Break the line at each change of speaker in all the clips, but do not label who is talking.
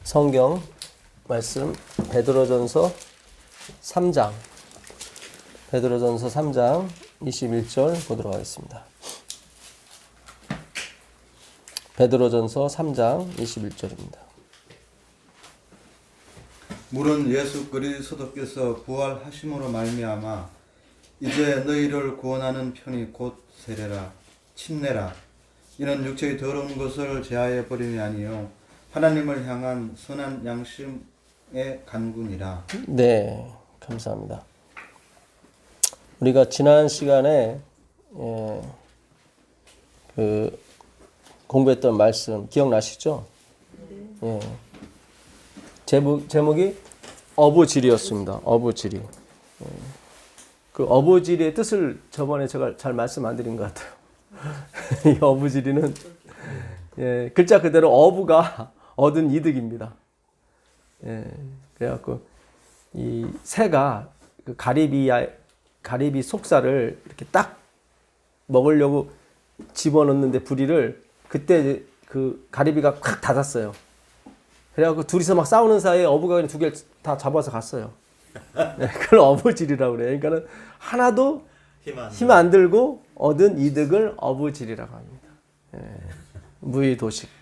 성경 말씀 베드로전서 3장 21절 보도록 하겠습니다. 베드로전서 3장 21절입니다.
물은 예수 그리스도께서 부활하심으로 말미암아 이제 너희를 구원하는 편이 곧 세례라 침례라 이는 육체의 더러운 것을 제하여 버림이 아니요 하나님을 향한 선한 양심의 간구니라.
네, 감사합니다. 우리가 지난 시간에 공부했던 말씀 기억나시죠? 예. 제목이 어부지리였습니다. 어부지리. 그 어부지리의 뜻을 저번에 제가 잘 말씀 안 드린 것 같아요. 이 어부지리는 글자 그대로 어부가 얻은 이득입니다. 그래갖고 이 새가 그 가리비 속살을 이렇게 딱 먹으려고 집어넣는데 부리를 그때 그 가리비가 콱 닫았어요. 그래갖고 둘이서 막 싸우는 사이에 어부가 그냥 두 개를 다 잡아서 갔어요. 그걸 어부질이라고 그래요. 그러니까는 하나도 힘 안 들고 얻은 이득을 어부질이라고 합니다. 무의도식.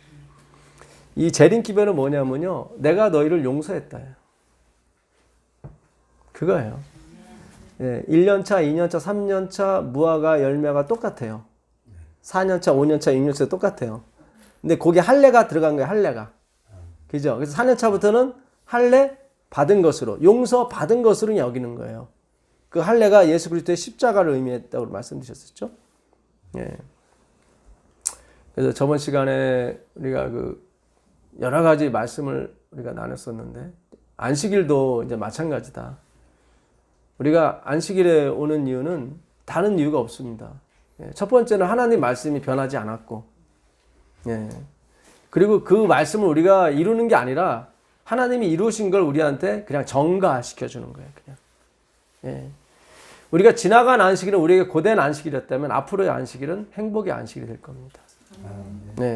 이 재림기별은 뭐냐면요. 내가 너희를 용서했다. 그거예요. 1년차, 2년차, 3년차 무화과 열매가 똑같아요. 4년차, 5년차, 6년차 똑같아요. 근데 거기에 할례가 들어간 거예요. 할례가. 그죠? 그래서 4년차부터는 할례 받은 것으로, 용서 받은 것으로 여기는 거예요. 그 할례가 예수 그리스도의 십자가를 의미했다고 말씀드렸었죠. 그래서 저번 시간에 우리가 여러 가지 말씀을 우리가 나눴었는데, 안식일도 이제 마찬가지다. 우리가 안식일에 오는 이유는 다른 이유가 없습니다. 첫 번째는 하나님 말씀이 변하지 않았고, 그리고 그 말씀을 우리가 이루는 게 아니라 하나님이 이루신 걸 우리한테 그냥 전가시켜 주는 거예요. 그냥. 우리가 지나간 안식일은 우리에게 고된 안식일이었다면 앞으로의 안식일은 행복의 안식일이 될 겁니다.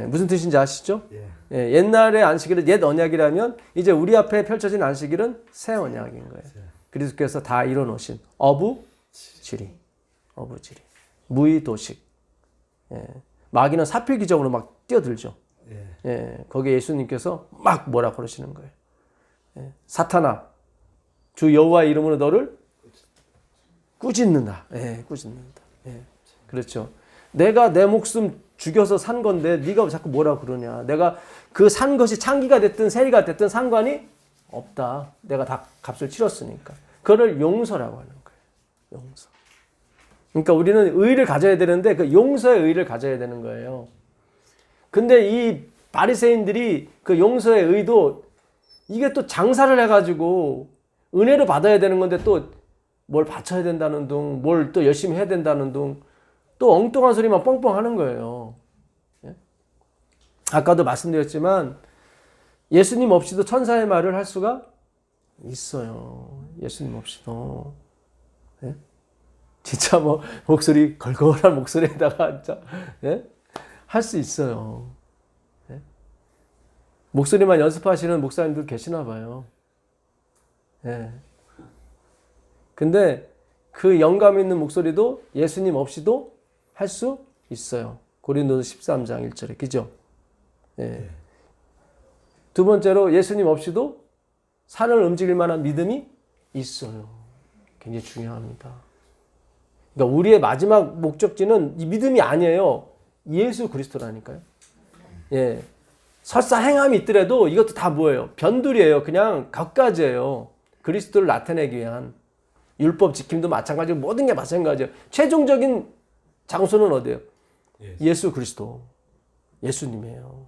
무슨 뜻인지 아시죠? 옛날의 안식일은 옛 언약이라면 이제 우리 앞에 펼쳐진 안식일은 새 언약인 거예요. 그리스도께서 다 이뤄놓으신 어부지리, 무의도식. 마귀는 사필기적으로 막 뛰어들죠. 거기에 예수님께서 막 뭐라 그러시는 거예요. 사탄아, 주 여호와의 이름으로 너를 꾸짖는다. 꾸짖는다. 그렇죠. 내가 내 목숨 죽여서 산 건데 네가 자꾸 뭐라 그러냐. 내가 그 산 것이 창기가 됐든 세리가 됐든 상관이 없다. 내가 다 값을 치렀으니까. 그거를 용서라고 하는 거예요. 용서. 그러니까 우리는 의의를 가져야 되는데 그 용서의 의의를 가져야 되는 거예요. 근데 이 바리새인들이 그 용서의 의도 이게 또 장사를 해가지고 은혜로 받아야 되는 건데 또 뭘 바쳐야 된다는 둥, 뭘 또 열심히 해야 된다는 둥, 또 엉뚱한 소리만 뻥뻥 하는 거예요. 아까도 말씀드렸지만 예수님 없이도 천사의 말을 할 수가 있어요. 예수님 없이도. 진짜 뭐 목소리 걸걸한 목소리에다가 진짜 할 수 있어요. 목소리만 연습하시는 목사님들 계시나 봐요. 근데 그 영감 있는 목소리도 예수님 없이도 할 수 있어요. 고린도서 13장 1절에. 그죠? 두 번째로 예수님 없이도 산을 움직일 만한 믿음이 있어요. 굉장히 중요합니다. 그러니까 우리의 마지막 목적지는 이 믿음이 아니에요. 예수 그리스도라니까요. 설사 행함이 있더라도 이것도 다 뭐예요? 변두리예요. 그냥 겉가지예요. 그리스도를 나타내기 위한 율법 지킴도 마찬가지고 모든 게 마찬가지예요. 최종적인 장소는 어디예요? 예수 그리스도. 예수님이에요.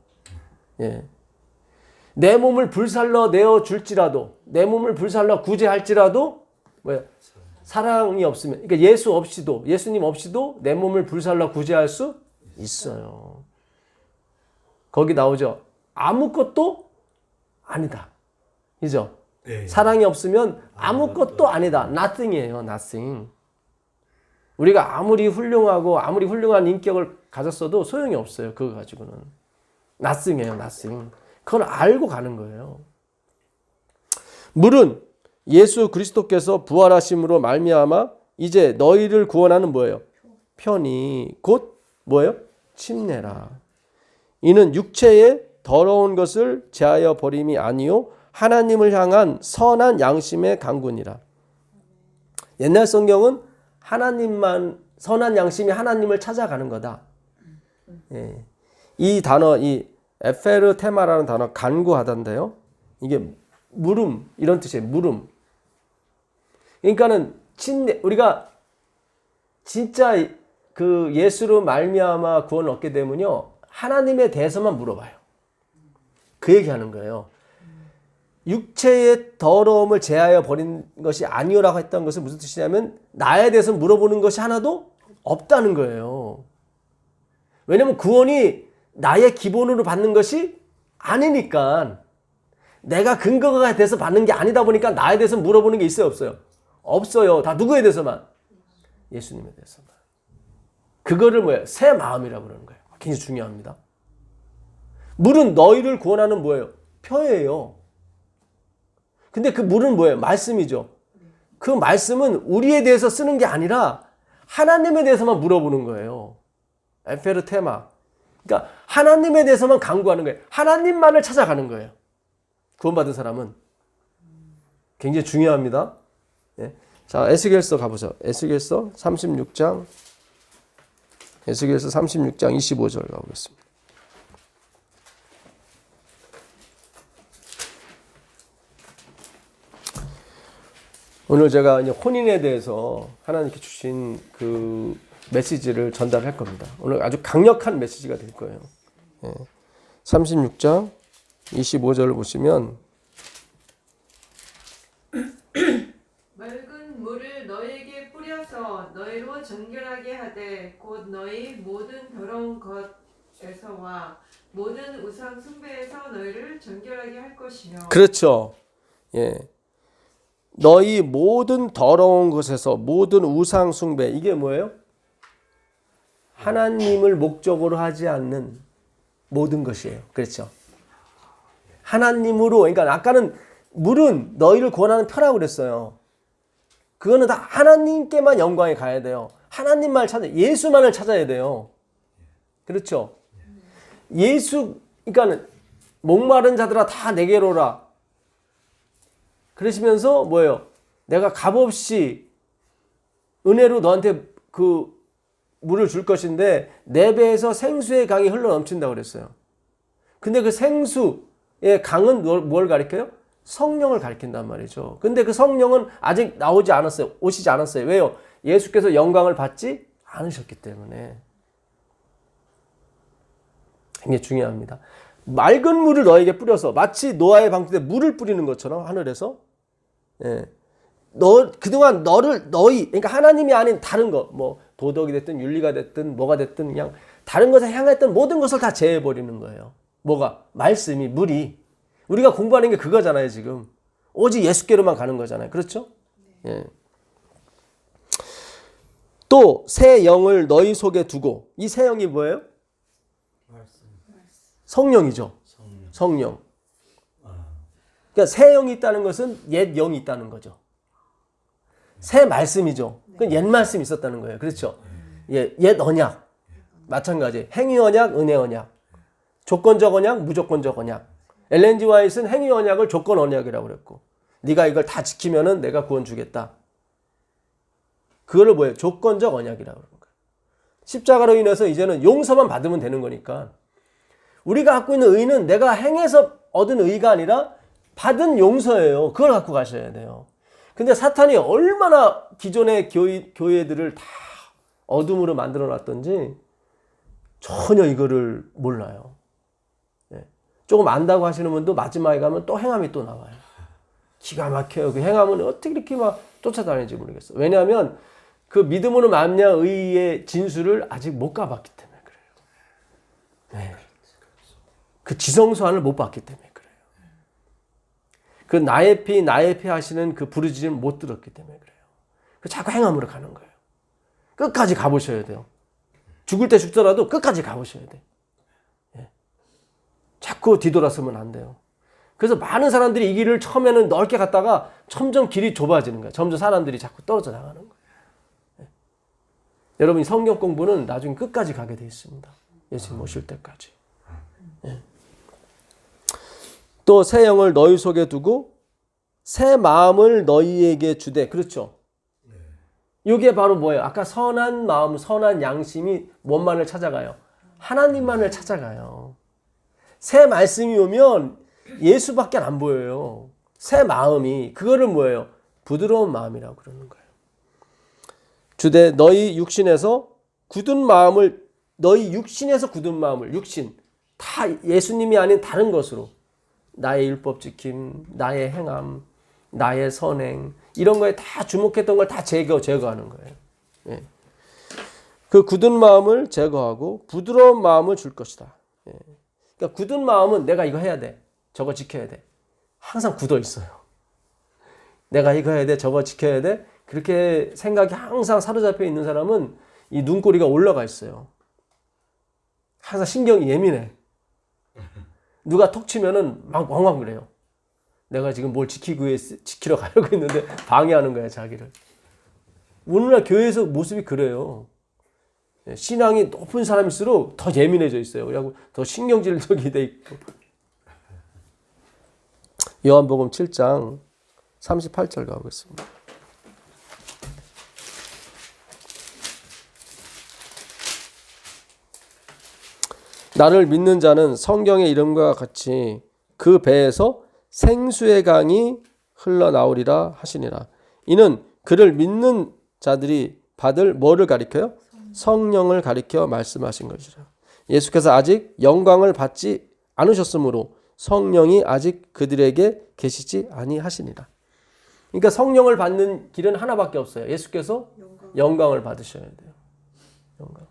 내 몸을 불살러 내어 줄지라도, 내 몸을 불살러 구제할지라도 뭐야? 사랑이 없으면, 그러니까 예수 없이도, 예수님 없이도 내 몸을 불살러 구제할 수 있어요. 거기 나오죠. 아무것도 아니다. 그죠? 사랑이 없으면 아무것도 아니다. nothing이에요. nothing. 우리가 아무리 훌륭하고 아무리 훌륭한 인격을 가졌어도 소용이 없어요. 그거 가지고는. nothing이에요. nothing. 그걸 알고 가는 거예요. 물은 예수 그리스도께서 부활하심으로 말미암아 이제 너희를 구원하는 뭐예요? 편이 곧 뭐예요? 침례라. 이는 육체의 더러운 것을 제하여 버림이 아니요 하나님을 향한 선한 양심의 강군이라. 옛날 성경은 하나님만 선한 양심이 하나님을 찾아가는 거다. 예. 이 단어 이 에페르 테마라는 단어 간구하다인데요. 이게 물음 이런 뜻이에요. 물음. 그러니까는 우리가 진짜 그 예수로 말미암아 구원을 얻게 되면요. 하나님에 대해서만 물어봐요. 그 얘기하는 거예요. 육체의 더러움을 제하여 버린 것이 아니오라고 했던 것은 무슨 뜻이냐면 나에 대해서 물어보는 것이 하나도 없다는 거예요. 왜냐하면 구원이 나의 기본으로 받는 것이 아니니까 내가 근거가 돼서 받는 게 아니다 보니까 나에 대해서 물어보는 게 있어요 없어요? 없어요. 다 누구에 대해서만? 예수님에 대해서만. 그거를 뭐예요? 새 마음이라고 그러는 거예요. 굉장히 중요합니다. 물은 너희를 구원하는 뭐예요? 표예요. 근데 그 물은 뭐예요? 말씀이죠. 그 말씀은 우리에 대해서 쓰는 게 아니라 하나님에 대해서만 물어보는 거예요. 에페르 테마. 그러니까 하나님에 대해서만 간구하는 거예요. 하나님만을 찾아가는 거예요. 구원받은 사람은. 굉장히 중요합니다. 예. 자, 에스겔서 가보죠. 에스겔서 36장. 에스겔서 36장 25절 가보겠습니다. 오늘 제가 이제 혼인에 대해서 하나님께 주신 그 메시지를 전달할 겁니다. 오늘 아주 강력한 메시지가 될 거예요. 36장 25절을 보시면
맑은 물을 너희에게 뿌려서 너희로 정결하게 하되 곧 너희 모든 더러운 것에서와 모든 우상 숭배에서 너희를 정결하게 할 것이며.
그렇죠. 예. 너희 모든 더러운 것에서 모든 우상 숭배 이게 뭐예요? 하나님을 목적으로 하지 않는 모든 것이에요. 그렇죠. 하나님으로 그러니까 아까는 물은 너희를 구원하는 편하고 그랬어요. 그거는 다 하나님께만 영광이 가야 돼요. 하나님만을 예수만을 찾아야 돼요. 그렇죠. 그러니까는 목마른 자들아 다 내게로 오라. 그러시면서 뭐예요? 내가 값없이 은혜로 너한테 그 물을 줄 것인데 내 배에서 생수의 강이 흘러 넘친다고 그랬어요. 근데 그 생수의 강은 뭘 가리켜요? 성령을 가리킨단 말이죠. 근데 그 성령은 아직 나오지 않았어요. 오시지 않았어요. 왜요? 예수께서 영광을 받지 않으셨기 때문에. 굉장히 중요합니다. 맑은 물을 너에게 뿌려서 마치 노아의 방주에 물을 뿌리는 것처럼 하늘에서 예. 그동안 너희 그러니까 하나님이 아닌 다른 것 뭐 도덕이 됐든 윤리가 됐든 뭐가 됐든 그냥 다른 것에 향했던 모든 것을 다 제해버리는 거예요. 뭐가? 말씀이 물이 우리가 공부하는 게 그거잖아요. 지금 오직 예수께로만 가는 거잖아요. 그렇죠? 예. 또 새 영을 너희 속에 두고 이 새 영이 뭐예요? 성령이죠. 성령. 그러니까 새 영이 있다는 것은 옛 영이 있다는 거죠. 새 말씀이죠. 그건 옛 말씀이 있었다는 거예요. 그렇죠. 예, 옛 언약. 마찬가지. 행위 언약, 은혜 언약. 조건적 언약, 무조건적 언약. 엘렌 지 화이트는 행위 언약을 조건 언약이라고 그랬고 네가 이걸 다 지키면은 내가 구원 주겠다. 그거를 뭐예요? 조건적 언약이라고 그러는 거예요. 십자가로 인해서 이제는 용서만 받으면 되는 거니까 우리가 갖고 있는 의는 내가 행해서 얻은 의가 아니라 받은 용서예요. 그걸 갖고 가셔야 돼요. 근데 사탄이 얼마나 기존의 교회들을 다 어둠으로 만들어 놨던지 전혀 이거를 몰라요. 네. 조금 안다고 하시는 분도 마지막에 가면 또 행함이 또 나와요. 기가 막혀요. 그 행함은 어떻게 이렇게 막 쫓아다니는지 모르겠어요. 왜냐하면 그 믿음으로 말미암아 의의 진수를 아직 못 가봤기 때문에 그래요. 네. 그 지성소안을 못 봤기 때문에 그래요. 그 나의 피 하시는 그 부르짖음을 못 들었기 때문에 그래요. 그 자꾸 행함으로 가는 거예요. 끝까지 가보셔야 돼요. 죽을 때 죽더라도 끝까지 가보셔야 돼요. 예. 자꾸 뒤돌아서면 안 돼요. 그래서 많은 사람들이 이 길을 처음에는 넓게 갔다가 점점 길이 좁아지는 거예요. 점점 사람들이 자꾸 떨어져 나가는 거예요. 예. 여러분, 성경 공부는 나중에 끝까지 가게 돼 있습니다. 예수님 오실 때까지. 예. 또 새 영을 너희 속에 두고 새 마음을 너희에게 주되. 그렇죠. 이게 바로 뭐예요? 아까 선한 마음, 선한 양심이 뭔만을 찾아가요? 하나님만을 찾아가요. 새 말씀이 오면 예수밖에 안 보여요. 새 마음이. 그거를 뭐예요? 부드러운 마음이라고 그러는 거예요. 주되 너희 육신에서 굳은 마음을, 너희 육신에서 굳은 마음을, 육신 다 예수님이 아닌 다른 것으로, 나의 율법 지킴, 나의 행함, 나의 선행, 이런 거에 다 주목했던 걸 다 제거하는 거예요. 예. 그 굳은 마음을 제거하고 부드러운 마음을 줄 것이다. 예. 그러니까 굳은 마음은 내가 이거 해야 돼, 저거 지켜야 돼, 항상 굳어 있어요. 내가 이거 해야 돼, 저거 지켜야 돼, 그렇게 생각이 항상 사로잡혀 있는 사람은 이 눈꼬리가 올라가 있어요. 항상 신경이 예민해. 누가 톡 치면은 막 왕왕 그래요. 내가 지금 뭘 지키러 가려고 했는데 방해하는 거야, 자기를. 오늘날 교회에서 모습이 그래요. 신앙이 높은 사람일수록 더 예민해져 있어요. 그리고 더 신경질적이 돼 있고. 요한복음 7장 38절 가보겠습니다. 나를 믿는 자는 성경의 이름과 같이 그 배에서 생수의 강이 흘러나오리라 하시니라. 이는 그를 믿는 자들이 받을 뭐를 가리켜요? 성령을 가리켜 말씀하신 것이라. 예수께서 아직 영광을 받지 않으셨으므로 성령이 아직 그들에게 계시지 아니하시니라. 그러니까 성령을 받는 길은 하나밖에 없어요. 예수께서 영광을 받으셔야 돼요. 영광.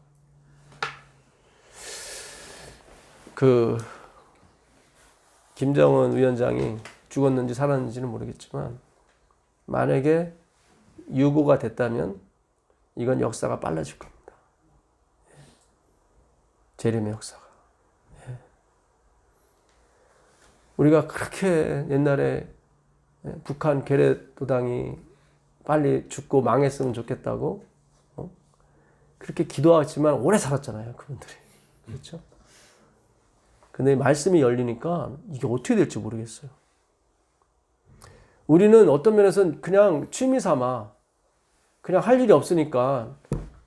김정은 위원장이 죽었는지 살았는지는 모르겠지만 만약에 유고가 됐다면 이건 역사가 빨라질 겁니다. 재림의 역사가. 우리가 그렇게 옛날에 북한 계례도당이 빨리 죽고 망했으면 좋겠다고 그렇게 기도하지만 오래 살았잖아요, 그분들이. 그렇죠? 근데 말씀이 열리니까 이게 어떻게 될지 모르겠어요. 우리는 어떤 면에서는 그냥 취미 삼아, 그냥 할 일이 없으니까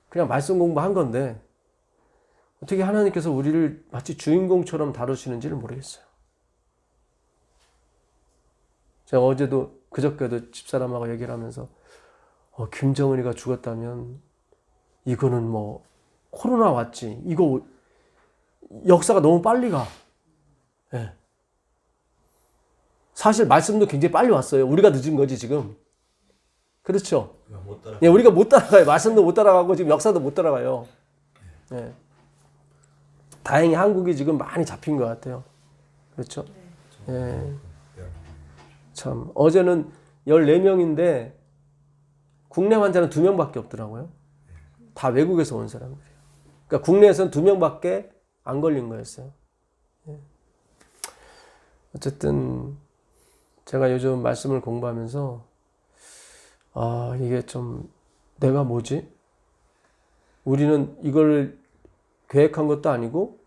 그냥 말씀 공부한 건데 어떻게 하나님께서 우리를 마치 주인공처럼 다루시는지를 모르겠어요. 제가 어제도 그저께도 집사람하고 얘기를 하면서 김정은이가 죽었다면 이거는 뭐 코로나 왔지, 이거 역사가 너무 빨리 가. 네. 사실 말씀도 굉장히 빨리 왔어요. 우리가 늦은 거지 지금. 그렇죠? 예, 우리가 못 따라가요. 말씀도 못 따라가고 지금 역사도 못 따라가요. 예. 다행히 한국이 지금 많이 잡힌 것 같아요. 그렇죠? 예. 참, 어제는 14명인데 국내 환자는 2명밖에 없더라고요. 다 외국에서 온 사람들이에요. 그러니까 국내에서는 2명밖에 안 걸린 거였어요. 예. 어쨌든 제가 요즘 말씀을 공부하면서 이게 좀 내가 뭐지? 우리는 이걸 계획한 것도 아니고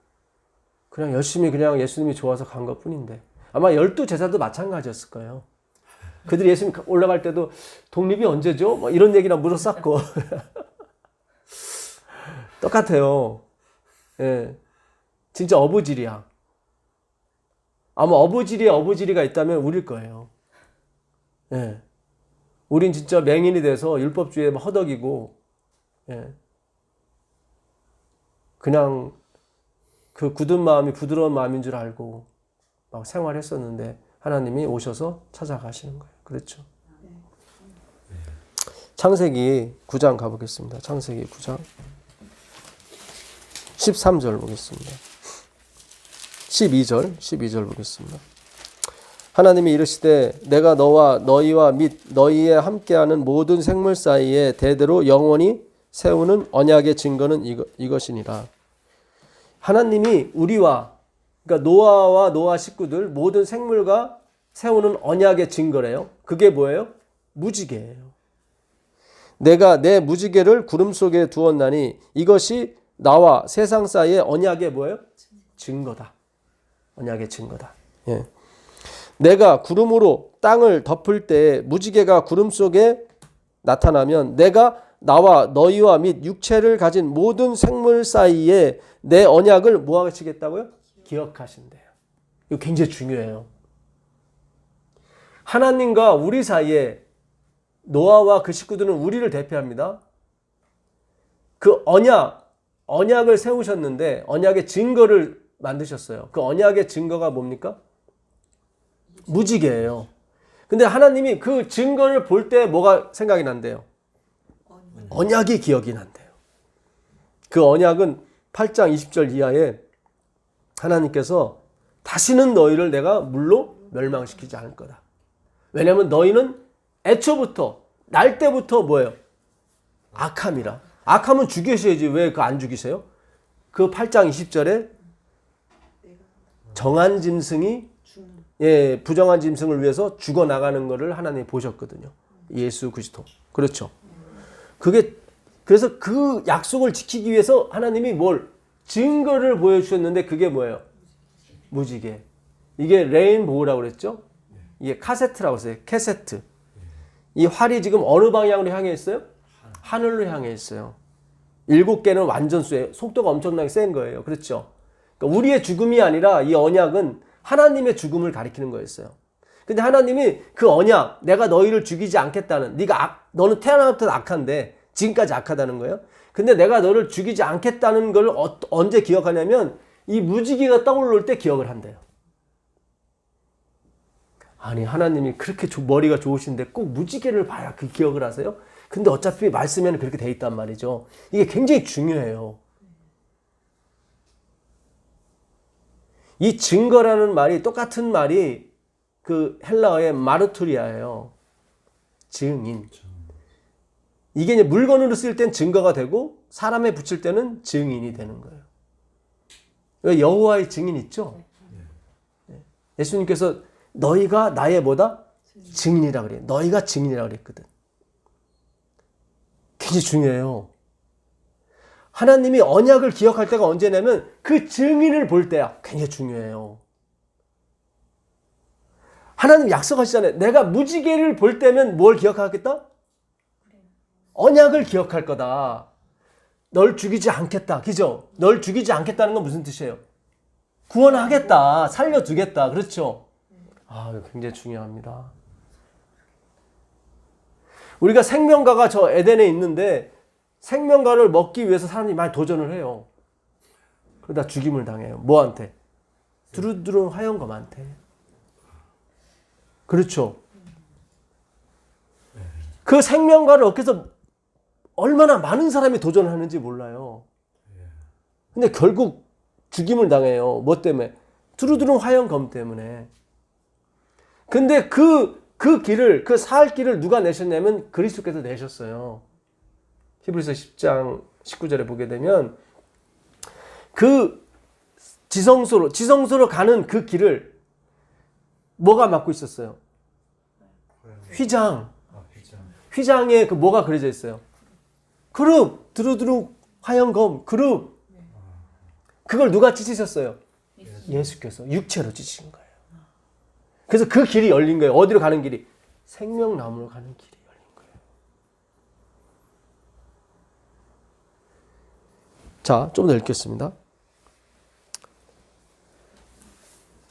그냥 열심히 그냥 예수님이 좋아서 간 것뿐인데 아마 12제자도 마찬가지였을 거예요. 그들이 예수님 올라갈 때도 독립이 언제죠? 뭐 이런 얘기나 물어쌌고 똑같아요. 예. 진짜 어부질이야. 아마 어부질이에 어부질이가 있다면 우릴 거예요. 예. 우린 진짜 맹인이 돼서 율법주의에 허덕이고, 예. 그냥 그 굳은 마음이 부드러운 마음인 줄 알고 막 생활했었는데 하나님이 오셔서 찾아가시는 거예요. 그렇죠? 창세기 9장 가보겠습니다. 창세기 9장 13절 보겠습니다. 12절 보겠습니다. 하나님이 이르시되 내가 너와 너희와 및 너희에 함께하는 모든 생물 사이에 대대로 영원히 세우는 언약의 증거는 이것이니라. 하나님이 우리와, 그러니까 노아와 노아 식구들 모든 생물과 세우는 언약의 증거래요. 그게 뭐예요? 무지개예요. 내가 내 무지개를 구름 속에 두었나니 이것이 나와 세상 사이의 언약의 뭐예요? 증거다. 언약의 증거다. 예. 내가 구름으로 땅을 덮을 때 무지개가 구름 속에 나타나면 내가 나와 너희와 및 육체를 가진 모든 생물 사이에 내 언약을 뭐 하시겠다고요? 기억하신대요. 이거 굉장히 중요해요. 하나님과 우리 사이에 노아와 그 식구들은 우리를 대표합니다. 그 언약을 세우셨는데 언약의 증거를 만드셨어요. 그 언약의 증거가 뭡니까? 무지개예요. 근데 하나님이 그 증거를 볼 때 뭐가 생각이 난대요? 언약이 기억이 난대요. 그 언약은 8장 20절 이하에 하나님께서 다시는 너희를 내가 물로 멸망시키지 않을 거다. 왜냐하면 너희는 애초부터 날 때부터 뭐예요? 악함이라. 악함은 죽이셔야지 왜 그 안 죽이세요? 그 8장 20절에 정한 짐승이 부정한 짐승을 위해서 죽어나가는 것을 하나님이 보셨거든요. 예수 그리스도. 그렇죠. 그래서 그 약속을 지키기 위해서 하나님이 뭘 증거를 보여주셨는데 그게 뭐예요? 무지개. 이게 레인보우라고 그랬죠? 이게 카세트라고 했어요. 캐세트. 이 활이 지금 어느 방향으로 향해 있어요? 하늘로 향해 있어요. 7개는 완전 쏘예요. 속도가 엄청나게 센 거예요. 그렇죠? 그러니까 우리의 죽음이 아니라 이 언약은 하나님의 죽음을 가리키는 거였어요. 근데 하나님이 그 언약, 내가 너희를 죽이지 않겠다는, 너는 태어나부터 악한데 지금까지 악하다는 거예요. 근데 내가 너를 죽이지 않겠다는 걸 언제 기억하냐면 이 무지개가 떠오를 때 기억을 한대요. 아니 하나님이 그렇게 머리가 좋으신데 꼭 무지개를 봐야 그 기억을 하세요? 근데 어차피 말씀에는 그렇게 돼 있단 말이죠. 이게 굉장히 중요해요. 이 증거라는 말이 똑같은 말이 그 헬라어의 마르투리아예요. 증인. 이게 이제 물건으로 쓸 땐 증거가 되고 사람에 붙일 때는 증인이 되는 거예요. 여호와의 증인 있죠? 예수님께서 너희가 나의 뭐다? 증인이라 그래요. 너희가 증인이라 그랬거든. 굉장히 중요해요. 하나님이 언약을 기억할 때가 언제냐면 그 증인을 볼 때야. 굉장히 중요해요. 하나님 약속하시잖아요. 내가 무지개를 볼 때면 뭘 기억하겠다? 언약을 기억할 거다. 널 죽이지 않겠다. 그죠? 널 죽이지 않겠다는 건 무슨 뜻이에요? 구원하겠다. 살려두겠다. 그렇죠? 이거 굉장히 중요합니다. 우리가 생명과가 저 에덴에 있는데 생명과를 먹기 위해서 사람들이 많이 도전을 해요. 그러다 죽임을 당해요. 뭐한테? 두루두루 화영검한테. 그렇죠? 그 생명과를 얻기 위해서 얼마나 많은 사람이 도전을 하는지 몰라요. 근데 결국 죽임을 당해요. 뭐 때문에? 두루두루 화영검 때문에. 근데 그 길을, 그 살 길을 누가 내셨냐면 그리스도께서 내셨어요. 히브리서 10장 19절에 보게 되면 그 지성소로 가는 그 길을 뭐가 막고 있었어요? 휘장. 휘장에 그 뭐가 그려져 있어요? 그룹, 두루두루 화영검, 그룹. 그걸 누가 찢으셨어요? 예수께서 육체로 찢으신 거예요. 그래서 그 길이 열린 거예요. 어디로 가는 길이? 생명나무로 가는 길이 열린 거예요. 자, 좀 더 읽겠습니다.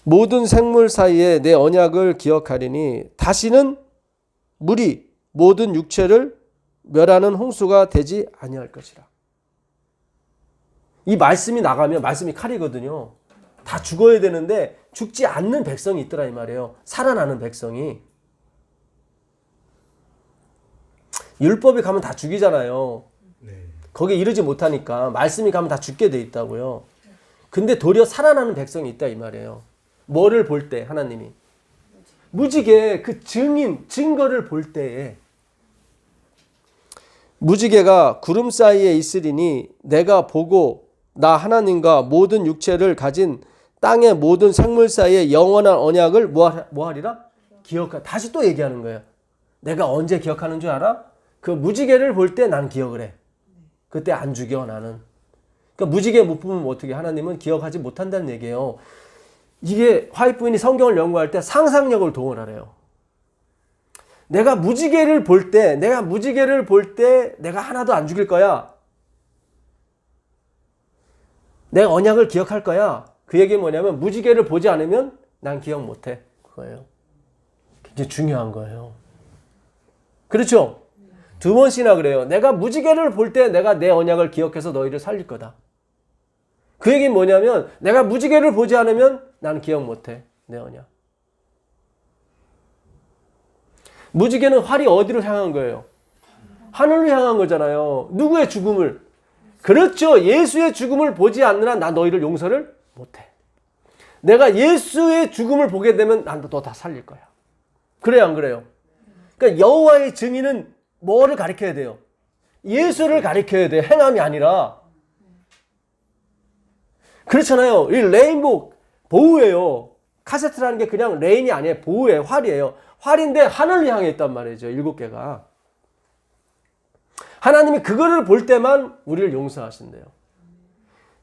모든 생물 사이에 내 언약을 기억하리니 다시는 물이 모든 육체를 멸하는 홍수가 되지 아니할 것이라. 이 말씀이 나가면 말씀이 칼이거든요. 다 죽어야 되는데 죽지 않는 백성이 있더라 이 말이에요. 살아나는 백성이. 율법이 가면 다 죽이잖아요. 거기에 이르지 못하니까 말씀이 가면 다 죽게 돼 있다고요. 근데 도리어 살아나는 백성이 있다 이 말이에요. 뭐를 볼 때 하나님이? 무지개 그 증거를 볼 때에 무지개가 구름 사이에 있으리니 내가 보고 나 하나님과 모든 육체를 가진 땅의 모든 생물 사이에 영원한 언약을 뭐하리라? 다시 또 얘기하는 거예요. 내가 언제 기억하는 줄 알아? 그 무지개를 볼 때 난 기억을 해. 그때 안 죽여 나는. 그러니까 무지개 못 보면 어떻게 하나님은 기억하지 못한다는 얘기예요. 이게 화이트 부인이 성경을 연구할 때 상상력을 동원하래요. 내가 무지개를 볼 때 내가 하나도 안 죽일 거야. 내 언약을 기억할 거야. 그 얘기는 뭐냐면 무지개를 보지 않으면 난 기억 못해. 그거예요. 굉장히 중요한 거예요. 그렇죠? 2번씩이나 그래요. 내가 무지개를 볼 때 내가 내 언약을 기억해서 너희를 살릴 거다. 그 얘기는 뭐냐면 내가 무지개를 보지 않으면 나는 기억 못해. 내 언약. 무지개는 활이 어디로 향한 거예요? 하늘로 향한 거잖아요. 누구의 죽음을? 그렇죠. 예수의 죽음을 보지 않는 나 너희를 용서를 못해. 내가 예수의 죽음을 보게 되면 난 너 다 살릴 거야. 그래요, 안 그래요? 그러니까 여호와의 증인은 뭐를 가리켜야 돼요? 예수를 가리켜야 돼요. 행함이 아니라. 그렇잖아요. 이 레인보우 보우예요. 카세트라는 게 그냥 레인이 아니에요. 보우예요. 활이에요. 활인데 하늘을 향해 있단 말이죠. 7개가. 하나님이 그거를 볼 때만 우리를 용서하신대요.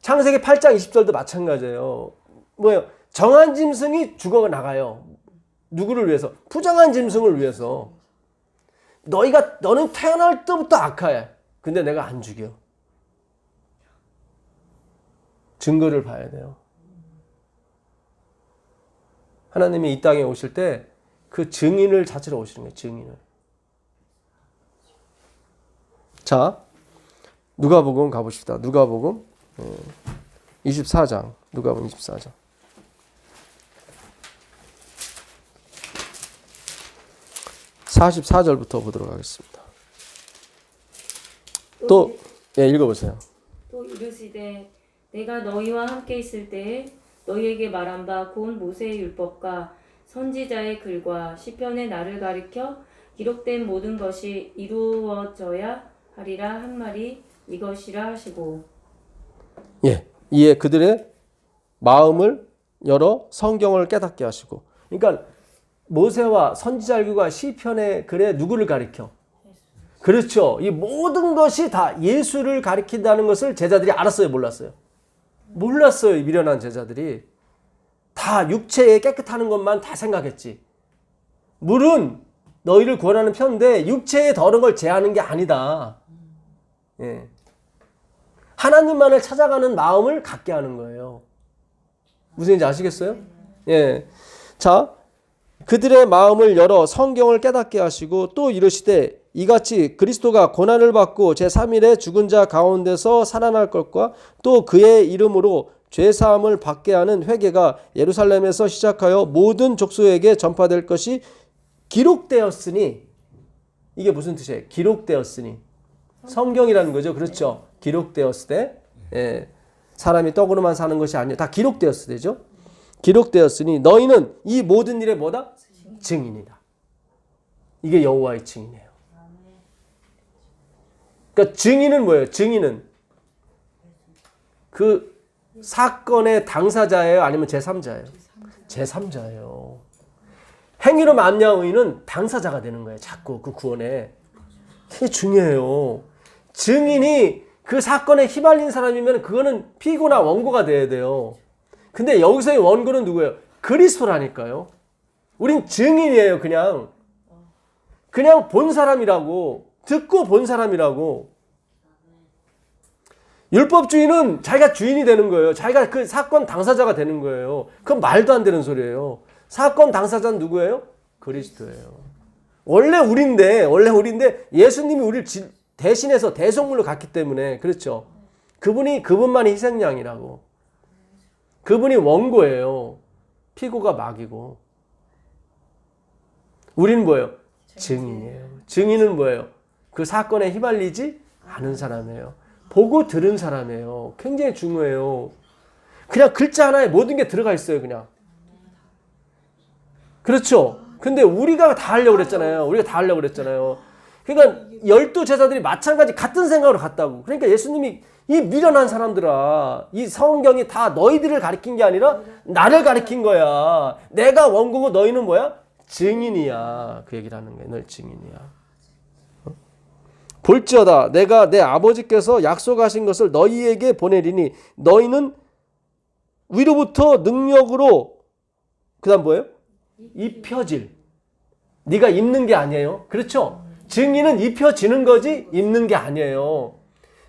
창세기 8장 20절도 마찬가지예요. 뭐예요? 정한 짐승이 죽어 나가요. 누구를 위해서? 부정한 짐승을 위해서. 너는 태어날 때부터 악해. 근데 내가 안 죽여. 증거를 봐야 돼요. 하나님이 이 땅에 오실 때 그 증인을 찾으러 오시는 거예요. 증인을. 자, 누가복음 가보십시다. 누가복음 24장. 누가복음 24장. 44절부터 보도록 하겠습니다. 또 읽어보세요.
또 이르시되 내가 너희와 함께 있을 때에 너희에게 말한 바 곧 모세의 율법과 선지자의 글과 시편의 나를 가리켜 기록된 모든 것이 이루어져야 하리라 한 말이 이것이라 하시고.
예, 이에 그들의 마음을 열어 성경을 깨닫게 하시고. 그러니까 모세와 선지자들과 시편의 글에 누구를 가리켜? 그렇죠. 이 모든 것이 다 예수를 가리킨다는 것을 제자들이 알았어요, 몰랐어요? 몰랐어요. 이 미련한 제자들이. 다 육체에 깨끗하는 것만 다 생각했지. 물은 너희를 구원하는 편인데 육체에 더러운 걸 제하는 게 아니다. 예. 하나님만을 찾아가는 마음을 갖게 하는 거예요. 무슨 얘기인지 아시겠어요? 예. 자, 그들의 마음을 열어 성경을 깨닫게 하시고 또 이르시되 이같이 그리스도가 고난을 받고 제3일에 죽은 자 가운데서 살아날 것과 또 그의 이름으로 죄사함을 받게 하는 회개가 예루살렘에서 시작하여 모든 족속에게 전파될 것이 기록되었으니. 이게 무슨 뜻이에요? 기록되었으니. 성경이라는 거죠. 그렇죠. 기록되었을 때. 예. 사람이 떡으로만 사는 것이 아니라 다 기록되었을 때죠. 기록되었으니 너희는 이 모든 일에 뭐다? 증인이다. 이게 여호와의 증인이에요. 그러니까 증인은 뭐예요? 증인은 그 사건의 당사자예요? 아니면 제3자예요? 제3자예요. 행위로 말미암은 의는 당사자가 되는 거예요. 자꾸 그 구원에. 이게 중요해요. 증인이 그 사건에 휘말린 사람이면 그거는 피고나 원고가 돼야 돼요. 근데 여기서의 원고는 누구예요? 그리스도라니까요. 우린 증인이에요. 그냥 본 사람이라고. 듣고 본 사람이라고. 율법주의는 자기가 주인이 되는 거예요. 자기가 그 사건 당사자가 되는 거예요. 그건 말도 안 되는 소리예요. 사건 당사자는 누구예요? 그리스도예요. 원래 우리인데 예수님이 우리를 대신해서 대속물로 갔기 때문에. 그렇죠. 그분만이 희생양이라고. 그분이 원고예요. 피고가 막이고. 우리는 뭐예요? 증인이에요. 증인은 뭐예요? 그 사건에 휘말리지 않은 사람이에요. 보고 들은 사람이에요. 굉장히 중요해요. 그냥 글자 하나에 모든 게 들어가 있어요. 그냥. 그렇죠. 근데 우리가 다 하려고 그랬잖아요. 그러니까 12제자들이 마찬가지 같은 생각으로 갔다고. 그러니까 예수님이 이 미련한 사람들아, 이 성경이 다 너희들을 가리킨 게 아니라 나를 가리킨 거야. 내가 원고고 너희는 뭐야? 증인이야. 그 얘기를 하는 거예요. 너희 증인이야. 볼지어다 내가 내 아버지께서 약속하신 것을 너희에게 보내리니 너희는 위로부터 능력으로 그 다음 뭐예요? 입혀질. 네가 입는 게 아니에요. 그렇죠? 증인은 입혀지는 거지 입는 게 아니에요.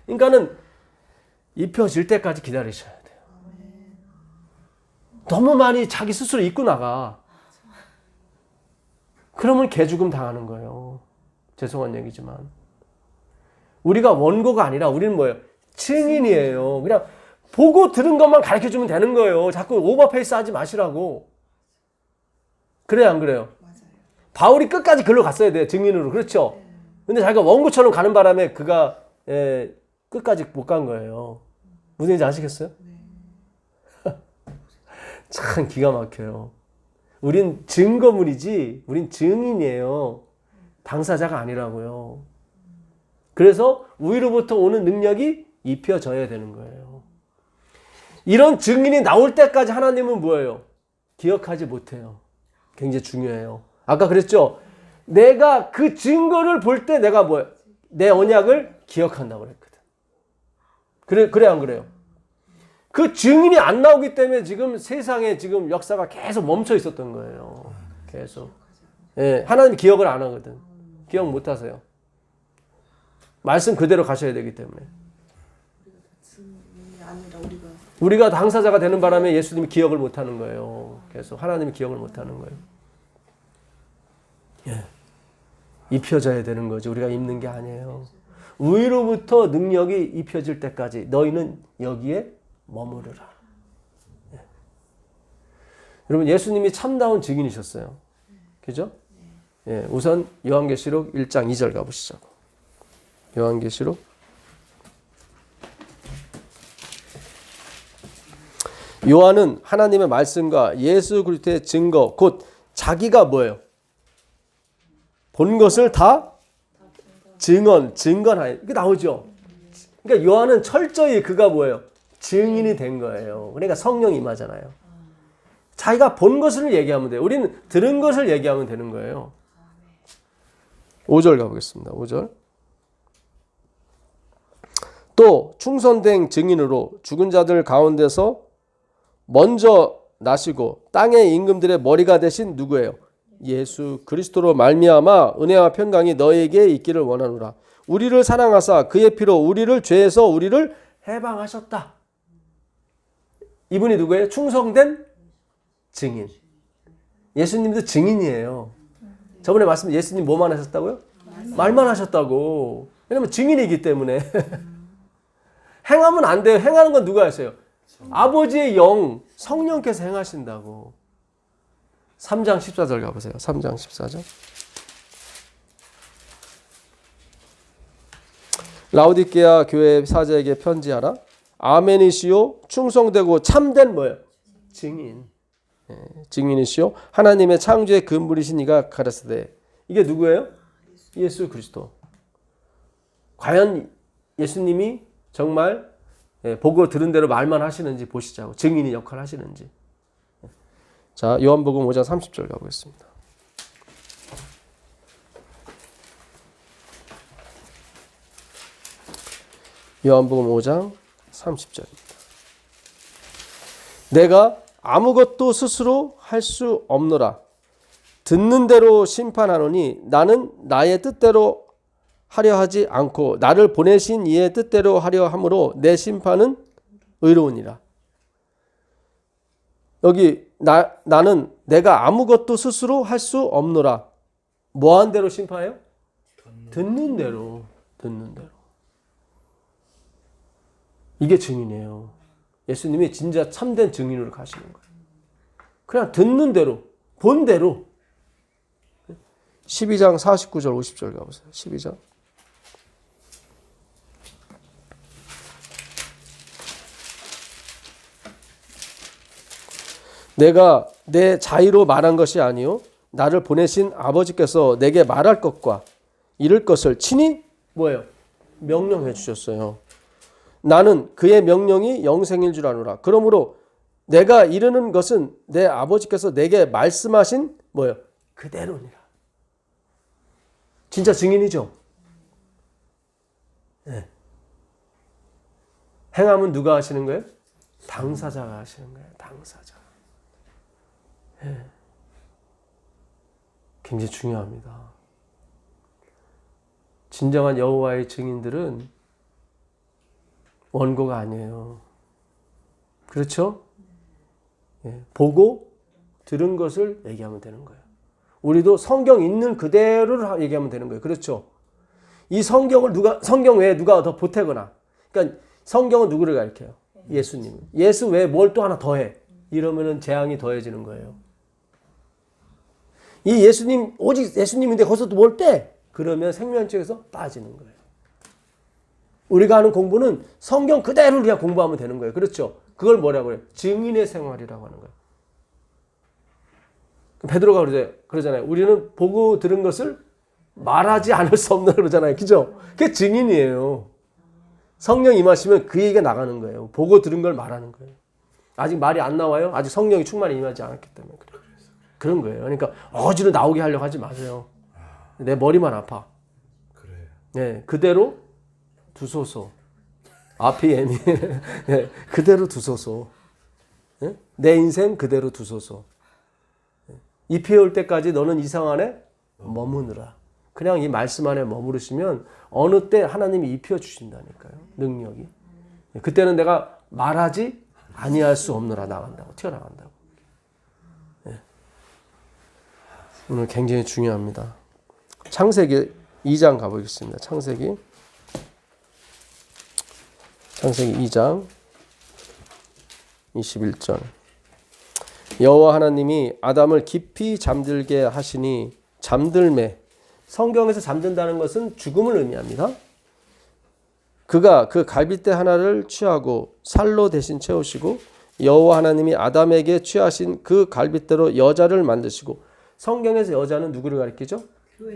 그러니까는 입혀질 때까지 기다리셔야 돼요. 너무 많이 자기 스스로 입고 나가. 그러면 개죽음 당하는 거예요. 죄송한 얘기지만. 우리가 원고가 아니라 우리는 뭐예요? 증인이에요. 그냥 보고 들은 것만 가르쳐주면 되는 거예요. 자꾸 오버페이스 하지 마시라고. 그래요, 안 그래요?
맞아요.
바울이 끝까지 글로 갔어야 돼요. 증인으로. 그렇죠? 근데 자기가 원고처럼 가는 바람에 그가 끝까지 못 간 거예요. 무슨 얘기인지 아시겠어요? 참 기가 막혀요. 우린 증거물이지 우린 증인이에요. 당사자가 아니라고요. 그래서 위로부터 오는 능력이 입혀져야 되는 거예요. 이런 증인이 나올 때까지 하나님은 뭐예요? 기억하지 못해요. 굉장히 중요해요. 아까 그랬죠? 내가 그 증거를 볼 때 내가 뭐예요? 내 언약을 기억한다고 그랬거든. 그래 안 그래요? 그 증인이 안 나오기 때문에 지금 세상에 지금 역사가 계속 멈춰 있었던 거예요. 계속. 예, 하나님이 기억을 안 하거든. 기억 못 하세요. 말씀 그대로 가셔야 되기 때문에.
아니라
우리가 당사자가 되는 바람에 예수님이 기억을 못 하는 거예요. 계속 하나님이 기억을 못 하는 거예요. 예. 입혀져야 되는 거지. 우리가 입는 게 아니에요. 위로부터 능력이 입혀질 때까지 너희는 여기에 머무르라. 예. 여러분 예수님이 참다운 증인이셨어요. 그죠? 예. 우선 요한계시록 1장 2절 가보시자고. 요한계시록 요한은 하나님의 말씀과 예수 그리스도의 증거 곧 자기가 뭐예요? 본 것을 다 증언하여 이게 나오죠. 그러니까 요한은 철저히 그가 뭐예요? 증인이 된 거예요. 그러니까 성령이 임하잖아요. 자기가 본 것을 얘기하면 돼요. 우리는 들은 것을 얘기하면 되는 거예요. 5절 가보겠습니다. 5절. 또 충성된 증인으로 죽은 자들 가운데서 먼저 나시고 땅의 임금들의 머리가 되신 누구예요? 예수 그리스도로 말미암아 은혜와 평강이 너에게 있기를 원하노라. 우리를 사랑하사 그의 피로 우리를 죄에서 우리를 해방하셨다. 이분이 누구예요? 충성된 증인. 예수님도 증인이에요. 저번에 말씀 예수님 뭐만 하셨다고요? 말만 하셨다고. 왜냐면 증인이기 때문에. 행하면 안 돼요. 행하는 건 누가 하세요? 아버지의 영, 성령께서 행하신다고. 3장 14절 가보세요. 3장 14절. 라오디게아 교회 사제에게 편지하라. 아멘이시요 충성되고 참된 뭐예요? 증인. 예, 증인이시요 하나님의 창조의 근본이신 이가 가라사대. 이게 누구예요? 예수 그리스도. 과연 예수님이 정말 보고 들은 대로 말만 하시는지 보시자고. 증인이 역할을 하시는지. 자, 요한복음 5장 30절 가보겠습니다. 요한복음 5장 30절입니다. 내가 아무것도 스스로 할 수 없노라. 듣는 대로 심판하노니 나는 나의 뜻대로 하려 하지 않고 나를 보내신 이의 뜻대로 하려 함으로 내 심판은 의로우니라. 여기 나는 내가 아무것도 스스로 할 수 없노라. 뭐한 대로 심판해요? 듣는 대로. 듣는 대로. 이게 증인이에요. 예수님이 진짜 참된 증인으로 가시는 거예요. 그냥 듣는 대로, 본 대로. 12장 49절 50절 가보세요. 12장. 내가 내 자의로 말한 것이 아니요 나를 보내신 아버지께서 내게 말할 것과 이룰 것을 친히 뭐예요? 명령해 주셨어요. 나는 그의 명령이 영생일 줄 아노라. 그러므로 내가 이르는 것은 내 아버지께서 내게 말씀하신 뭐예요? 그대로니라. 진짜 증인이죠. 네. 행함은 누가 하시는 거예요? 당사자가 하시는 거예요. 당사자. 네. 굉장히 중요합니다. 진정한 여호와의 증인들은 원고가 아니에요. 그렇죠? 예, 보고 들은 것을 얘기하면 되는 거예요. 우리도 성경 있는 그대로를 얘기하면 되는 거예요. 그렇죠? 이 성경 외에 누가 더 보태거나, 그러니까 성경은 누구를 가리켜요? 예수님. 예수 외에 뭘 또 하나 더해. 이러면은 재앙이 더해지는 거예요. 이 예수님, 오직 예수님인데 거기서 또 뭘 빼? 그러면 생명책에서 빠지는 거예요. 우리가 하는 공부는 성경 그대로 그냥 공부하면 되는 거예요. 그렇죠? 그걸 뭐라고 해요? 증인의 생활이라고 하는 거예요. 베드로가 그러잖아요. 우리는 보고 들은 것을 말하지 않을 수 없는 그러잖아요. 그죠? 그게 증인이에요. 성령 임하시면 그 얘기가 나가는 거예요. 보고 들은 걸 말하는 거예요. 아직 말이 안 나와요? 아직 성령이 충만히 임하지 않았기 때문에 그래요. 그런 거예요. 그러니까 어지로 나오게 하려고 하지 마세요. 내 머리만 아파.
그래요.
네, 그대로 두소서. RPM이 네, 그대로 두소서. 네? 내 인생 그대로 두소서. 잎이 올 때까지 너는 이 상 안에 머무느라. 그냥 이 말씀 안에 머무르시면 어느 때 하나님이 입혀 주신다니까요. 능력이. 그때는 내가 말하지 아니할 수 없느라 나간다고. 튀어나간다고. 네. 오늘 굉장히 중요합니다. 창세기 2장 가보겠습니다. 창세기 2장 21절. 여호와 하나님이 아담을 깊이 잠들게 하시니 잠들매. 성경에서 잠든다는 것은 죽음을 의미합니다. 그가 그 갈빗대 하나를 취하고 살로 대신 채우시고 여호와 하나님이 아담에게 취하신 그 갈빗대로 여자를 만드시고. 성경에서 여자는 누구를 가리키죠?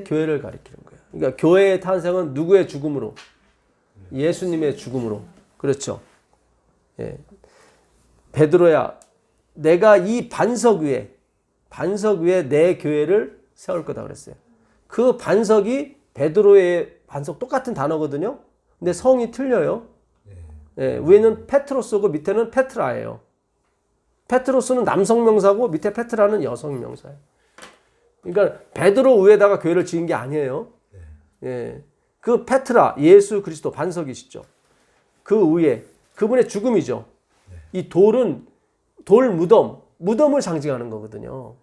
교회를 가리키는 거예요. 그러니까 교회의 탄생은 누구의 죽음으로? 예수님의 죽음으로. 그렇죠. 예. 베드로야, 내가 이 반석 위에 내 교회를 세울 거다 그랬어요. 그 반석이 베드로의 반석 똑같은 단어거든요. 근데 성이 틀려요. 예, 위에는 페트로스고 밑에는 페트라예요. 페트로스는 남성 명사고 밑에 페트라는 여성 명사예요. 그러니까 베드로 위에다가 교회를 지은 게 아니에요. 예, 그 페트라, 예수 그리스도 반석이시죠. 그 위에 그분의 죽음이죠. 이 돌은 돌 무덤을 상징하는 거거든요.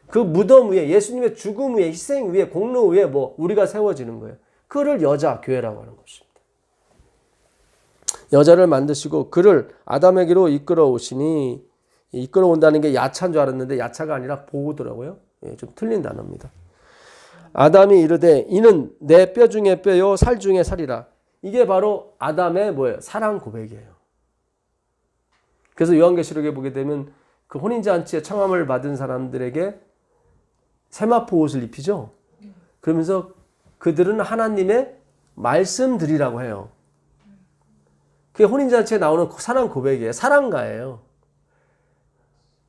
그 무덤 위에 예수님의 죽음 위에 희생 위에 공로 위에 뭐 우리가 세워지는 거예요. 그를 여자 교회라고 하는 것입니다. 여자를 만드시고 그를 아담에게로 이끌어 오시니, 이끌어 온다는 게 야차인 줄 알았는데 야차가 아니라 보호더라고요. 예, 좀 틀린 단어입니다. 아담이 이르되 이는 내 뼈 중에 뼈요 살 중에 살이라. 이게 바로 아담의 뭐예요? 사랑 고백이에요. 그래서 요한계시록에 보게 되면 그 혼인잔치에 청함을 받은 사람들에게 세마포 옷을 입히죠. 그러면서 그들은 하나님의 말씀들이라고 해요. 그게 혼인잔치에 나오는 사랑 고백이에요. 사랑가예요.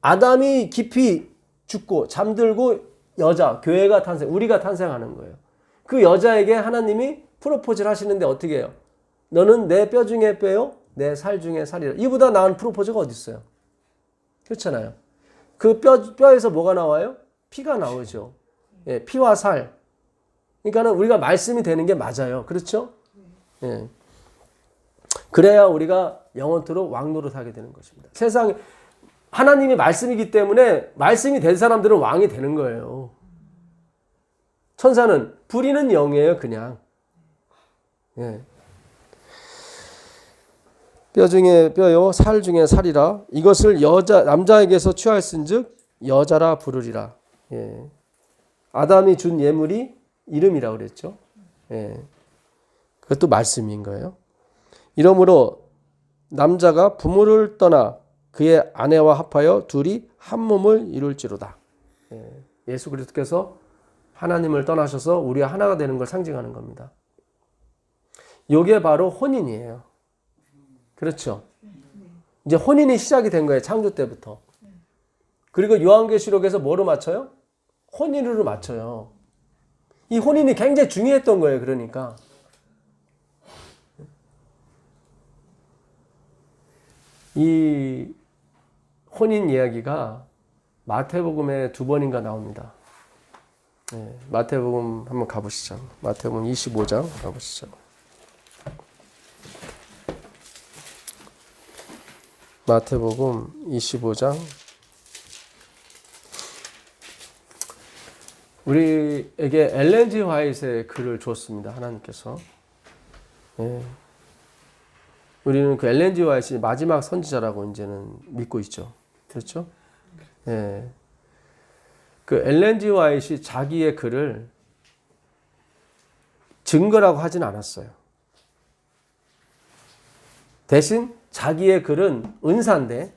아담이 깊이 죽고 잠들고 여자, 교회가 탄생, 우리가 탄생하는 거예요. 그 여자에게 하나님이 프로포즈를 하시는데 어떻게 해요? 너는 내 뼈 중에 뼈요, 내 살 중에 살이라. 이보다 나은 프로포즈가 어디 있어요? 그렇잖아요. 그 뼈에서 뭐가 나와요? 피가 나오죠. 예, 피와 살. 그러니까는 우리가 말씀이 되는 게 맞아요. 그렇죠? 예. 그래야 우리가 영원토록 왕노릇 하게 되는 것입니다. 세상에 하나님이 말씀이기 때문에 말씀이 된 사람들은 왕이 되는 거예요. 천사는 부리는 영이에요, 그냥. 예. 뼈 중에 뼈요 살 중에 살이라. 이것을 남자에게서 취하였은즉 여자라 부르리라. 예. 아담이 준 예물이 이름이라고 그랬죠. 예. 그것도 말씀인 거예요. 이러므로 남자가 부모를 떠나 그의 아내와 합하여 둘이 한 몸을 이룰지로다. 예. 예수 그리스도께서 하나님을 떠나셔서 우리와 하나가 되는 걸 상징하는 겁니다. 이게 바로 혼인이에요. 그렇죠. 이제 혼인이 시작이 된 거예요. 창조 때부터. 그리고 요한계시록에서 뭐로 맞춰요? 혼인으로 맞춰요. 이 혼인이 굉장히 중요했던 거예요. 그러니까 이 혼인 이야기가 마태복음에 2번인가 나옵니다. 네, 마태복음 한번 가보시죠. 마태복음 25장 가보시죠. 마태복음 25장. 우리에게 엘렌 G 화이트의 글을 줬습니다. 하나님께서. 네. 우리는 그 엘렌 G 화이트의 마지막 선지자라고 이제는 믿고 있죠. 그렇죠? 네. 그 엘렌 G 화이트이 자기의 글을 증거라고 하진 않았어요. 대신 자기의 글은 은사인데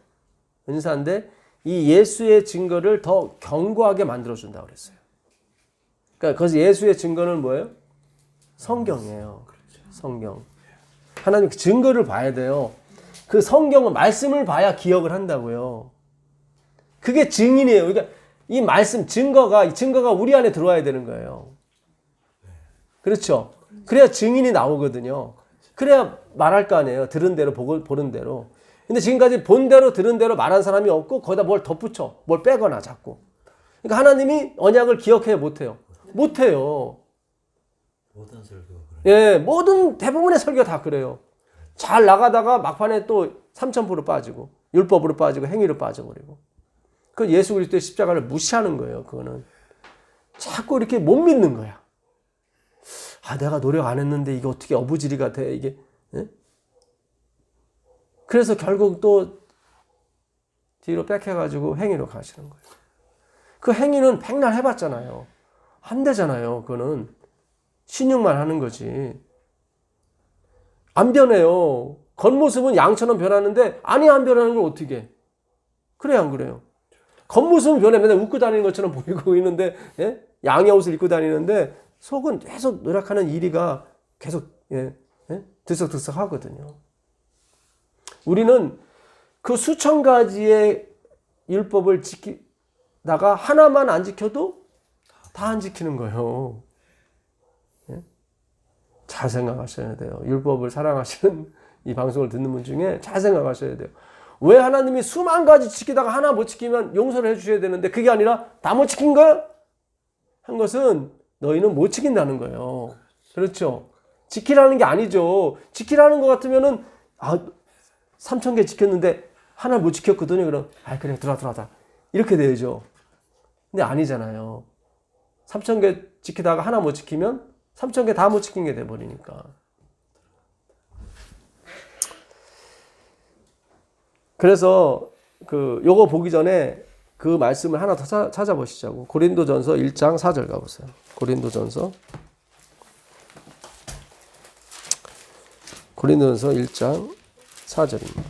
이 예수의 증거를 더 견고하게 만들어준다고 그랬어요. 그러니까 거기서 예수의 증거는 뭐예요? 성경이에요. 성경. 하나님 그 증거를 봐야 돼요. 그 성경은 말씀을 봐야 기억을 한다고요. 그게 증인이에요. 그러니까 이 말씀 증거가 우리 안에 들어와야 되는 거예요. 그렇죠? 그래야 증인이 나오거든요. 그래야 말할 거 아니에요. 들은 대로 보는 대로. 근데 지금까지 본 대로 들은 대로 말한 사람이 없고 거기다 뭘 덧붙여 뭘 빼거나 자꾸. 그러니까 하나님이 언약을 기억해 못해요. 못해요.
모든 설교가 그래요.
예, 모든 대부분의 설교가 다 그래요. 잘 나가다가 막판에 또 3000% 빠지고 율법으로 빠지고 행위로 빠져버리고. 그 예수 그리스도의 십자가를 무시하는 거예요. 그거는 자꾸 이렇게 못 믿는 거야. 아, 내가 노력 안 했는데 이게 어떻게 어부지리가 돼 이게. 예? 그래서 결국 또 뒤로 뺏겨가지고 행위로 가시는 거예요. 그 행위는 백날 해봤잖아요. 안 되잖아요. 그거는 신용만 하는 거지. 안 변해요. 겉모습은 양처럼 변하는데 안이 안 변하는 걸 어떻게 해? 그래 안 그래요? 겉모습은 변해. 맨날 웃고 다니는 것처럼 보이고 있는데 예? 양의 옷을 입고 다니는데 속은 계속 노력하는 이리가 계속 들썩들썩 하거든요. 우리는 그 수천 가지의 율법을 지키다가 하나만 안 지켜도 다 안 지키는 거예요. 예? 잘 생각하셔야 돼요. 율법을 사랑하시는 이 방송을 듣는 분 중에 잘 생각하셔야 돼요. 왜 하나님이 수만 가지 지키다가 하나 못 지키면 용서를 해주셔야 되는데 그게 아니라 다 못 지킨 거야? 한 것은 너희는 못 지킨다는 거예요. 그렇죠? 지키라는 게 아니죠. 지키라는 것 같으면은 3000개 지켰는데 하나 못 지켰거든요. 그럼 그래 들어와 이렇게 돼야죠. 근데 아니잖아요. 3000개 지키다가 하나 못 지키면 3000개 다 못 지킨 게 돼버리니까. 그래서 요거 보기 전에 그 말씀을 하나 더 찾아보시자고. 고린도전서 1장 4절 가보세요. 고린도전서 1장 4절입니다.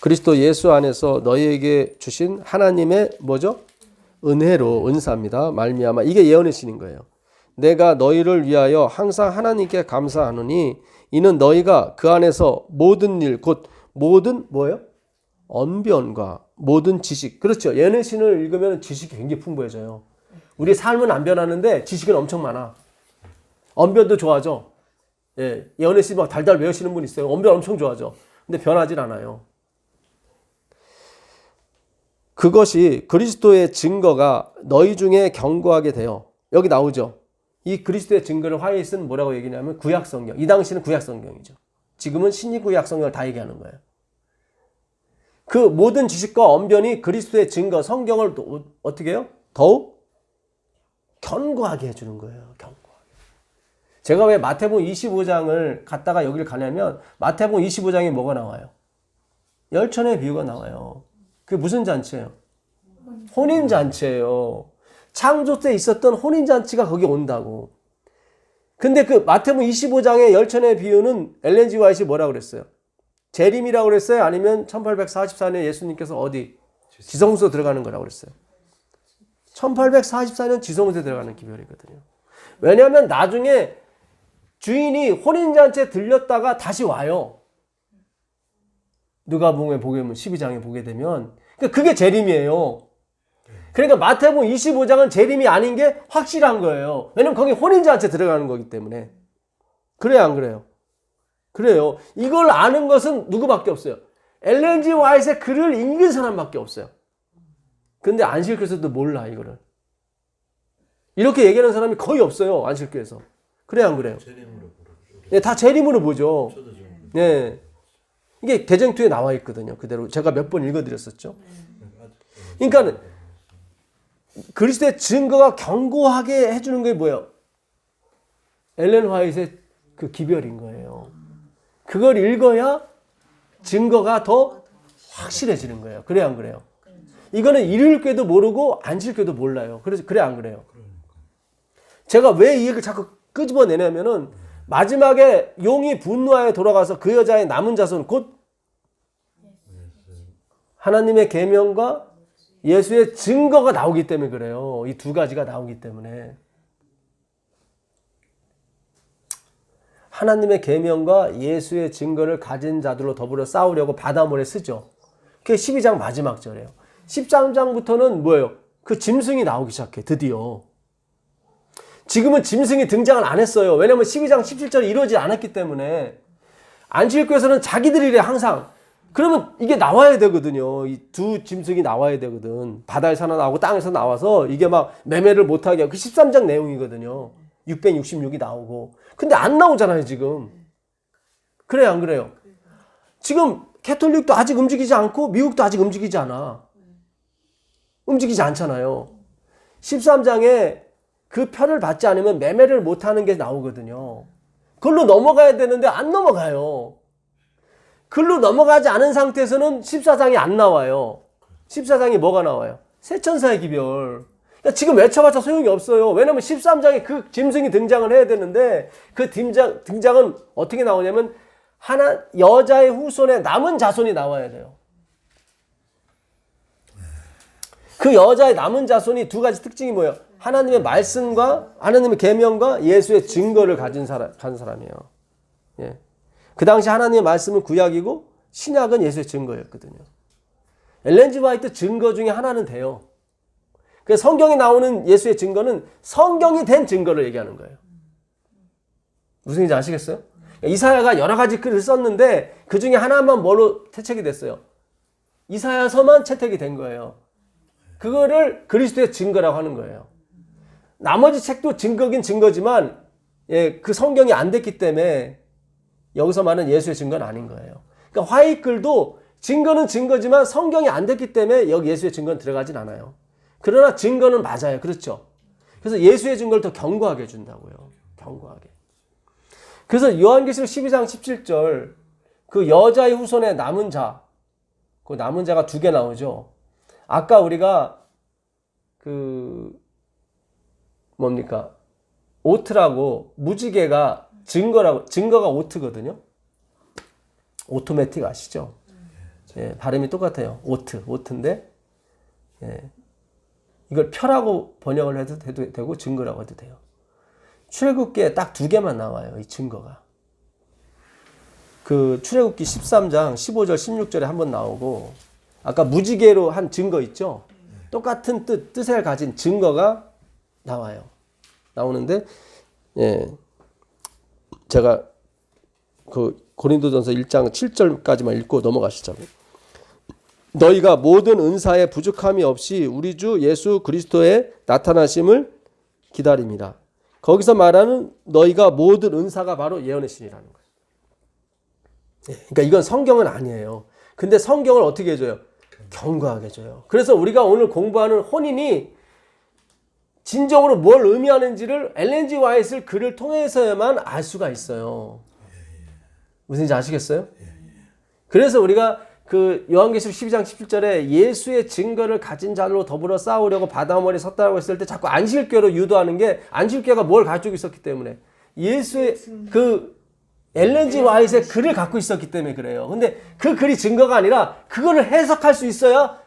그리스도 예수 안에서 너희에게 주신 하나님의 뭐죠? 은혜로 은사입니다. 말미암아 이게 예언의 신인 거예요. 내가 너희를 위하여 항상 하나님께 감사하노니 이는 너희가 그 안에서 모든 일 곧 모든 뭐예요? 언변과 모든 지식. 그렇죠. 예언의 신을 읽으면 지식이 굉장히 풍부해져요. 우리 삶은 안 변하는데 지식은 엄청 많아. 언변도 좋아져. 예, 예언의 신 막 달달 외우시는 분 있어요. 언변 엄청 좋아져. 근데 변하질 않아요. 그것이 그리스도의 증거가 너희 중에 견고하게 되어 여기 나오죠. 이 그리스도의 증거를 화이트는 뭐라고 얘기냐면 구약성경. 이 당시는 구약성경이죠. 지금은 신구약성경을 다 얘기하는 거예요. 그 모든 지식과 언변이 그리스도의 증거, 성경을 어떻게 해요? 더욱 견고하게 해주는 거예요. 견고하게. 제가 왜 마태복음 25장을 갔다가 여기를 가냐면 마태복음 25장에 뭐가 나와요? 열천의 비유가 나와요. 그게 무슨 잔치예요? 혼인잔치예요. 창조 때 있었던 혼인잔치가 거기 온다고. 근데 그 마태복음 25장의 열천의 비유는 엘렌 G 화이트이 뭐라고 그랬어요? 재림이라고 그랬어요? 아니면 1844년에 예수님께서 어디? 지성소 들어가는 거라고 그랬어요. 1844년 지성소에 들어가는 기별이거든요. 왜냐하면 나중에 주인이 혼인잔치에 들렸다가 다시 와요. 누가복음에 보게 되면 12장에 보게 되면 그게 재림이에요. 그러니까 마태복음 25장은 재림이 아닌 게 확실한 거예요. 왜냐면 거기 혼인잔치 들어가는 거기 때문에. 그래요, 안 그래요? 그래요. 이걸 아는 것은 누구밖에 없어요. 엘렌 G 화이트의 글을 읽은 사람밖에 없어요. 근데 안식교에서도 몰라, 이거를. 이렇게 얘기하는 사람이 거의 없어요, 안식교에서. 그래요, 안 그래요?
재림으로 부르죠.
네, 다 재림으로 보죠.
저도 좀
네. 이게 대쟁투에 나와 있거든요. 그대로. 제가 몇 번 읽어드렸었죠. 그러니까 그리스도의 증거가 견고하게 해주는 게 뭐예요? 엘렌 화이트의 그 기별인 거예요. 그걸 읽어야 증거가 더 확실해지는 거예요. 그래 안 그래요? 이거는 일일교도 모르고 안식교도 몰라요. 그래서 그래 안 그래요? 제가 왜 이 얘기를 자꾸 끄집어내냐면은 마지막에 용이 분노하여 돌아가서 그 여자의 남은 자손 곧 하나님의 계명과 예수의 증거가 나오기 때문에 그래요. 이 두 가지가 나오기 때문에. 하나님의 계명과 예수의 증거를 가진 자들로 더불어 싸우려고 바다모래 쓰죠. 그게 12장 마지막 절이에요. 13장부터는 뭐예요? 그 짐승이 나오기 시작해, 드디어. 지금은 짐승이 등장을 안 했어요. 왜냐면 12장 17절이 이루어지지 않았기 때문에. 안식교에서는 자기들이 이래 항상. 그러면 이게 나와야 되거든요. 이 두 짐승이 나와야 되거든. 바다에서 하나 나오고 땅에서 나와서 이게 막 매매를 못하게 하고 그 13장 내용이거든요. 666이 나오고. 근데 안 나오잖아요, 지금. 그래요, 안 그래요? 지금 캐톨릭도 아직 움직이지 않고 미국도 아직 움직이지 않아. 움직이지 않잖아요. 13장에 그 편을 받지 않으면 매매를 못하는 게 나오거든요. 그걸로 넘어가야 되는데 안 넘어가요. 글로 넘어가지 않은 상태에서는 14장이 안 나와요. 14장이 뭐가 나와요? 새천사의 기별. 그러니까 지금 외쳐봤자 소용이 없어요. 왜냐면 13장에 그 짐승이 등장을 해야 되는데 그 등장은 어떻게 나오냐면 여자의 후손에 남은 자손이 나와야 돼요. 그 여자의 남은 자손이 두 가지 특징이 뭐예요? 하나님의 말씀과 하나님의 계명과 예수의 증거를 가진 사람이에요. 예. 그 당시 하나님의 말씀은 구약이고 신약은 예수의 증거였거든요. 엘렌 G 화이트 증거 중에 하나는 돼요. 그래서 성경에 나오는 예수의 증거는 성경이 된 증거를 얘기하는 거예요. 무슨 얘기인지 아시겠어요? 이사야가 여러 가지 글을 썼는데 그 중에 하나만 뭘로 채택이 됐어요? 이사야서만 채택이 된 거예요. 그거를 그리스도의 증거라고 하는 거예요. 나머지 책도 증거긴 증거지만 그 성경이 안 됐기 때문에 여기서 말하는 예수의 증거는 아닌 거예요. 그러니까 화이트 글도 증거는 증거지만 성경이 안 됐기 때문에 여기 예수의 증거는 들어가진 않아요. 그러나 증거는 맞아요. 그렇죠? 그래서 예수의 증거를 더 견고하게 해준다고요. 견고하게. 그래서 요한계시록 12장 17절 그 여자의 후손에 남은 자, 그 남은 자가 두 개 나오죠. 아까 우리가 뭡니까? 오트라고 무지개가 증거가 오트거든요. 오토매틱 아시죠? 예, 발음이 똑같아요. 오트인데 예, 이걸 표라고 번역을 해도 되고 증거라고 해도 돼요. 출애굽기에 딱 두 개만 나와요. 이 증거가. 그 출애굽기 13장 15절 16절에 한번 나오고 아까 무지개로 한 증거 있죠? 똑같은 뜻을 가진 증거가 나와요. 나오는데 예, 제가 그 고린도전서 1장 7절까지만 읽고 넘어가시자고. 너희가 모든 은사에 부족함이 없이 우리 주 예수 그리스도의 나타나심을 기다립니다. 거기서 말하는 너희가 모든 은사가 바로 예언의 신이라는 거예요. 그러니까 이건 성경은 아니에요. 근데 성경을 어떻게 해줘요? 견고하게 해줘요. 그래서 우리가 오늘 공부하는 혼인이 진정으로 뭘 의미하는지를 엘렌 G 화이트의 글을 통해서야만 알 수가 있어요. 무슨 얘기인지 아시겠어요? 그래서 우리가 그 요한계시록 12장 17절에 예수의 증거를 가진 자로 더불어 싸우려고 바다머리에 섰다고 했을 때 자꾸 안식교로 유도하는 게 안식교가 뭘 가지고 있었기 때문에 예수의 그 엘렌 G 화이트의 글을 갖고 있었기 때문에 그래요. 근데 그 글이 증거가 아니라 그거를 해석할 수 있어야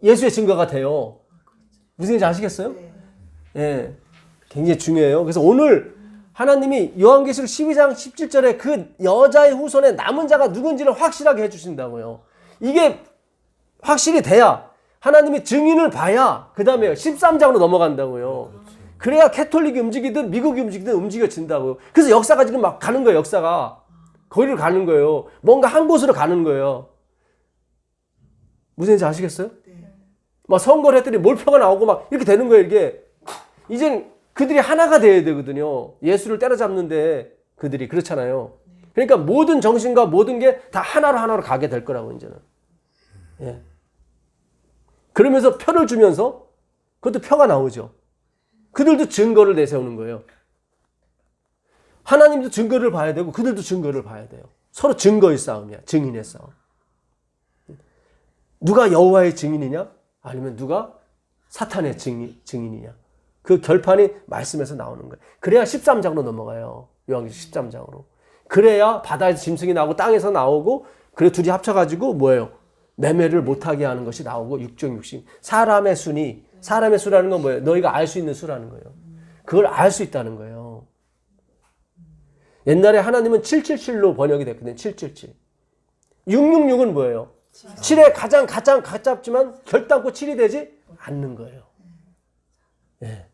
예수의 증거가 돼요. 무슨 얘기인지 아시겠어요? 예, 굉장히 중요해요. 그래서 오늘 하나님이 요한계시록 12장 17절에 그 여자의 후손에 남은 자가 누군지를 확실하게 해주신다고요. 이게 확실히 돼야 하나님이 증인을 봐야 그 다음에 13장으로 넘어간다고요. 그래야 캐톨릭이 움직이든 미국이 움직이든 움직여진다고요. 그래서 역사가 지금 막 가는 거예요. 역사가. 거기를 가는 거예요. 뭔가 한 곳으로 가는 거예요. 무슨 얘기인지 아시겠어요? 막 선거를 했더니 몰표가 나오고 막 이렇게 되는 거예요. 이게. 이젠 그들이 하나가 돼야 되거든요. 예수를 때려잡는데 그들이 그렇잖아요. 그러니까 모든 정신과 모든 게 다 하나로 가게 될 거라고 이제는. 예. 그러면서 표를 주면서 그것도 표가 나오죠. 그들도 증거를 내세우는 거예요. 하나님도 증거를 봐야 되고 그들도 증거를 봐야 돼요. 서로 증거의 싸움이야. 증인의 싸움. 누가 여호와의 증인이냐? 아니면 누가 사탄의 증인이냐? 그 결판이 말씀에서 나오는 거예요. 그래야 13장으로 넘어가요. 요한계시록 13장으로. 그래야 바다에서 짐승이 나오고 땅에서 나오고 그래 둘이 합쳐가지고 뭐예요? 매매를 못하게 하는 것이 나오고 6종6식 사람의 수라는 건 뭐예요? 너희가 알 수 있는 수라는 거예요. 그걸 알 수 있다는 거예요. 옛날에 하나님은 777로 번역이 됐거든요. 777. 666은 뭐예요? 7에 가장 가깝지만 결단코 7이 되지 않는 거예요. 예.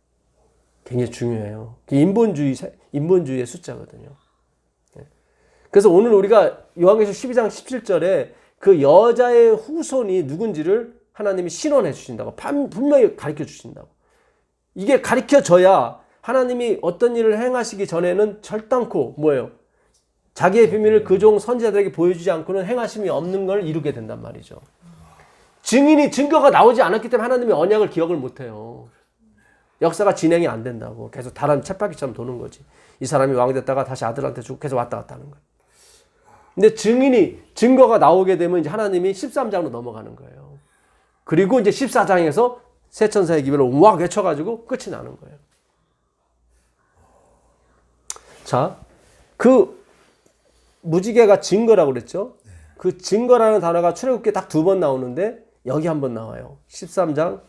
굉장히 중요해요. 인본주의의 숫자거든요. 예. 그래서 오늘 우리가 요한계시록 12장 17절에 그 여자의 후손이 누군지를 하나님이 신원해 주신다고 분명히 가르쳐 주신다고. 이게 가르쳐져야 하나님이 어떤 일을 행하시기 전에는 절단코 뭐예요? 자기의 비밀을 그 종 선지자들에게 보여주지 않고는 행하심이 없는 걸 이루게 된단 말이죠. 증거가 나오지 않았기 때문에 하나님이 언약을 기억을 못해요. 역사가 진행이 안 된다고. 계속 다른 쳇바퀴처럼 도는 거지. 이 사람이 왕 됐다가 다시 아들한테 주고 계속 왔다 갔다 하는 거예요. 근데 증거가 나오게 되면 이제 하나님이 13장으로 넘어가는 거예요. 그리고 이제 14장에서 새 천사의 기별을 막 외쳐가지고 끝이 나는 거예요. 자, 그 무지개가 증거라고 그랬죠? 그 증거라는 단어가 출애굽기에 딱 2번 나오는데 여기 한 번 나와요. 13장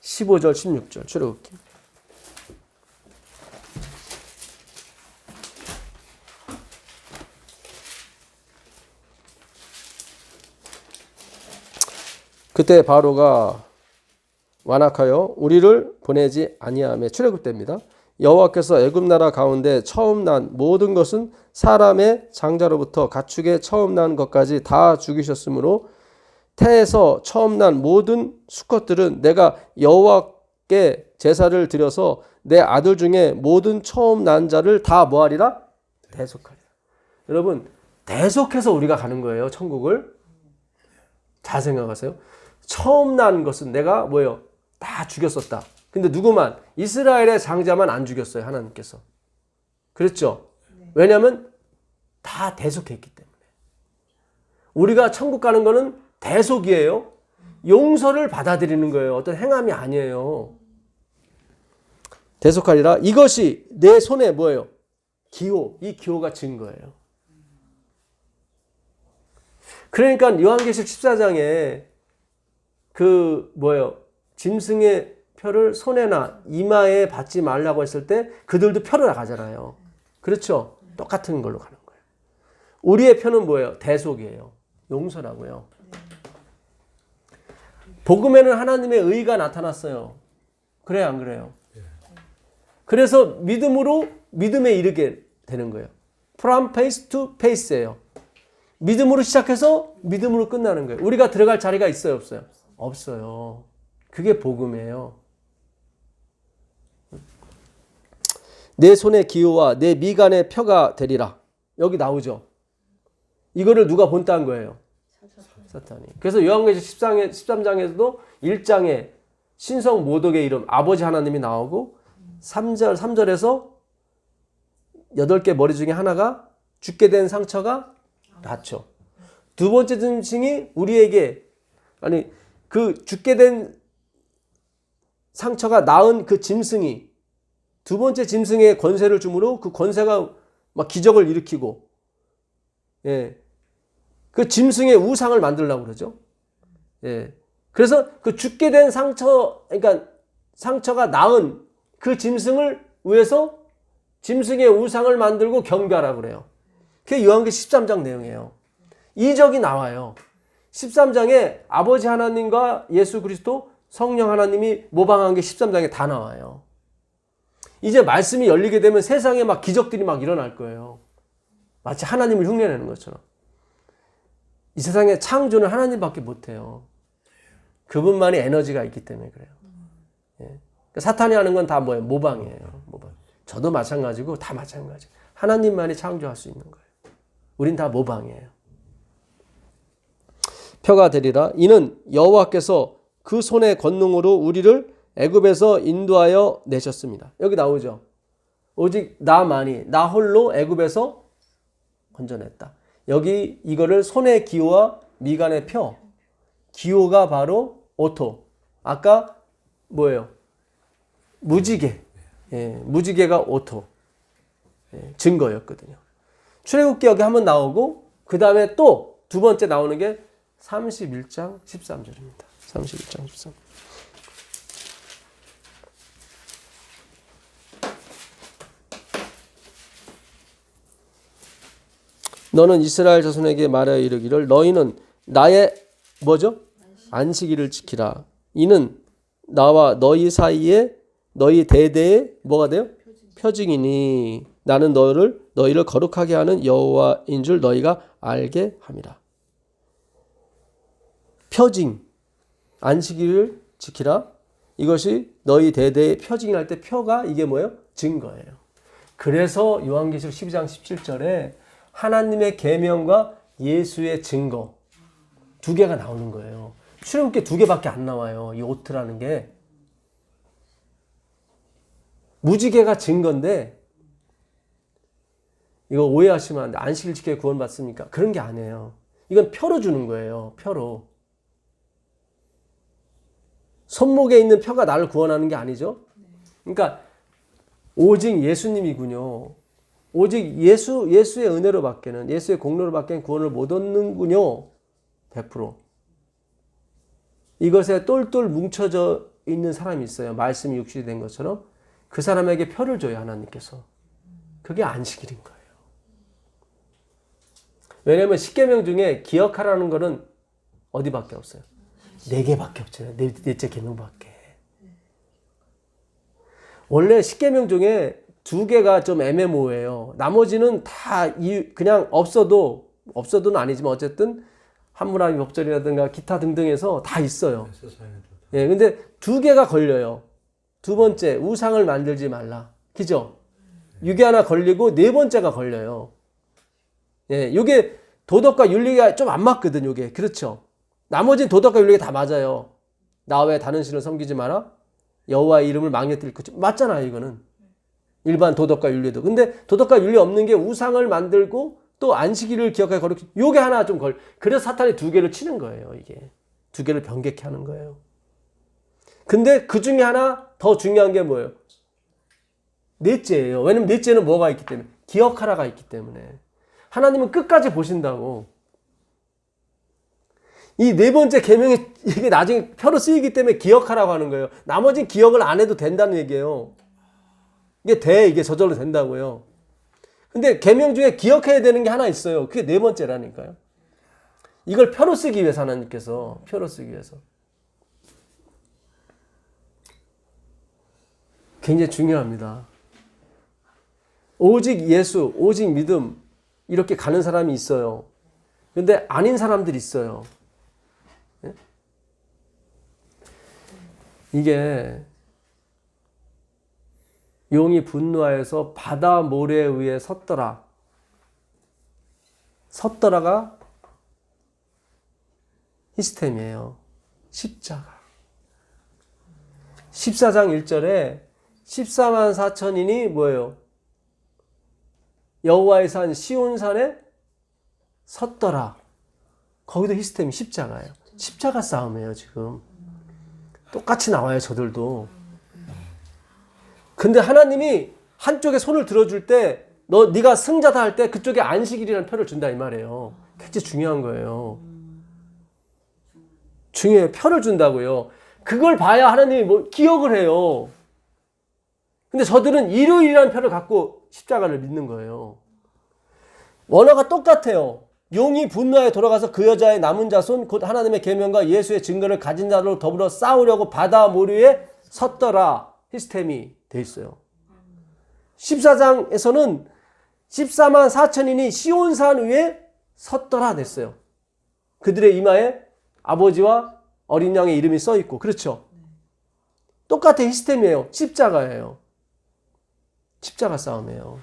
15절 16절 출애굽기. 그때 바로가 완악하여 우리를 보내지 아니하며 출애굽 때입니다. 여호와께서 애굽 나라 가운데 처음 난 모든 것은 사람의 장자로부터 가축의 처음 난 것까지 다 죽이셨으므로 태에서 처음 난 모든 수컷들은 내가 여호와께 제사를 드려서 내 아들 중에 모든 처음 난 자를 다 뭐하리라? 대속하리라. 여러분 대속해서 우리가 가는 거예요. 천국을. 잘 생각하세요. 처음 난 것은 내가 뭐예요? 다 죽였었다. 근데 누구만? 이스라엘의 장자만 안 죽였어요. 하나님께서. 그랬죠? 왜냐하면 다 대속했기 때문에. 우리가 천국 가는 거는 대속이에요. 용서를 받아들이는 거예요. 어떤 행함이 아니에요. 대속하리라. 이것이 내 손에 뭐예요? 기호. 이 기호가 증거예요. 그러니까 요한계시록 14장에 그 뭐예요? 짐승의 표를 손에나 이마에 받지 말라고 했을 때 그들도 표를 나가잖아요. 그렇죠? 똑같은 걸로 가는 거예요. 우리의 표는 뭐예요? 대속이에요. 용서라고요. 복음에는 하나님의 의가 나타났어요. 그래요, 안 그래요? 그래서 믿음으로 믿음에 이르게 되는 거예요. From faith to faith예요. 믿음으로 시작해서 믿음으로 끝나는 거예요. 우리가 들어갈 자리가 있어요, 없어요? 없어요. 그게 복음이에요. 내 손의 기호와 내 미간의 표가 되리라. 여기 나오죠. 이거를 누가 본다는 거예요? 사탄이. 그래서 요한계시록 13장에서도 1장에 신성 모독의 이름 아버지 하나님이 나오고 3절에서 8개 머리 중에 하나가 죽게 된 상처가 낫죠. 두 번째 짐승이 우리에게 그 죽게 된 상처가 나은 그 짐승이 두 번째 짐승의 권세를 주므로 그 권세가 막 기적을 일으키고, 예, 그 짐승의 우상을 만들려고 그러죠. 예, 그래서 그 죽게 된 그러니까 상처가 나은 그 짐승을 위해서 짐승의 우상을 만들고 경배하라고 그래요. 그게 요한계시록 13장 내용이에요. 이적이 나와요. 13장에 아버지 하나님과 예수 그리스도 성령 하나님이 모방한 게 13장에 다 나와요. 이제 말씀이 열리게 되면 세상에 막 기적들이 막 일어날 거예요. 마치 하나님을 흉내내는 것처럼. 이 세상에 창조는 하나님밖에 못해요. 그분만이 에너지가 있기 때문에 그래요. 예. 그러니까 사탄이 하는 건 다 뭐예요? 모방이에요. 모방. 저도 마찬가지고 다 마찬가지. 하나님만이 창조할 수 있는 거예요. 우린 다 모방이에요. 표가 되리라. 이는 여호와께서 그 손의 권능으로 우리를 애굽에서 인도하여 내셨습니다. 여기 나오죠. 오직 나만이 나 홀로 애굽에서 건져냈다. 여기 이거를 손의 기호와 미간의 표. 기호가 바로 오토. 아까 뭐예요? 무지개. 예, 무지개가 오토. 예, 증거였거든요. 출애굽기 여기 한번 나오고 그 다음에 또 두 번째 나오는 게 31장 13절입니다. 31장 13절. 너는 이스라엘 자손에게 말하여 이르기를 너희는 나의 뭐죠? 안식일을 지키라. 이는 나와 너희 사이에 너희 대대에 뭐가 돼요? 표징이니 나는 너희를 거룩하게 하는 여호와인 줄 너희가 알게 함이라. 표징, 안식일을 지키라. 이것이 너희 대대의 표징할 때 표가 이게 뭐예요? 증거예요. 그래서 요한계시록 12장 17절에 하나님의 계명과 예수의 증거 두 개가 나오는 거예요. 출애굽기 두 개밖에 안 나와요. 이 오트라는 게. 무지개가 증거인데 이거 오해하시면 안 돼. 안식일 지켜 구원받습니까? 그런 게 아니에요. 이건 표로 주는 거예요. 표로. 손목에 있는 표가 나를 구원하는 게 아니죠. 그러니까 오직 예수님이군요. 오직 예수의 은혜로 밖에는 예수의 공로로 밖에는 구원을 못 얻는군요. 100%. 이것에 똘똘 뭉쳐져 있는 사람이 있어요. 말씀이 육신이 된 것처럼 그 사람에게 표를 줘요. 하나님께서. 그게 안식일인 거예요. 왜냐하면 십계명 중에 기억하라는 거는 어디밖에 없어요. 4개밖에 없잖아요. 넷째 계명밖에. 원래 십계명 중에 2개가 좀 애매모호해요. 나머지는 다 그냥 없어도는 아니지만 어쨌든 함무라비 법절이라든가 기타 등등에서 다 있어요. 예, 근데 2개가 걸려요. 두 번째, 우상을 만들지 말라. 그죠? 이게 하나 걸리고 4번째가 걸려요. 예, 요게 도덕과 윤리가 좀 안 맞거든, 요게. 그렇죠? 나머지는 도덕과 윤리가 다 맞아요. 나 외에 다른 신을 섬기지 마라. 여호와의 이름을 망령될 것. 맞잖아요, 이거는. 일반 도덕과 윤리도. 근데 도덕과 윤리 없는 게 우상을 만들고 또 안식일을 기억하게 거룩히. 요게 하나 좀 그래서 사탄이 2개를 치는 거예요, 이게. 2개를 변개케 하는 거예요. 근데 그 중에 하나 더 중요한 게 뭐예요? 넷째예요. 왜냐면 넷째는 뭐가 있기 때문에? 기억하라가 있기 때문에. 하나님은 끝까지 보신다고. 이 4번째 계명이 이게 나중에 표로 쓰이기 때문에 기억하라고 하는 거예요. 나머지는 기억을 안 해도 된다는 얘기예요. 이게 저절로 된다고요. 근데 계명 중에 기억해야 되는 게 하나 있어요. 그게 4번째라니까요. 이걸 표로 쓰기 위해서 하나님께서 표로 쓰기 위해서. 굉장히 중요합니다. 오직 예수, 오직 믿음 이렇게 가는 사람이 있어요. 근데 아닌 사람들이 있어요. 예? 이게 용이 분노하여서 바다 모래 위에 섰더라. 섰더라가 히스템이에요. 십자가. 14장 1절에 14만 4천인이 뭐예요? 여호와의 산 시온산에 섰더라. 거기도 히스템이 십자가예요. 십자가 싸움이에요, 지금. 똑같이 나와요, 저들도. 근데 하나님이 한쪽에 손을 들어줄 때, 네가 승자다 할 때 그쪽에 안식일이라는 표를 준다 이 말이에요. 굉장히 중요한 거예요. 중요해요. 표를 준다고요. 그걸 봐야 하나님이 뭐 기억을 해요. 근데 저들은 일요일이라는 표를 갖고 십자가를 믿는 거예요. 원어가 똑같아요. 용이 분노하여 돌아가서 그 여자의 남은 자손 곧 하나님의 계명과 예수의 증거를 가진 자로 더불어 싸우려고 바다 모류에 섰더라. 시스템이 돼 있어요. 14장에서는 14만 4천인이 시온산 위에 섰더라 됐어요. 그들의 이마에 아버지와 어린 양의 이름이 써 있고. 그렇죠? 똑같은 시스템이에요. 십자가예요. 십자가 싸움이에요.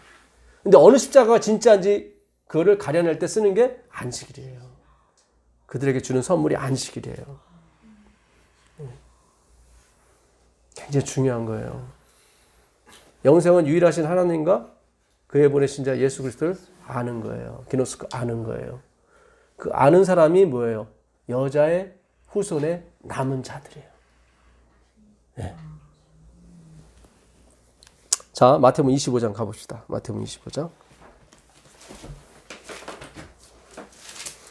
근데 어느 십자가가 진짜인지 그거를 가려낼 때 쓰는 게 안식일이에요. 그들에게 주는 선물이 안식일이에요. 굉장히 중요한 거예요. 영생은 유일하신 하나님과 그의 보내신 자 예수 그리스도를 아는 거예요. 기노스코 아는 거예요. 그 아는 사람이 뭐예요? 여자의 후손의 남은 자들이에요. 네. 자, 마태복음 25장 가봅시다. 마태복음 25장.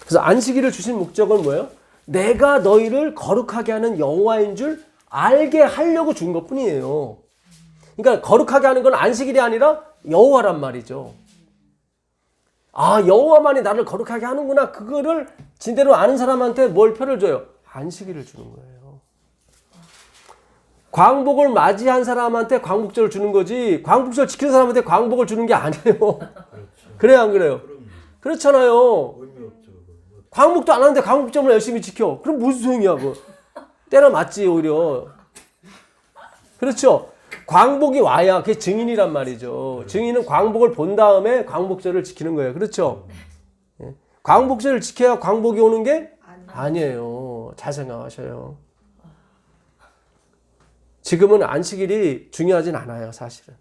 그래서 안식일을 주신 목적은 뭐예요? 내가 너희를 거룩하게 하는 여호와인 줄 알게 하려고 준 것뿐이에요. 그러니까 거룩하게 하는 건 안식일이 아니라 여호와란 말이죠. 아, 여호와만이 나를 거룩하게 하는구나. 그거를 진대로 아는 사람한테 뭘 표를 줘요? 안식일을 주는 거예요. 광복을 맞이한 사람한테 광복절을 주는 거지, 광복절 지키는 사람한테 광복을 주는 게 아니에요.
그렇죠.
그래요, 안 그래요? 그렇잖아요.
의미 없죠. 그거.
광복도 안 하는데 광복절만 열심히 지켜. 그럼 무슨 소용이야, 그거. 때려 맞지, 오히려. 그렇죠? 광복이 와야 그게 증인이란 말이죠. 증인은 광복을 본 다음에 광복절을 지키는 거예요. 그렇죠? 예. 광복절을 지켜야 광복이 오는 게 아니에요. 잘 생각하셔요. 지금은 안식일이 중요하진 않아요, 사실은.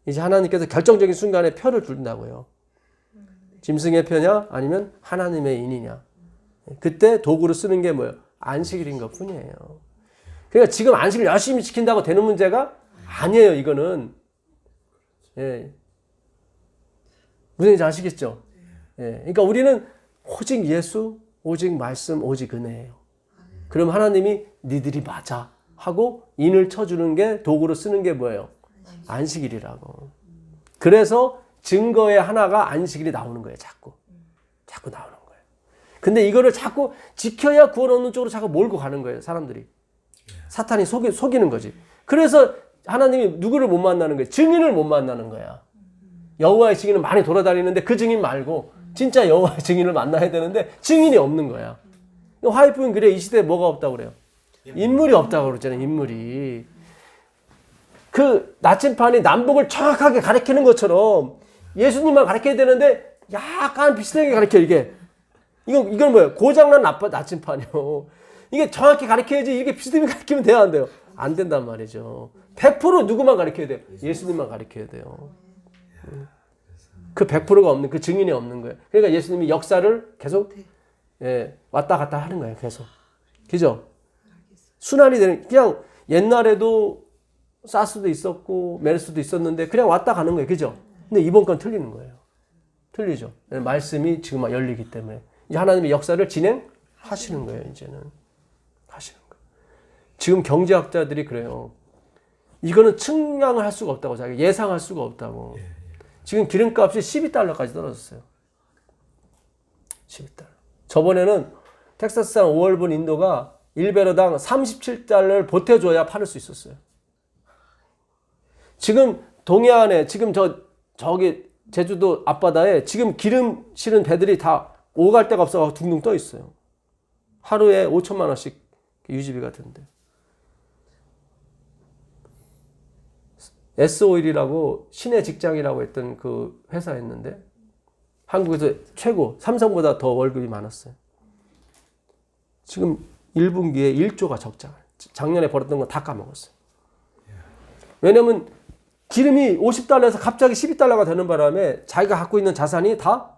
이제 하나님께서 결정적인 순간에 표를 준다고요. 짐승의 표냐 아니면 하나님의 인이냐. 그때 도구로 쓰는 게 뭐예요? 안식일인 것 뿐이에요. 그러니까 지금 안식일 열심히 지킨다고 되는 문제가 아니에요, 이거는. 예. 무슨 얘기인지 아시겠죠? 예. 그러니까 우리는 오직 예수, 오직 말씀, 오직 은혜예요. 그럼 하나님이 니들이 맞아 하고 인을 쳐주는 게 도구로 쓰는 게 뭐예요? 안식일이라고. 그래서 증거의 하나가 안식일이 나오는 거예요. 자꾸 나오는 거예요. 근데 이거를 자꾸 지켜야 구원 얻는 쪽으로 자꾸 몰고 가는 거예요. 사람들이. 사탄이 속이는 거지. 그래서 하나님이 누구를 못 만나는 거예요? 증인을 못 만나는 거야. 여호와의 증인은 많이 돌아다니는데 그 증인 말고 진짜 여호와의 증인을 만나야 되는데 증인이 없는 거야. 화이프는 그래, 이 시대에 뭐가 없다고 그래요? 인물이 없다고 그러잖아요. 인물이. 그 나침판이 남북을 정확하게 가리키는 것처럼 예수님만 가리켜야 되는데 약간 비슷하게 가리켜. 이건 뭐예요? 고장난 나침판이요. 이게 정확히 가리켜야지. 이게 비슷하게 가리키면 돼요, 안 돼요? 안 된단 말이죠. 100% 누구만 가리켜야 돼요? 예수님만 가리켜야 돼요. 그 100%가 없는, 그 증인이 없는 거예요. 그러니까 예수님이 역사를 계속 왔다 갔다 하는 거예요. 계속. 그죠? 순환이 되는, 그냥 옛날에도 사스도 있었고 메르스도 있었는데 그냥 왔다 가는 거예요. 그죠? 근데 이번 건 틀리는 거예요. 틀리죠. 말씀이 지금 열리기 때문에. 이제 하나님의 역사를 진행하시는 거예요. 이제는. 하시는 거예요. 지금 경제학자들이 그래요. 이거는 측량을 할 수가 없다고, 자기가 예상할 수가 없다고. 지금 기름값이 12달러까지 떨어졌어요. 12달러. 저번에는 텍사스산 5월분 인도가 1배럴당 37달러를 보태줘야 팔을 수 있었어요. 지금 동해안에, 지금 저기 제주도 앞바다에 지금 기름 실은 배들이 다 오갈 데가 없어서 둥둥 떠 있어요. 하루에 5천만 원씩 유지비가 든대. S오일이라고 신의 직장이라고 했던 그 회사였는데 한국에서 최고, 삼성보다 더 월급이 많았어요. 지금 1분기에 1조가 적자. 작년에 벌었던 거 다 까먹었어요. 왜냐면 기름이 50달러에서 갑자기 12달러가 되는 바람에 자기가 갖고 있는 자산이 다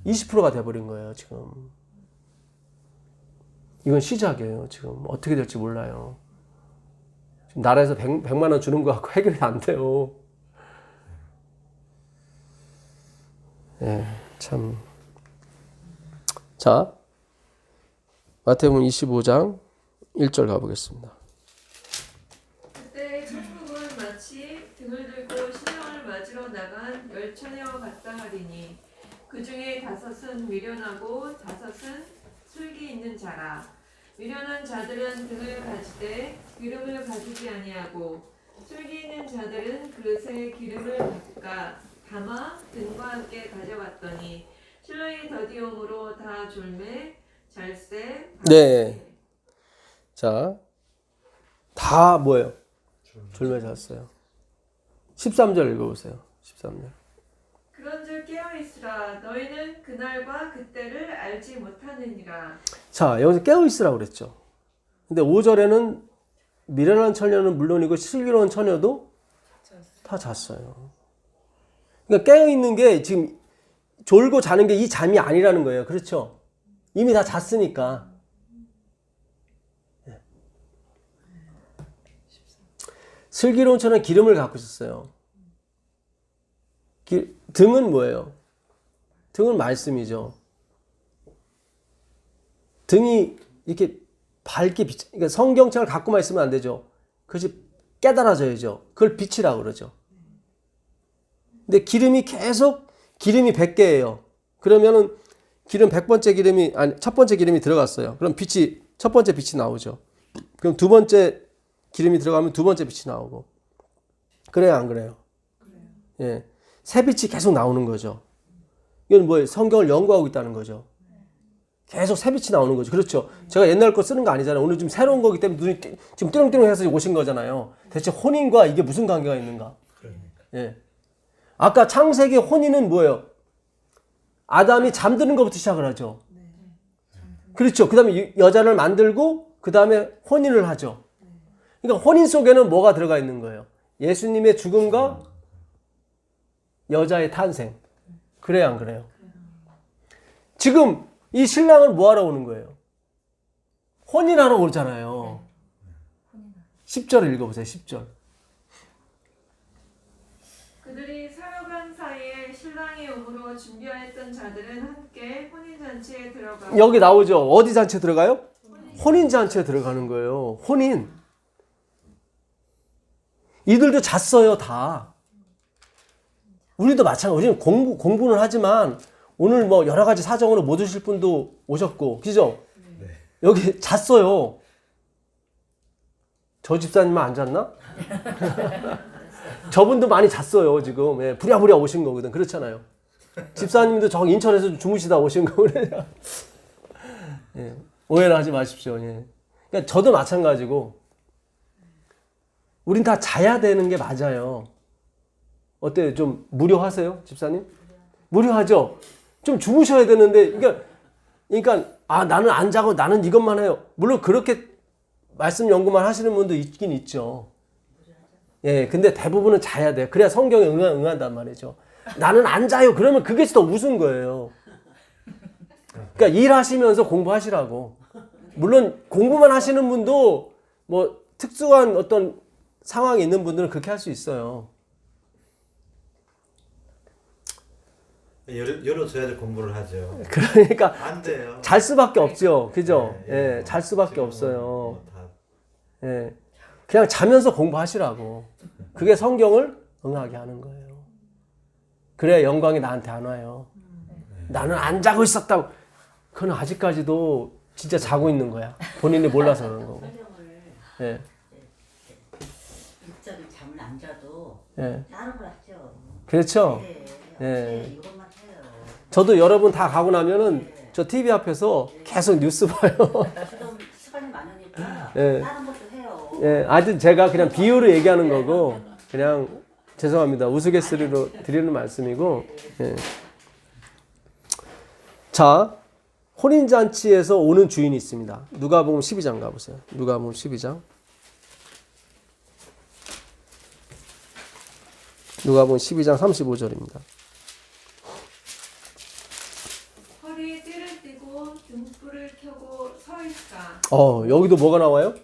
20%가 돼버린 거예요, 지금. 이건 시작이에요, 지금. 어떻게 될지 몰라요. 지금 나라에서 100만 원 주는 거 갖고 해결이 안 돼요. 참. 자, 마태복음 25장 1절 가보겠습니다.
그때 천국은 마치 등을 들고 신랑을 맞으러 나간 열처녀와 같다 하리니 그 중에 5은 미련하고 5은 슬기 있는 자라. 미련한 자들은 등을 가지되 기름을 가지지 아니하고 슬기 있는 자들은 그릇에 기름을 담아 등과 함께 가져갔더니 신랑이 더디움으로 다 졸매 잘세.
네. 자, 다 뭐예요? 졸매 잤어요. 13절 읽어보세요. 13절.
그런즉 깨어있으라. 너희는 그날과 그때를 알지 못하느니라.
자, 여기서 깨어있으라고 그랬죠. 근데 5절에는 미련한 처녀는 물론이고 슬기로운 처녀도 다 잤어요. 그러니까 깨어있는 게 지금 졸고 자는 게 이 잠이 아니라는 거예요. 그렇죠? 이미 다 잤으니까. 슬기로운 처녀는 기름을 갖고 있었어요. 등은 뭐예요? 등은 말씀이죠. 등이 이렇게 밝게 빛, 그러니까 성경책을 갖고만 있으면 안 되죠. 그것이 깨달아져야죠. 그걸 빛이라고 그러죠. 근데 기름이 계속 기름이 100개예요. 그러면은 기름 100번째 기름이 아니 첫 번째 기름이 들어갔어요. 그럼 빛이 첫 번째 빛이 나오죠. 그럼 두 번째 기름이 들어가면 두 번째 빛이 나오고. 그래요, 안 그래요? 예. 새 빛이 계속 나오는 거죠. 이건 뭐예요? 성경을 연구하고 있다는 거죠. 계속 새 빛이 나오는 거죠. 그렇죠. 제가 옛날 거 쓰는 거 아니잖아요. 오늘 좀 새로운 거기 때문에 눈이 지금 띠렁띠렁해서 오신 거잖아요. 대체 혼인과 이게 무슨 관계가 있는가? 예. 아까 창세기 혼인은 뭐예요? 아담이 잠드는 것부터 시작을 하죠. 그렇죠. 그 다음에 여자를 만들고 그 다음에 혼인을 하죠. 그러니까 혼인 속에는 뭐가 들어가 있는 거예요? 예수님의 죽음과 여자의 탄생. 그래요, 안 그래요? 지금 이 신랑은 뭐하러 오는 거예요? 혼인하러 오잖아요. 10절을 읽어보세요. 10절.
그들이 사역한 사이에 신랑이 오므로 준비하였던 자들은 함께 혼인잔치에 들어가고.
여기 나오죠. 어디 잔치에 들어가요? 혼인잔치에 들어가는 거예요. 혼인. 이들도 잤어요, 다. 우리도 마찬가지로 우리는 공부는 하지만 오늘 뭐 여러 가지 사정으로 못 오실 분도 오셨고, 그죠?
네.
여기 잤어요. 저 집사님은 안 잤나? 저분도 많이 잤어요, 지금. 예, 부랴부랴 오신 거거든. 그렇잖아요. 집사님도 저 인천에서 주무시다 오신 거거든요. 예, 오해를 하지 마십시오. 예. 그러니까 저도 마찬가지고, 우린 다 자야 되는 게 맞아요. 어때요? 좀 무료하세요, 집사님? 무료하죠? 좀 주무셔야 되는데, 그러니까, 아, 나는 안 자고 나는 이것만 해요. 물론 그렇게 말씀 연구만 하시는 분도 있긴 있죠. 예, 근데 대부분은 자야 돼요. 그래야 성경에 응한단 말이죠. 나는 안 자요. 그러면 그게 더 우스운 거예요. 그러니까 일하시면서 공부하시라고. 물론 공부만 하시는 분도 뭐 특수한 어떤 상황이 있는 분들은 그렇게 할 수 있어요.
열어줘야지 공부를 하죠.
그러니까
안 돼요.
잘 수밖에 없죠. 그죠?
네,
예, 잘 수밖에
지금은
없어요.
뭐 다
예. 그냥 자면서 공부하시라고. 그게 성경을 응하게 하는 거예요. 그래야 영광이 나한테 안 와요. 나는 안 자고 있었다고. 그건 아직까지도 진짜 자고 있는 거야. 본인이 몰라서 그런 거고. 예.
일자리 잠을 안 자도
예.
다른 걸 하죠.
그렇죠?
네,
예.
이것만 해요.
저도 여러분 다 가고 나면은 저 TV 앞에서 계속 뉴스 봐요.
지금 시간이 많으니까
예.
다른 것도 해요.
예, 아주 제가 그냥 비유로 얘기하는 거고, 그냥 죄송합니다. 우스갯소리로 드리는 말씀이고, 예. 자, 혼인잔치에서 오는 주인이 있습니다. 누가복음 12장 가보세요. 누가복음 12장. 누가복음 12장 35절입니다.
허리에 띠를 띠고 등불을 켜고 서 있다.
여기도 뭐가 나와요?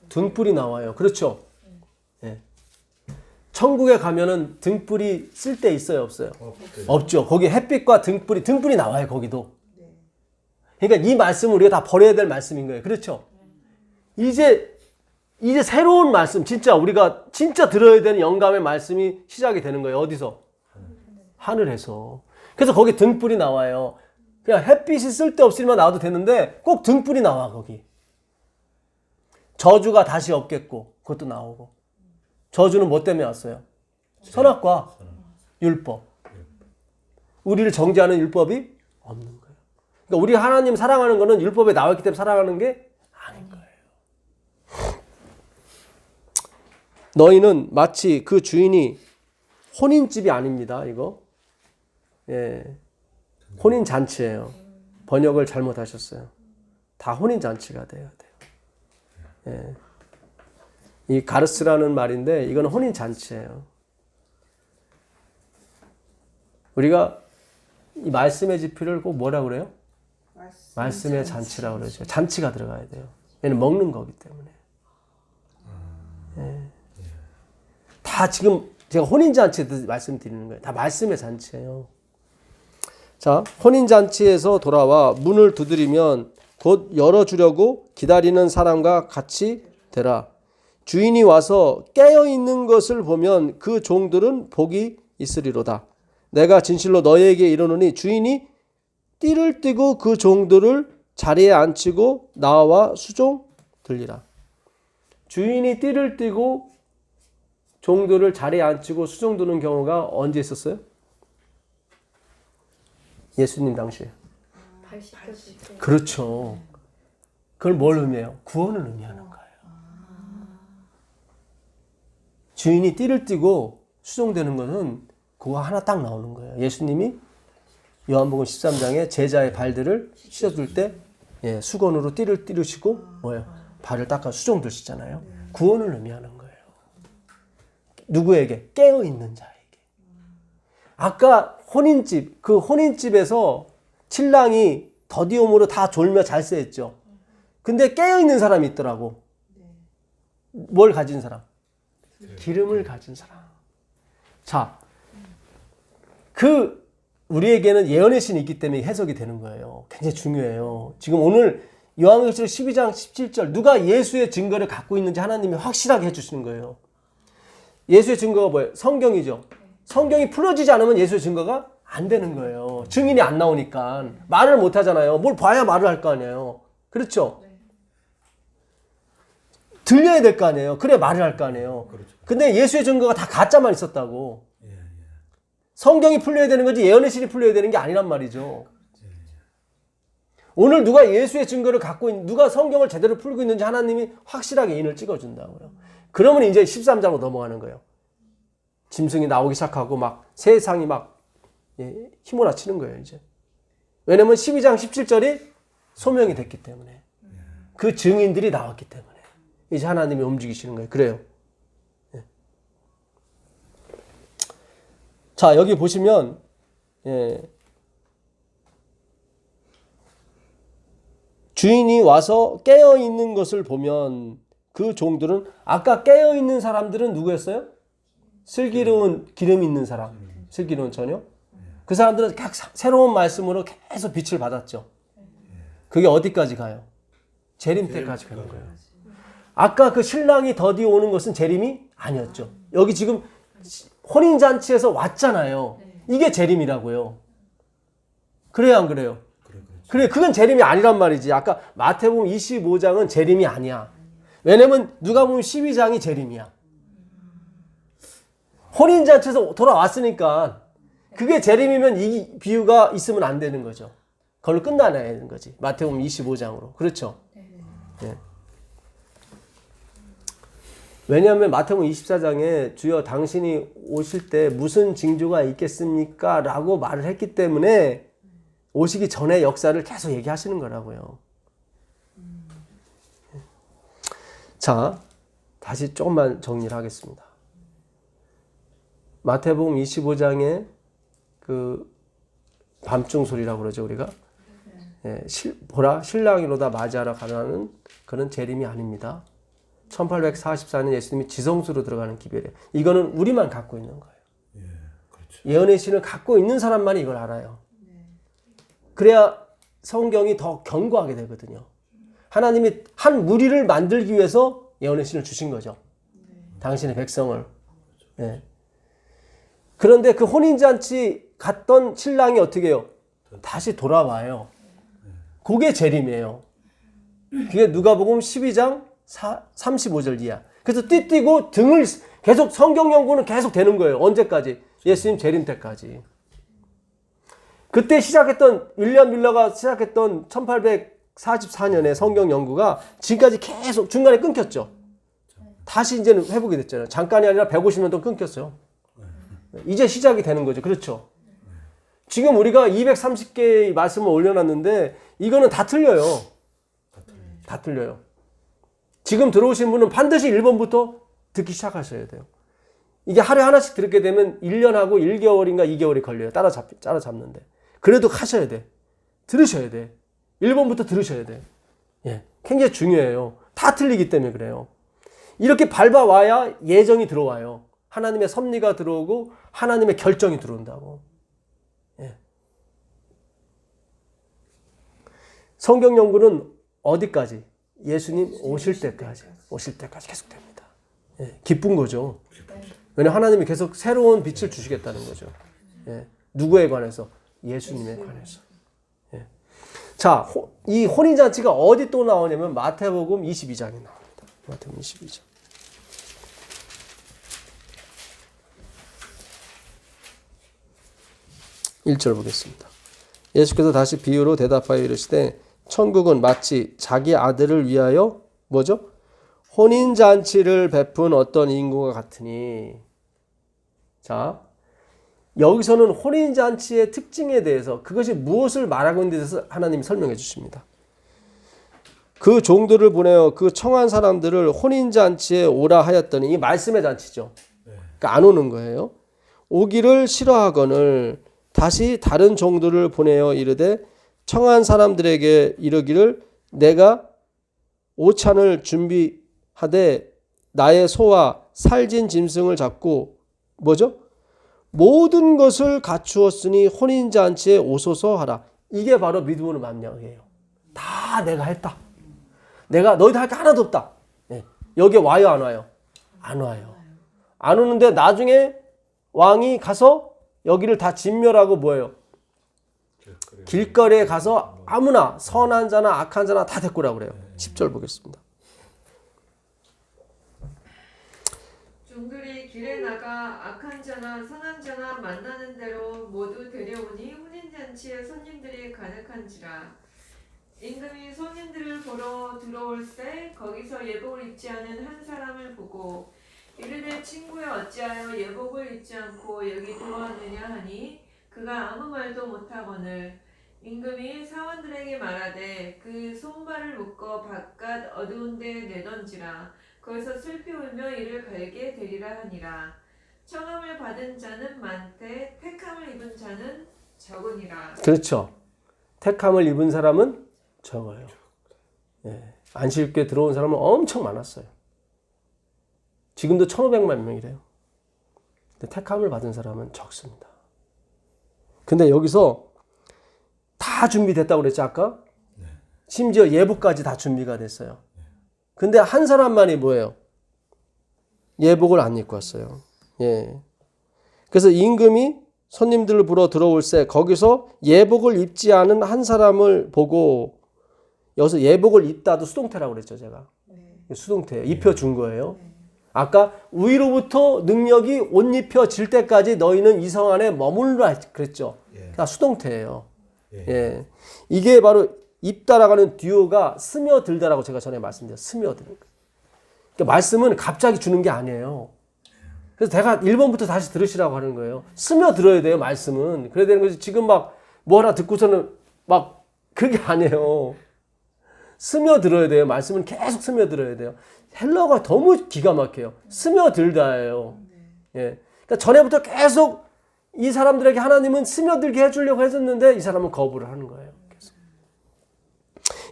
등불이 나와요. 그렇죠? 예. 천국에 가면은 등불이 쓸 데 있어요, 없어요? 없죠. 거기 햇빛과 등불이 나와요, 거기도. 그러니까 이 말씀을 우리가 다 버려야 될 말씀인 거예요. 그렇죠? 이제 새로운 말씀, 진짜 우리가 진짜 들어야 되는 영감의 말씀이 시작이 되는 거예요. 어디서? 하늘에서. 그래서 거기 등불이 나와요. 그냥 햇빛이 쓸데없이만 나와도 되는데 꼭 등불이 나와 거기. 저주가 다시 없겠고 그것도 나오고. 저주는 뭐 때문에 왔어요? 선악과 율법. 우리를 정죄하는 율법이 없는 거예요. 그러니까 우리 하나님 사랑하는 거는 율법에 나와있기 때문에 사랑하는 게 아닌 거예요. 너희는 마치 그 주인이 혼인집이 아닙니다. 이거. 예. 혼인잔치예요. 번역을 잘못하셨어요. 다 혼인잔치가 돼야 돼요. 예. 이 가르스라는 말인데 이건 혼인잔치예요. 우리가 이 말씀의 지피를 꼭 뭐라 그래요? 말씀의 잔치라고 그러죠. 잔치가 들어가야 돼요. 얘는 먹는 거기 때문에. 예. 다 지금 제가 혼인잔치 말씀드리는 거예요. 다 말씀의 잔치예요. 자, 혼인잔치에서 돌아와 문을 두드리면 곧 열어주려고 기다리는 사람과 같이 되라. 주인이 와서 깨어있는 것을 보면 그 종들은 복이 있으리로다. 내가 진실로 너희에게 이르노니 주인이 띠를 띠고 그 종들을 자리에 앉히고 나와 수종 들리라. 주인이 띠를 띠고 종들을 자리에 앉히고 수종 드는 경우가 언제 있었어요? 예수님 당시에. 그렇죠. 그걸 뭘 의미해요? 구원을 의미하는 거예요. 주인이 띠를 띠고 수종되는 것은 그거 하나 딱 나오는 거예요. 예수님이 요한복음 13장에 제자의 발들을 씻어줄 때 수건으로 띠를 띠르시고 뭐예요? 발을 닦아 수종 드시잖아요. 구원을 의미하는 거예요. 누구에게? 깨어있는 자에게. 아까 혼인집, 그 혼인집에서 신랑이 더디움으로 다 졸며 잘세했죠. 근데 깨어있는 사람이 있더라고. 뭘 가진 사람? 기름을 가진 사람. 자, 우리에게는 예언의 신이 있기 때문에 해석이 되는 거예요. 굉장히 중요해요. 지금 오늘 요한계시록 12장 17절 누가 예수의 증거를 갖고 있는지 하나님이 확실하게 해주시는 거예요. 예수의 증거가 뭐예요? 성경이죠. 성경이 풀어지지 않으면 예수의 증거가 안 되는 거예요. 증인이 안 나오니까. 말을 못 하잖아요. 뭘 봐야 말을 할 거 아니에요. 그렇죠? 들려야 될 거 아니에요. 그래 말을 할 거 아니에요. 근데 예수의 증거가 다 가짜만 있었다고. 성경이 풀려야 되는 거지 예언의 신이 풀려야 되는 게 아니란 말이죠. 오늘 누가 예수의 증거를 갖고 누가 성경을 제대로 풀고 있는지 하나님이 확실하게 인을 찍어준다고요. 그러면 이제 13장으로 넘어가는 거예요. 짐승이 나오기 시작하고 막 세상이 막 휘몰아치는 거예요. 이제. 왜냐면 12장 17절이 소명이 됐기 때문에. 그 증인들이 나왔기 때문에. 이제 하나님이 움직이시는 거예요. 그래요. 자, 여기 보시면 주인이 와서 깨어있는 것을 보면 그 종들은 아까 깨어있는 사람들은 누구였어요? 슬기로운 기름 있는 사람. 슬기로운 처녀. 그 사람들은 새로운 말씀으로 계속 빛을 받았죠. 그게 어디까지 가요? 재림 때까지 가는 거예요. 아까 그 신랑이 더디 오는 것은 재림이 아니었죠. 여기 지금 혼인잔치에서 왔잖아요. 이게 재림이라고요. 그래요, 안 그래요? 그래, 그건 재림이 아니란 말이지. 아까 마태복음 25장은 재림이 아니야. 왜냐면 누가복음 12장이 재림이야. 혼인잔치에서 돌아왔으니까 그게 재림이면 이 비유가 있으면 안 되는 거죠. 그걸로 끝나야 되는 거지. 마태복음 25장으로. 그렇죠? 네. 왜냐하면 마태복음 24장에 주여 당신이 오실 때 무슨 징조가 있겠습니까? 라고 말을 했기 때문에 오시기 전에 역사를 계속 얘기하시는 거라고요. 자, 다시 조금만 정리를 하겠습니다. 마태복음 25장에 그 밤중 소리라고 그러죠, 우리가. 보라, 신랑이로다 맞이하러 가라는 그런 재림이 아닙니다. 1844년 예수님이 지성소로 들어가는 기별이에요. 이거는 우리만 갖고 있는 거예요. 그렇죠. 예언의 신을 갖고 있는 사람만이 이걸 알아요. 그래야 성경이 더 견고하게 되거든요. 하나님이 한 무리를 만들기 위해서 예언의 신을 주신 거죠. 당신의 백성을. 네. 그런데 그 혼인잔치 갔던 신랑이 어떻게 해요? 다시 돌아와요. 그게 재림이에요. 그게 누가복음 12장 35절 이하. 그래서 띠띠고 등을 계속 성경 연구는 계속 되는 거예요. 언제까지? 예수님 재림 때까지. 그때 시작했던 윌리엄 밀러가 시작했던 1844년에 성경 연구가 지금까지 계속 중간에 끊겼죠. 다시 이제는 회복이 됐잖아요. 잠깐이 아니라 150년 동안 끊겼어요. 이제 시작이 되는 거죠. 그렇죠. 지금 우리가 230개의 말씀을 올려놨는데 이거는 다 틀려요. 다 틀려요. 지금 들어오신 분은 반드시 1번부터 듣기 시작하셔야 돼요. 이게 하루에 하나씩 듣게 되면 1년하고 1개월인가 2개월이 걸려요. 따라잡는데. 그래도 하셔야 돼. 들으셔야 돼. 1번부터 들으셔야 돼. 예, 굉장히 중요해요. 다 틀리기 때문에 그래요. 이렇게 밟아와야 예정이 들어와요. 하나님의 섭리가 들어오고 하나님의 결정이 들어온다고. 예. 성경 연구는 어디까지? 예수님 오실 때까지 계속됩니다. 예, 기쁜 거죠. 왜냐하면 하나님이 계속 새로운 빛을 주시겠다는 거죠. 예, 누구에 관해서? 예수님에 관해서. 예. 자, 이 혼인잔치가 어디 또 나오냐면 마태복음 22장에 나옵니다. 마태복음 22장. 1절 보겠습니다. 예수께서 다시 비유로 대답하여 이르시되 천국은 마치 자기 아들을 위하여 뭐죠? 혼인잔치를 베푼 어떤 인구가 같으니. 자, 여기서는 혼인잔치의 특징에 대해서 그것이 무엇을 말하고 있는 데 대해서 하나님이 설명해 주십니다. 그 종들을 보내어 그 청한 사람들을 혼인잔치에 오라 하였더니, 이 말씀의 잔치죠. 그러니까 안 오는 거예요. 오기를 싫어하거늘 다시 다른 종들을 보내어 이르되 청한 사람들에게 이르기를 내가 오찬을 준비하되 나의 소와 살진 짐승을 잡고 뭐죠? 모든 것을 갖추었으니 혼인잔치에 오소서 하라. 이게 바로 믿음으로 만명이에요. 다 내가 했다. 내가 너희들 할 게 하나도 없다. 네. 여기 와요 안 와요? 안 와요. 안 오는데 나중에 왕이 가서 여기를 다 진멸하고 뭐예요? 길거리에 가서 아무나 선한 자나 악한 자나 다 데리고 오라고 그래요. 10절 보겠습니다.
종들이 길에 나가 악한 자나 선한 자나 만나는 대로 모두 데려오니 혼인잔치에 손님들이 가득한지라. 임금이 손님들을 보러 들어올 때 거기서 예복을 입지 않은 한 사람을 보고 이르되 친구여 어찌하여 예복을 입지 않고 여기 들어왔느냐 하니 그가 아무 말도 못하거늘 임금이 사원들에게 말하되 그 손발을 묶어 바깥 어두운 데 내던지라. 거기서 슬피 울며 이를 갈게 되리라 하니라. 청함을 받은 자는 많되 택함을 입은 자는 적으니라.
그렇죠. 택함을 입은 사람은 적어요. 예. 안식에 들어온 사람은 엄청 많았어요. 지금도 1,500만 명이래요. 근데 택함을 받은 사람은 적습니다. 근데 여기서 다 준비됐다고 그랬죠, 아까? 심지어 예복까지 다 준비가 됐어요. 근데 한 사람만이 뭐예요? 예복을 안 입고 왔어요. 예. 그래서 임금이 손님들을 부러 들어올세 거기서 예복을 입지 않은 한 사람을 보고, 여기서 예복을 입다도 수동태라고 그랬죠, 제가. 수동태예요. 입혀준 거예요. 아까 위로부터 능력이 옷 입혀질 때까지 너희는 이 성 안에 머물라 그랬죠. 다 수동태예요. 예. 이게 바로 입다라고 하는 듀오가 스며들다라고 제가 전에 말씀드렸어요. 스며드는 거. 그러니까 말씀은 갑자기 주는 게 아니에요. 그래서 제가 1번부터 다시 들으시라고 하는 거예요. 스며들어야 돼요, 말씀은. 그래야 되는 거지. 지금 막 뭐 하나 듣고서는 막 그게 아니에요. 스며들어야 돼요. 말씀은 계속 스며들어야 돼요. 헬러가 너무 기가 막혀요. 스며들다예요. 예. 그러니까 전에부터 계속 이 사람들에게 하나님은 스며들게 해주려고 했었는데 이 사람은 거부를 하는 거예요. 계속.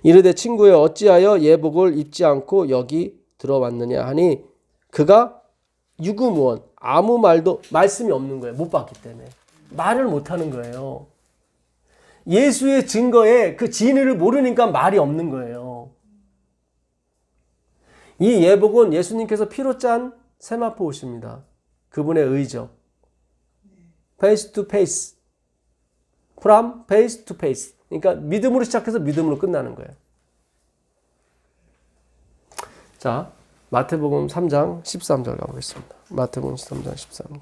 이르되 친구여 어찌하여 예복을 입지 않고 여기 들어왔느냐 하니 그가 유구무원 아무 말도 말씀이 없는 거예요. 못 봤기 때문에. 말을 못 하는 거예요. 예수의 증거에 그 진리를 모르니까 말이 없는 거예요. 이 예복은 예수님께서 피로 짠 세마포 옷입니다. 그분의 의죠. 페이스 투 페이스. from face to face. 그러니까 믿음으로 시작해서 믿음으로 끝나는 거예요. 자, 마태복음 3장 13절 가보겠습니다. 마태복음 3장 13절.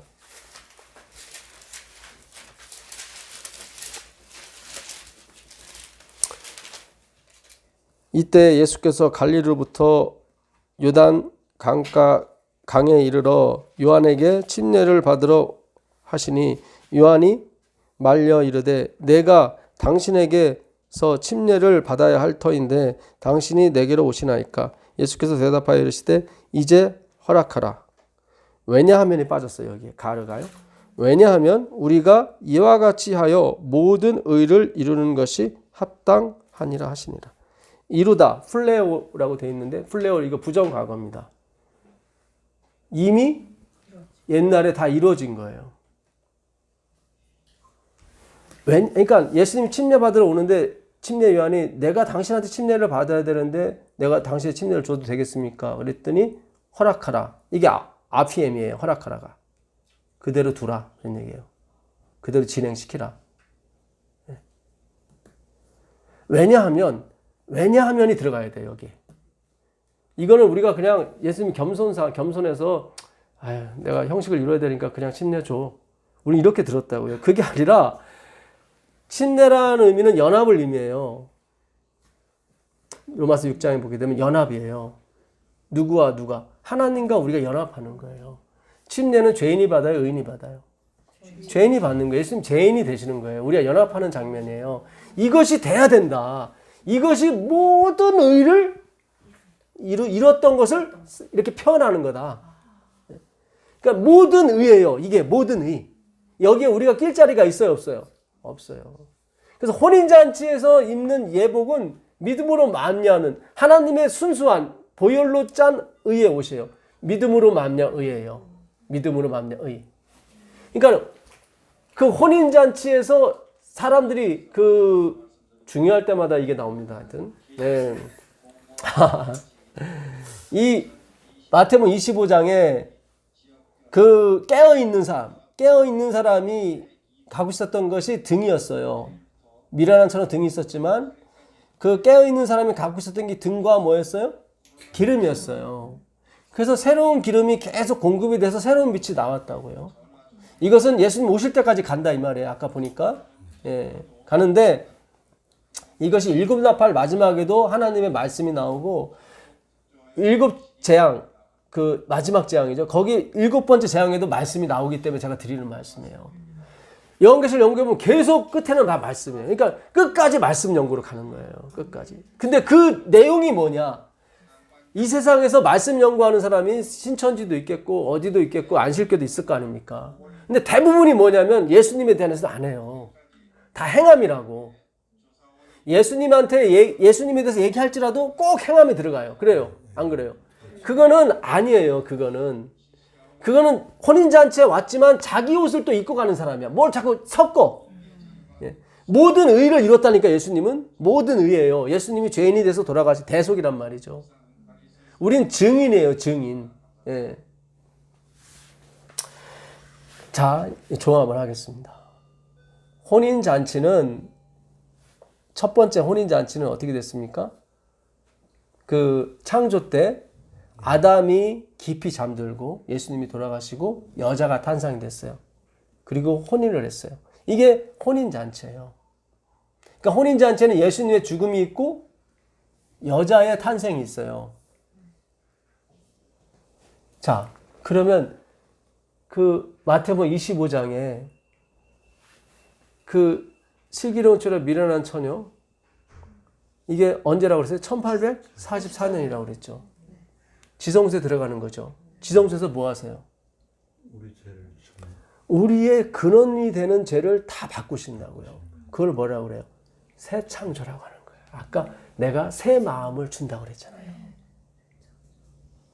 이때 예수께서 갈릴리로부터 요단 강에 이르러 요한에게 침례를 받으러 하시니 요한이 말려 이르되 내가 당신에게서 침례를 받아야 할 터인데 당신이 내게로 오시나이까. 예수께서 대답하여 이르시되 이제 허락하라. 왜냐하면이 빠졌어요. 여기에 가르가요. 왜냐하면 우리가 이와 같이 하여 모든 의를 이루는 것이 합당하니라 하시니라. 이루다 플레오라고 되어 있는데 플레오 이거 부정과거입니다. 이미 옛날에 다 이루어진 거예요. 그러니까 예수님 침례 받으러 오는데 침례 요한이 내가 당신한테 침례를 받아야 되는데 내가 당신의 침례를 줘도 되겠습니까? 그랬더니 허락하라. 이게 아피엠이에요. 허락하라가. 그대로 두라. 그런 얘기예요. 그대로 진행시키라. 왜냐하면이 들어가야 돼요. 여기. 이거는 우리가 그냥 예수님 겸손해서 아유, 내가 형식을 이루어야 되니까 그냥 침례 줘. 우리 이렇게 들었다고요. 그게 아니라 침례라는 의미는 연합을 의미해요. 로마서 6장에 보게 되면 연합이에요. 누구와 누가? 하나님과 우리가 연합하는 거예요. 침례는 죄인이 받아요? 의인이 받아요? 죄인이 받는 거예요. 예수님 죄인이 되시는 거예요. 우리가 연합하는 장면이에요. 이것이 돼야 된다. 이것이 모든 의를 이뤘던 것을 이렇게 표현하는 거다. 그러니까 모든 의예요. 이게 모든 의. 여기에 우리가 낄 자리가 있어요? 없어요? 없어요. 그래서 혼인잔치에서 입는 예복은 믿음으로 말미암는 하나님의 순수한 보혈로 짠 의의 옷이에요. 믿음으로 말미암 의예요. 믿음으로 말미암 의. 그러니까 그 혼인잔치에서 사람들이 그 중요할 때마다 이게 나옵니다. 하여튼. 네. 이 마태복음 25장에 그 깨어있는 사람이 가고 있었던 것이 등이었어요. 미련한 처럼 등이 있었지만 그 깨어있는 사람이 갖고 있었던 게 등과 뭐였어요? 기름이었어요. 그래서 새로운 기름이 계속 공급이 돼서 새로운 빛이 나왔다고요. 이것은 예수님 오실 때까지 간다 이 말이에요. 아까 보니까. 예, 가는데 이것이 일곱 나팔 마지막에도 하나님의 말씀이 나오고 일곱 재앙, 그 마지막 재앙이죠. 거기 일곱 번째 재앙에도 말씀이 나오기 때문에 제가 드리는 말씀이에요. 요한계시록 연구해보면 계속 끝에는 다 말씀이에요. 그러니까 끝까지 말씀 연구로 가는 거예요. 끝까지. 근데 그 내용이 뭐냐? 이 세상에서 말씀 연구하는 사람이 신천지도 있겠고 어디도 있겠고 안실교도 있을 거 아닙니까? 근데 대부분이 뭐냐면 예수님에 대해서 안 해요. 다 행함이라고. 예수님에 대해서 얘기할지라도 꼭 행함에 들어가요. 그래요? 안 그래요? 그거는 아니에요. 그거는 혼인잔치에 왔지만 자기 옷을 또 입고 가는 사람이야. 뭘 자꾸 섞어. 예. 모든 의를 이뤘다니까 예수님은. 모든 의예요. 예수님이 죄인이 돼서 돌아가신 대속이란 말이죠. 우린 증인이에요. 증인. 예. 자, 종합을 하겠습니다. 혼인잔치는 첫 번째 혼인잔치는 어떻게 됐습니까? 그 창조 때 아담이 깊이 잠들고 예수님이 돌아가시고 여자가 탄생이 됐어요. 그리고 혼인을 했어요. 이게 혼인잔치예요. 그러니까 혼인잔치에는 예수님의 죽음이 있고 여자의 탄생이 있어요. 자, 그러면 그 마태복음 25장에 그 슬기로운 처녀 미련한 처녀 이게 언제라고 그랬어요? 1844년이라고 그랬죠. 지성소에 들어가는 거죠. 지성소에서 뭐 하세요? 우리의 근원이 되는 죄를 다 바꾸신다고요. 그걸 뭐라고 그래요? 새 창조라고 하는 거예요. 아까 내가 새 마음을 준다고 그랬잖아요.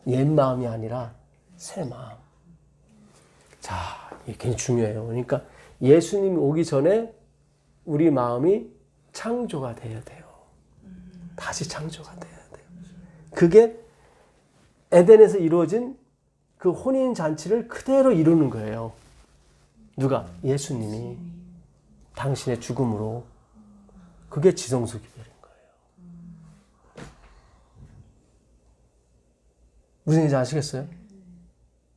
옛 마음이 아니라 새 마음. 자, 이게 굉장히 중요해요. 그러니까 예수님이 오기 전에 우리 마음이 창조가 돼야 돼요. 다시 창조가 돼야 돼요. 그게 에덴에서 이루어진 그 혼인잔치를 그대로 이루는 거예요. 누가? 예수님이. 당신의 죽음으로. 그게 지성소 기별인 거예요. 무슨 얘기인지 아시겠어요?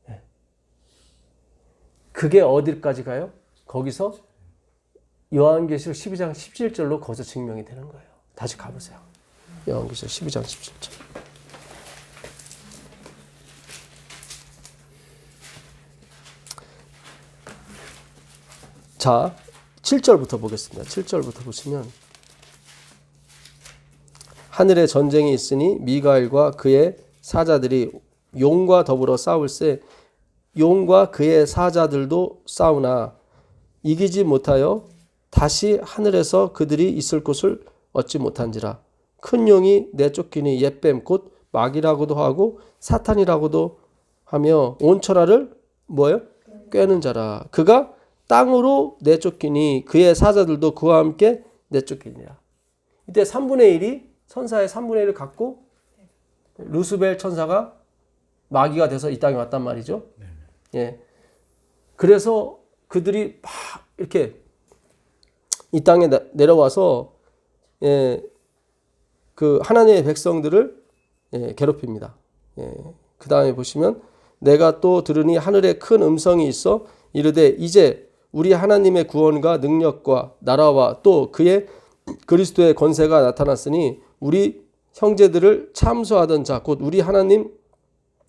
네. 그게 어디까지 가요? 거기서 요한계시록 12장 17절로 거기서 증명이 되는 거예요. 다시 가보세요. 요한계시록 12장 17절. 자, 7절부터 보겠습니다. 7절부터 보시면 하늘에 전쟁이 있으니 미가엘과 그의 사자들이 용과 더불어 싸울세 용과 그의 사자들도 싸우나 이기지 못하여 다시 하늘에서 그들이 있을 곳을 얻지 못한지라. 큰 용이 내쫓기니 옛뱀 곧 마귀라고도 하고 사탄이라고도 하며 온 천하를 뭐예요? 꿰는 자라. 그가 땅으로 내쫓기니 그의 사자들도 그와 함께 내쫓기니라. 이때 3분의 1이 천사의 3분의 1을 갖고 루스벨 천사가 마귀가 돼서 이 땅에 왔단 말이죠. 예. 그래서 그들이 막 이렇게 이 땅에 내려와서 예, 그 하나님의 백성들을 예, 괴롭힙니다. 예. 그 다음에 보시면 내가 또 들으니 하늘에 큰 음성이 있어 이르되 이제 우리 하나님의 구원과 능력과 나라와 또 그의 그리스도의 권세가 나타났으니 우리 형제들을 참소하던 자 곧 우리 하나님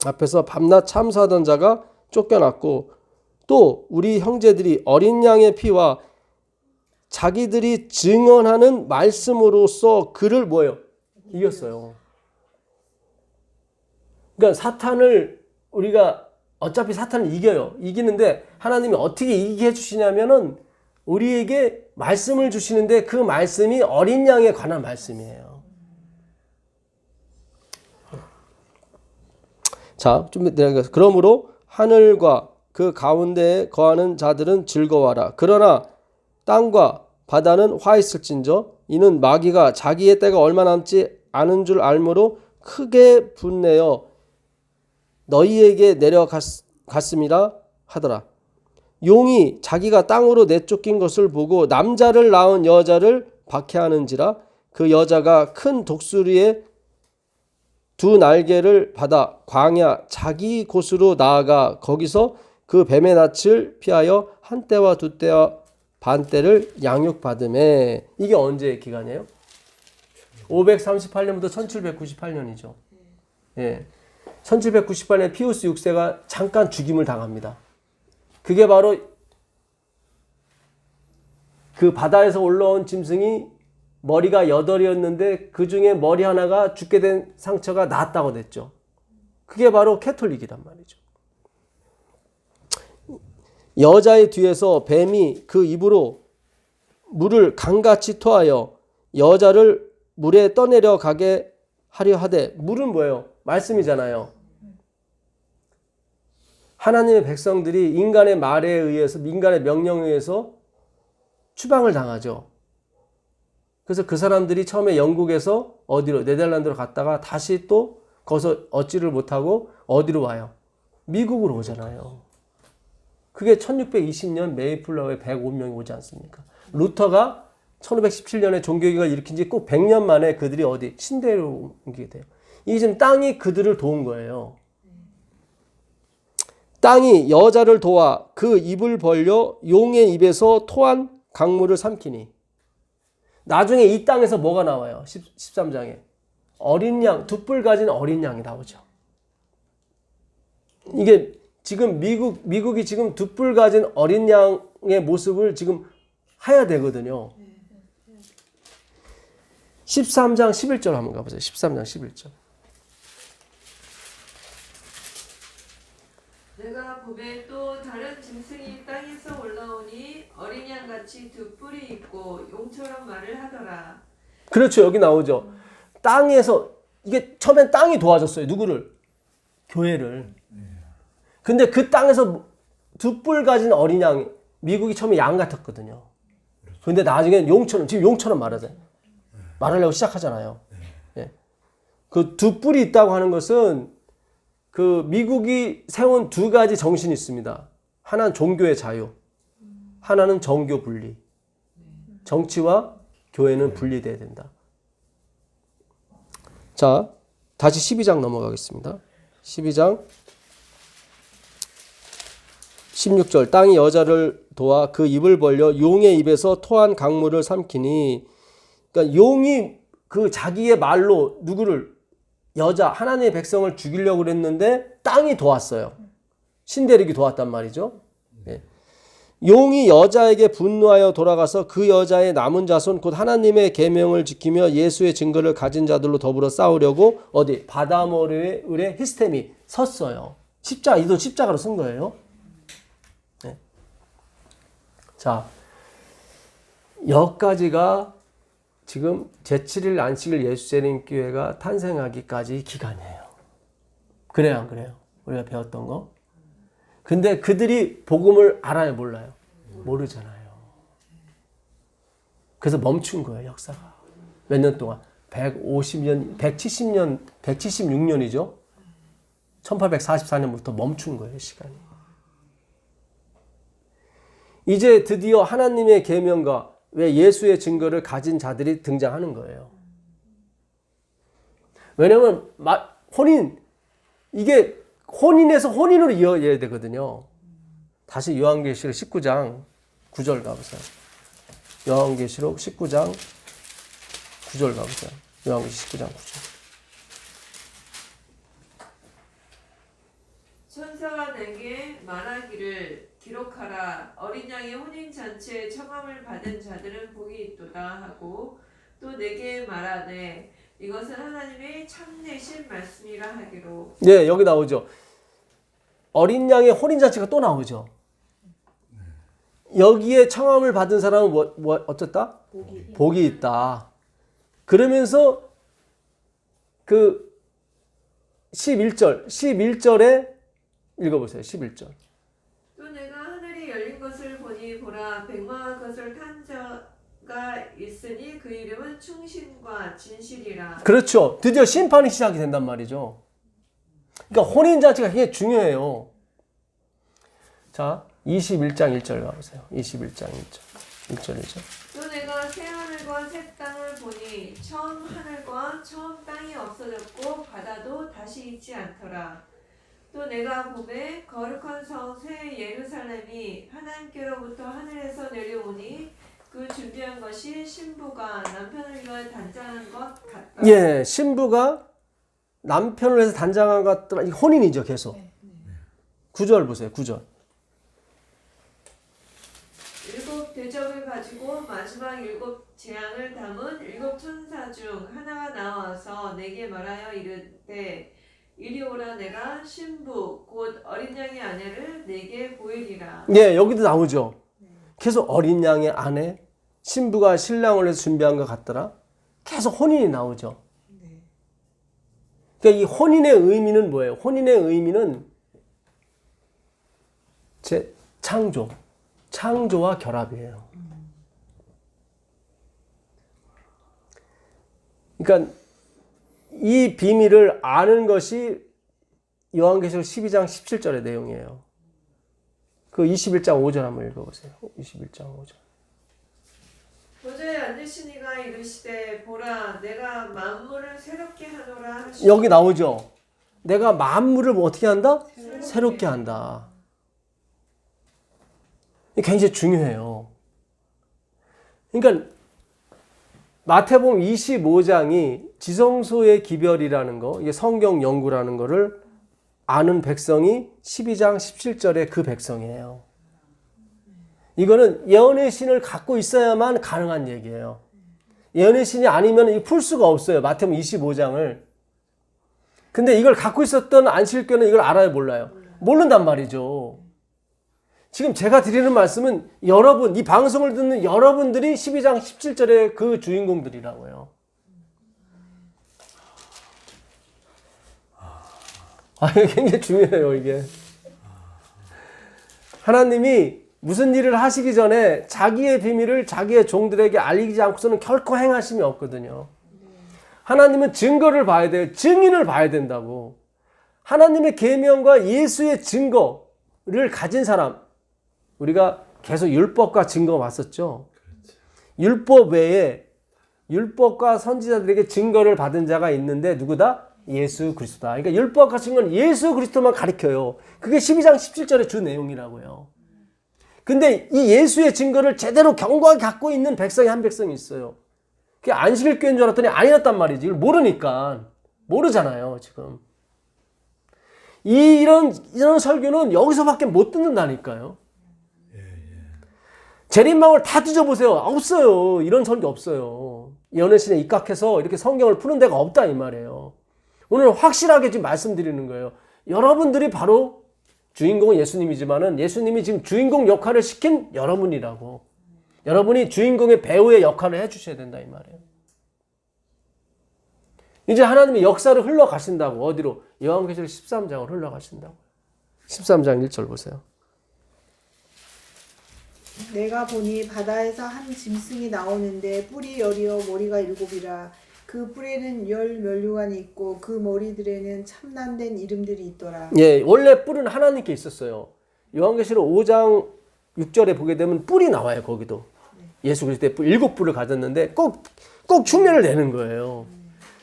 앞에서 밤낮 참소하던 자가 쫓겨났고 또 우리 형제들이 어린 양의 피와 자기들이 증언하는 말씀으로써 그를 뭐예요? 이겼어요. 그러니까 사탄을 우리가 어차피 사탄을 이겨요. 이기는데 하나님이 어떻게 이기게 해주시냐면은 우리에게 말씀을 주시는데 그 말씀이 어린 양에 관한 말씀이에요. 자, 좀 내려가서 그러므로 하늘과 그 가운데에 거하는 자들은 즐거워하라. 그러나 땅과 바다는 화 있을진저 이는 마귀가 자기의 때가 얼마 남지 않은 줄 알므로 크게 분내어 너희에게 내려갔음이라 하더라. 용이 자기가 땅으로 내쫓긴 것을 보고 남자를 낳은 여자를 박해하는지라 그 여자가 큰 독수리의 두 날개를 받아 광야 자기 곳으로 나아가 거기서 그 뱀의 낯을 피하여 한 때와 두 때와 반 때를 양육받음에. 이게 언제의 기간이에요? 538년부터 1798년이죠. 예. 1798년에 피우스 6세가 잠깐 죽임을 당합니다. 그게 바로 그 바다에서 올라온 짐승이 머리가 8이었는데 그 중에 머리 하나가 죽게 된 상처가 낫다고 됐죠. 그게 바로 캐톨릭이란 말이죠. 여자의 뒤에서 뱀이 그 입으로 물을 강같이 토하여 여자를 물에 떠내려 가게 하려 하되, 물은 뭐예요? 말씀이잖아요. 하나님의 백성들이 인간의 말에 의해서, 인간의 명령에 의해서 추방을 당하죠. 그래서 그 사람들이 처음에 영국에서 어디로? 네덜란드로 갔다가 다시 또 거기서 얻지를 못하고 어디로 와요? 미국으로 오잖아요. 그게 1620년 메이플라워에 105명이 오지 않습니까? 루터가 1517년에 종교개혁을 일으킨 지 꼭 100년 만에 그들이 어디? 신대로 옮기게 돼요. 이게 지금 땅이 그들을 도운 거예요. 땅이 여자를 도와 그 입을 벌려 용의 입에서 토한 강물을 삼키니. 나중에 이 땅에서 뭐가 나와요? 13장에. 어린 양, 두 뿔 가진 어린 양이 나오죠. 이게 지금 미국이 지금 두 뿔 가진 어린 양의 모습을 지금 해야 되거든요. 13장 11절 한번 가보세요. 13장 11절.
내가 보매 또 다른 짐승이 땅에서 올라오니 어린 양같이 두 뿔이 있고 용처럼 말을 하더라.
그렇죠. 여기 나오죠. 땅에서, 이게 처음엔 땅이 도와줬어요. 누구를? 교회를. 근데 그 땅에서 두 뿔 가진 어린 양, 미국이 처음에 양 같았거든요. 근데 나중엔 용처럼, 지금 용처럼 말하려고 시작하잖아요. 예. 그 두 뿔이 있다고 하는 것은 그 미국이 세운 두 가지 정신이 있습니다. 하나는 종교의 자유, 하나는 정교 분리. 정치와 교회는 분리돼야 된다. 자, 다시 12장 넘어가겠습니다. 12장 16절 땅이 여자를 도와 그 입을 벌려 용의 입에서 토한 강물을 삼키니, 그러니까 용이 그 자기의 말로 누구를, 여자 하나님의 백성을 죽이려고 그랬는데 땅이 도왔어요. 신대륙이 도왔단 말이죠. 네. 용이 여자에게 분노하여 돌아가서 그 여자의 남은 자손 곧 하나님의 계명을 지키며 예수의 증거를 가진 자들로 더불어 싸우려고 어디 바다모르의 히스템이 섰어요. 십자가, 이도 십자가로 쓴 거예요. 네. 자, 여기까지가 지금 제7일 안식일 예수재림교회가 탄생하기까지 기간이에요. 그래요, 안 그래요? 우리가 배웠던 거. 근데 그들이 복음을 알아요, 몰라요? 모르잖아요. 그래서 멈춘 거예요, 역사가. 몇 년 동안? 150년, 170년, 176년이죠. 1844년부터 멈춘 거예요, 시간이. 이제 드디어 하나님의 계명과 왜 예수의 증거를 가진 자들이 등장하는 거예요. 왜냐면 혼인, 이게 혼인에서 혼인으로 이어져야 되거든요. 다시 요한계시록 19장 9절 가보세요. 요한계시록 19장 9절 가보세요. 요한계시록 19장 9절.
천사가 내게 말하기를 기록하라. 어린 양의 혼인 잔치에 청함을 받은 자들은 복이 있도다 하고 또 내게 말하되 이것은 하나님의 참내신 말씀이라 하기로.
예, 여기 나오죠. 어린 양의 혼인 잔치가 또 나오죠. 여기에 청함을 받은 사람은 어쨌다? 복이 있다. 그러면서 그 11절에 읽어보세요. 11절.
또 내가 하늘이 열린 것을 보니 보라 백마가 그것을 탄 자가 있으니 그 이름은 충신과 진실이라.
그렇죠. 드디어 심판이 시작이 된단 말이죠. 그러니까 혼인잔치가 굉장히 중요해요. 자, 21장 1절 가보세요. 21장 1절 1절.
또 내가 새 하늘과 새 땅을 보니 처음 하늘과 처음 땅이 없어졌고 바다도 다시 있지 않더라. 또 내가 보매 거룩한 성 새 예루살렘이 하나님께로부터 하늘에서 내려오니 그 준비한 것이 신부가 남편을 위하여 단장한 것 같다.
예, 신부가 남편을 해서 단장한 것 같더라. 혼인이죠, 계속. 9절 보세요. 9절.
일곱 대접을 가지고 마지막 일곱 재앙을 담은 일곱 천사 중 하나가 나와서 내게 말하여 이르되 이리 오라. 내가 신부 곧 어린 양의 아내를 내게 보이리라.
예, 여기도 나오죠. 계속 어린 양의 아내, 신부가 신랑을 해서 준비한 것 같더라. 계속 혼인이 나오죠. 그러니까 이 혼인의 의미는 뭐예요? 혼인의 의미는 창조와 결합이에요. 그러니까 이 비밀을 아는 것이 요한계시록 12장 17절의 내용이에요. 그 21장 5절 한번 읽어보세요. 21장 5절.
보좌에 앉으신 이가 이르시되 보라 내가 만물을 새롭게 하노라 하시니.
여기 나오죠. 내가 만물을 어떻게 한다? 새롭게 한다. 이게 굉장히 중요해요. 그러니까 마태복음 25장이 지성소의 기별이라는 거, 이게 성경 연구라는 거를 아는 백성이 12장 17절의 그 백성이에요. 이거는 예언의 신을 갖고 있어야만 가능한 얘기예요. 예언의 신이 아니면 풀 수가 없어요. 마태복음 25장을. 근데 이걸 갖고 있었던 안식일교는 이걸 알아요, 몰라요? 모른단 말이죠. 지금 제가 드리는 말씀은 여러분, 이 방송을 듣는 여러분들이 12장 17절의 그 주인공들이라고요. 이게 굉장히 중요해요, 이게. 하나님이 무슨 일을 하시기 전에 자기의 비밀을 자기의 종들에게 알리지 않고서는 결코 행하심이 없거든요. 하나님은 증거를 봐야 돼요. 증인을 봐야 된다고. 하나님의 계명과 예수의 증거를 가진 사람, 우리가 계속 율법과 증거 봤었죠. 율법 외에 율법과 선지자들에게 증거를 받은 자가 있는데 누구다? 예수 그리스도다. 그러니까 율법과 증거는 예수 그리스도만 가리켜요. 그게 12장 17절의 주 내용이라고요. 근데 이 예수의 증거를 제대로 견고하게 갖고 있는 백성이 한 백성이 있어요. 그게 안식일 교회인 줄 알았더니 아니었단 말이지. 이걸 모르니까. 모르잖아요, 지금. 이런 설교는 여기서밖에 못 듣는다니까요. 재림망을 다 뒤져보세요. 없어요. 이런 설교 없어요. 연애신에 입각해서 이렇게 성경을 푸는 데가 없다 이 말이에요. 오늘 확실하게 지금 말씀드리는 거예요. 여러분들이 바로 주인공은 예수님이지만은 예수님이 지금 주인공 역할을 시킨 여러분이라고. 여러분이 주인공의 배우의 역할을 해주셔야 된다 이 말이에요. 이제 하나님의 역사를 흘러가신다고. 어디로? 요한계시록 13장을 흘러가신다고. 13장 1절 보세요.
내가 보니 바다에서 한 짐승이 나오는데 뿔이 10이요 머리가 7이라. 그 뿔에는 10 면류관이 있고 그 머리들에는 참남된 이름들이 있더라.
예, 원래 뿔은 하나님께 있었어요. 요한계시록 5장 6절에 보게 되면 뿔이 나와요. 거기도. 예수 그리스도의 뿔 7뿔을 가졌는데 꼭 흉내를 내는 거예요.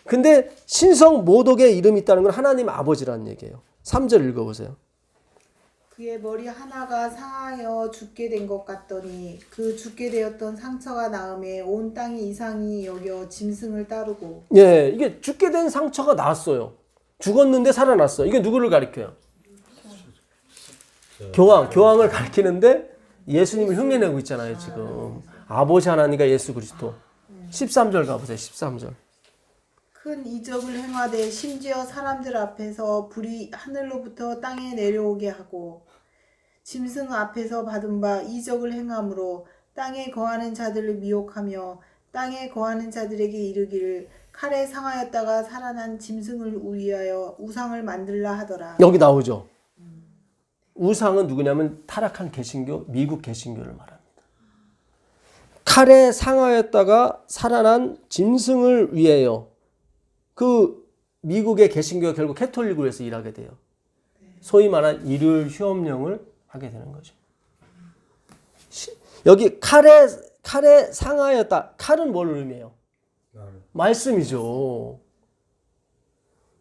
근데 신성 모독의 이름이 있다는 건 하나님 아버지라는 얘기예요. 3절 읽어보세요.
그의 머리 하나가 상하여 죽게 된 것 같더니 그 죽게 되었던 상처가 나음에 온 땅이 이상히 여겨 짐승을 따르고.
예, 이게 죽게 된 상처가 나았어요. 죽었는데 살아났어. 이게 누구를 가리켜요? 교황을 가리키는데 예수님을 흉내내고 있잖아요, 지금. 아버지 하나님과 예수 그리스도. 13절 가보세요, 13절.
큰 이적을 행하되 심지어 사람들 앞에서 불이 하늘로부터 땅에 내려오게 하고 짐승 앞에서 받은 바 이적을 행함으로 땅에 거하는 자들을 미혹하며 땅에 거하는 자들에게 이르기를 칼에 상하였다가 살아난 짐승을 위하여 우상을 만들라 하더라.
여기 나오죠. 우상은 누구냐면 타락한 개신교, 미국 개신교를 말합니다. 칼에 상하였다가 살아난 짐승을 위하여. 그 미국의 개신교가 결국 캐톨릭으로 해서 일하게 돼요. 소위 말한 일요일 휴업령을 하게 되는 거죠. 여기 칼에 상하였다. 칼은 뭘 의미해요? 말씀이죠.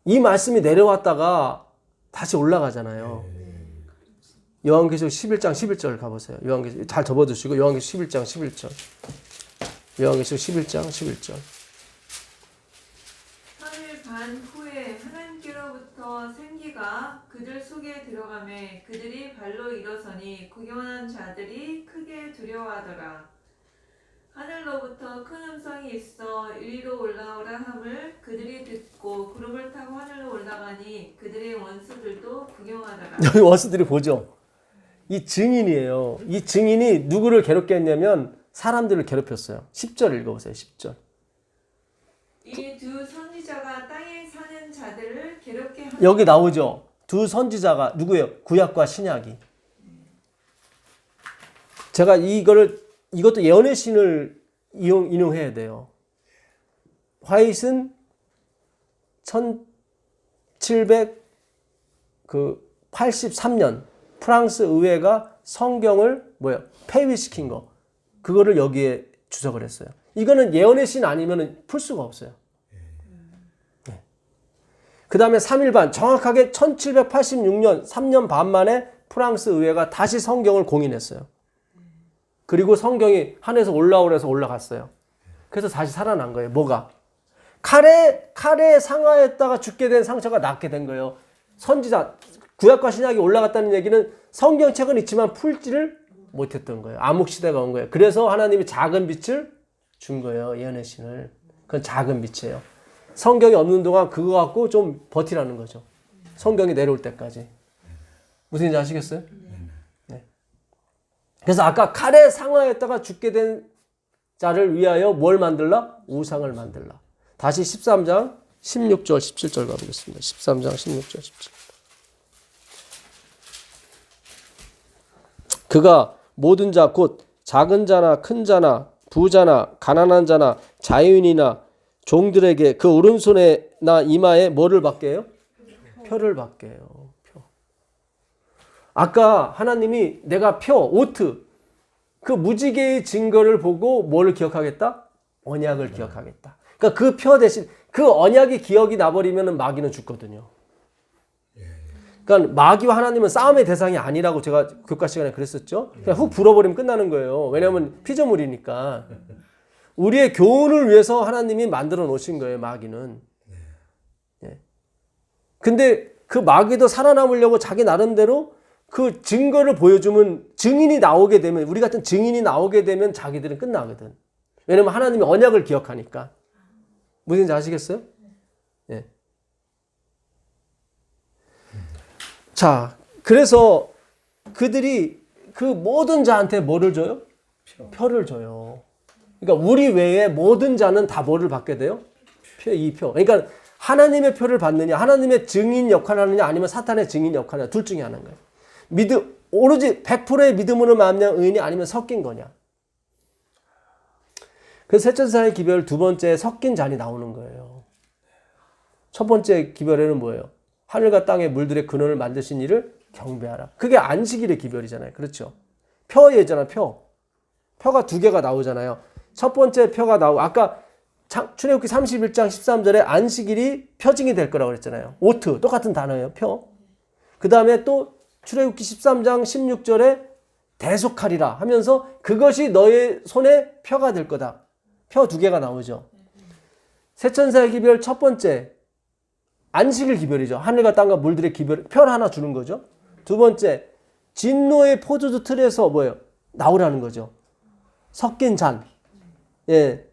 이 말씀이 내려왔다가 다시 올라가잖아요. 요한계시록 11장 11절 가보세요. 요한계시록 잘 접어두시고 요한계시록 11장 11절. 요한계시록 11장 11절.
반 후에 하나님께로부터 생기가 그들 속에 들어가매 그들이 발로 일어서니 구경하는 자들이 크게 두려워하더라. 하늘로부터 큰 음성이 있어 이리로 올라오라 함을 그들이 듣고 구름을 타고 하늘로 올라가니 그들의 원수들도 구경하더라.
여기 원수들이 보죠. 이 증인이에요. 이 증인이 누구를 괴롭게 했냐면 사람들을 괴롭혔어요. 10절 읽어보세요. 10절.
이 두 선지자가 땅에 사는 자들을 괴롭게 하는.
여기 나오죠. 두 선지자가 누구예요? 구약과 신약이. 제가 이것도 예언의 신을 인용해야 돼요. 화이트는 1783년 프랑스 의회가 성경을 폐위시킨 거. 그거를 여기에 주석을 했어요. 이거는 예언의 신 아니면 풀 수가 없어요. 네. 그 다음에 3일반 정확하게 1786년 3년 반 만에 프랑스 의회가 다시 성경을 공인했어요. 그리고 성경이 하늘에서 올라오래서 올라갔어요. 그래서 다시 살아난 거예요. 뭐가? 칼에 상하였다가 죽게 된 상처가 낫게 된 거예요. 선지자 구약과 신약이 올라갔다는 얘기는 성경책은 있지만 풀지를 못했던 거예요. 암흑시대가 온 거예요. 그래서 하나님이 작은 빛을 준 거예요. 예언의 신을. 그건 작은 빛이에요. 성경이 없는 동안 그거 갖고 좀 버티라는 거죠. 성경이 내려올 때까지. 무슨 얘기인지 아시겠어요? 네. 그래서 아까 칼에 상하였다가 죽게 된 자를 위하여 뭘 만들라? 우상을 만들라. 다시 13장 16절 17절 가보겠습니다. 13장 16절 17절. 그가 모든 자 곧 작은 자나 큰 자나 부자나 가난한 자나 자유인이나 종들에게 그 오른손에나 이마에 뭐를 받게 해요? 표를 받게 해요. 표. 아까 하나님이 내가 오트 그 무지개의 증거를 보고 뭘 기억하겠다? 언약을 기억하겠다. 그러니까 그 표 대신 그 언약이 기억이 나버리면 마귀는 죽거든요. 그러니까 마귀와 하나님은 싸움의 대상이 아니라고 제가 교과 시간에 그랬었죠. 그냥 훅 불어버리면 끝나는 거예요. 왜냐하면 피조물이니까. 우리의 교훈을 위해서 하나님이 만들어 놓으신 거예요, 마귀는. 예. 근데 그 마귀도 살아남으려고 자기 나름대로 그 증거를 보여주면 증인이 나오게 되면, 우리 같은 증인이 나오게 되면 자기들은 끝나거든. 왜냐면 하나님이 언약을 기억하니까. 무슨지 아시겠어요? 예. 자, 그래서 그들이 그 모든 자한테 뭐를 줘요? 표를 줘요. 그러니까 우리 외에 모든 자는 다 뭐를 받게 돼요? 이 표. 그러니까 하나님의 표를 받느냐, 하나님의 증인 역할을 하느냐, 아니면 사탄의 증인 역할을 하느냐, 둘 중에 하나인 거예요. 오로지 100%의 믿음으로 말미암는 의인이 아니면 섞인 거냐. 그래서 세천사의 기별 두 번째 섞인 잔이 나오는 거예요. 첫 번째 기별에는 뭐예요? 하늘과 땅의 물들의 근원을 만드신 이를 경배하라. 그게 안식일의 기별이잖아요. 그렇죠? 표예잖아, 표. 표가 두 개가 나오잖아요. 첫 번째 표가 나오고, 아까 출애굽기 31장 13절에 안식일이 표징이 될 거라고 그랬잖아요. 오트, 똑같은 단어예요, 표. 그 다음에 또 출애굽기 13장 16절에 대속하리라 하면서 그것이 너의 손에 표가 될 거다. 표 두 개가 나오죠. 세천사의 기별 첫 번째, 안식일 기별이죠. 하늘과 땅과 물들의 기별, 표를 하나 주는 거죠. 두 번째, 진노의 포도주 틀에서 뭐예요? 나오라는 거죠. 섞인 잔. 예.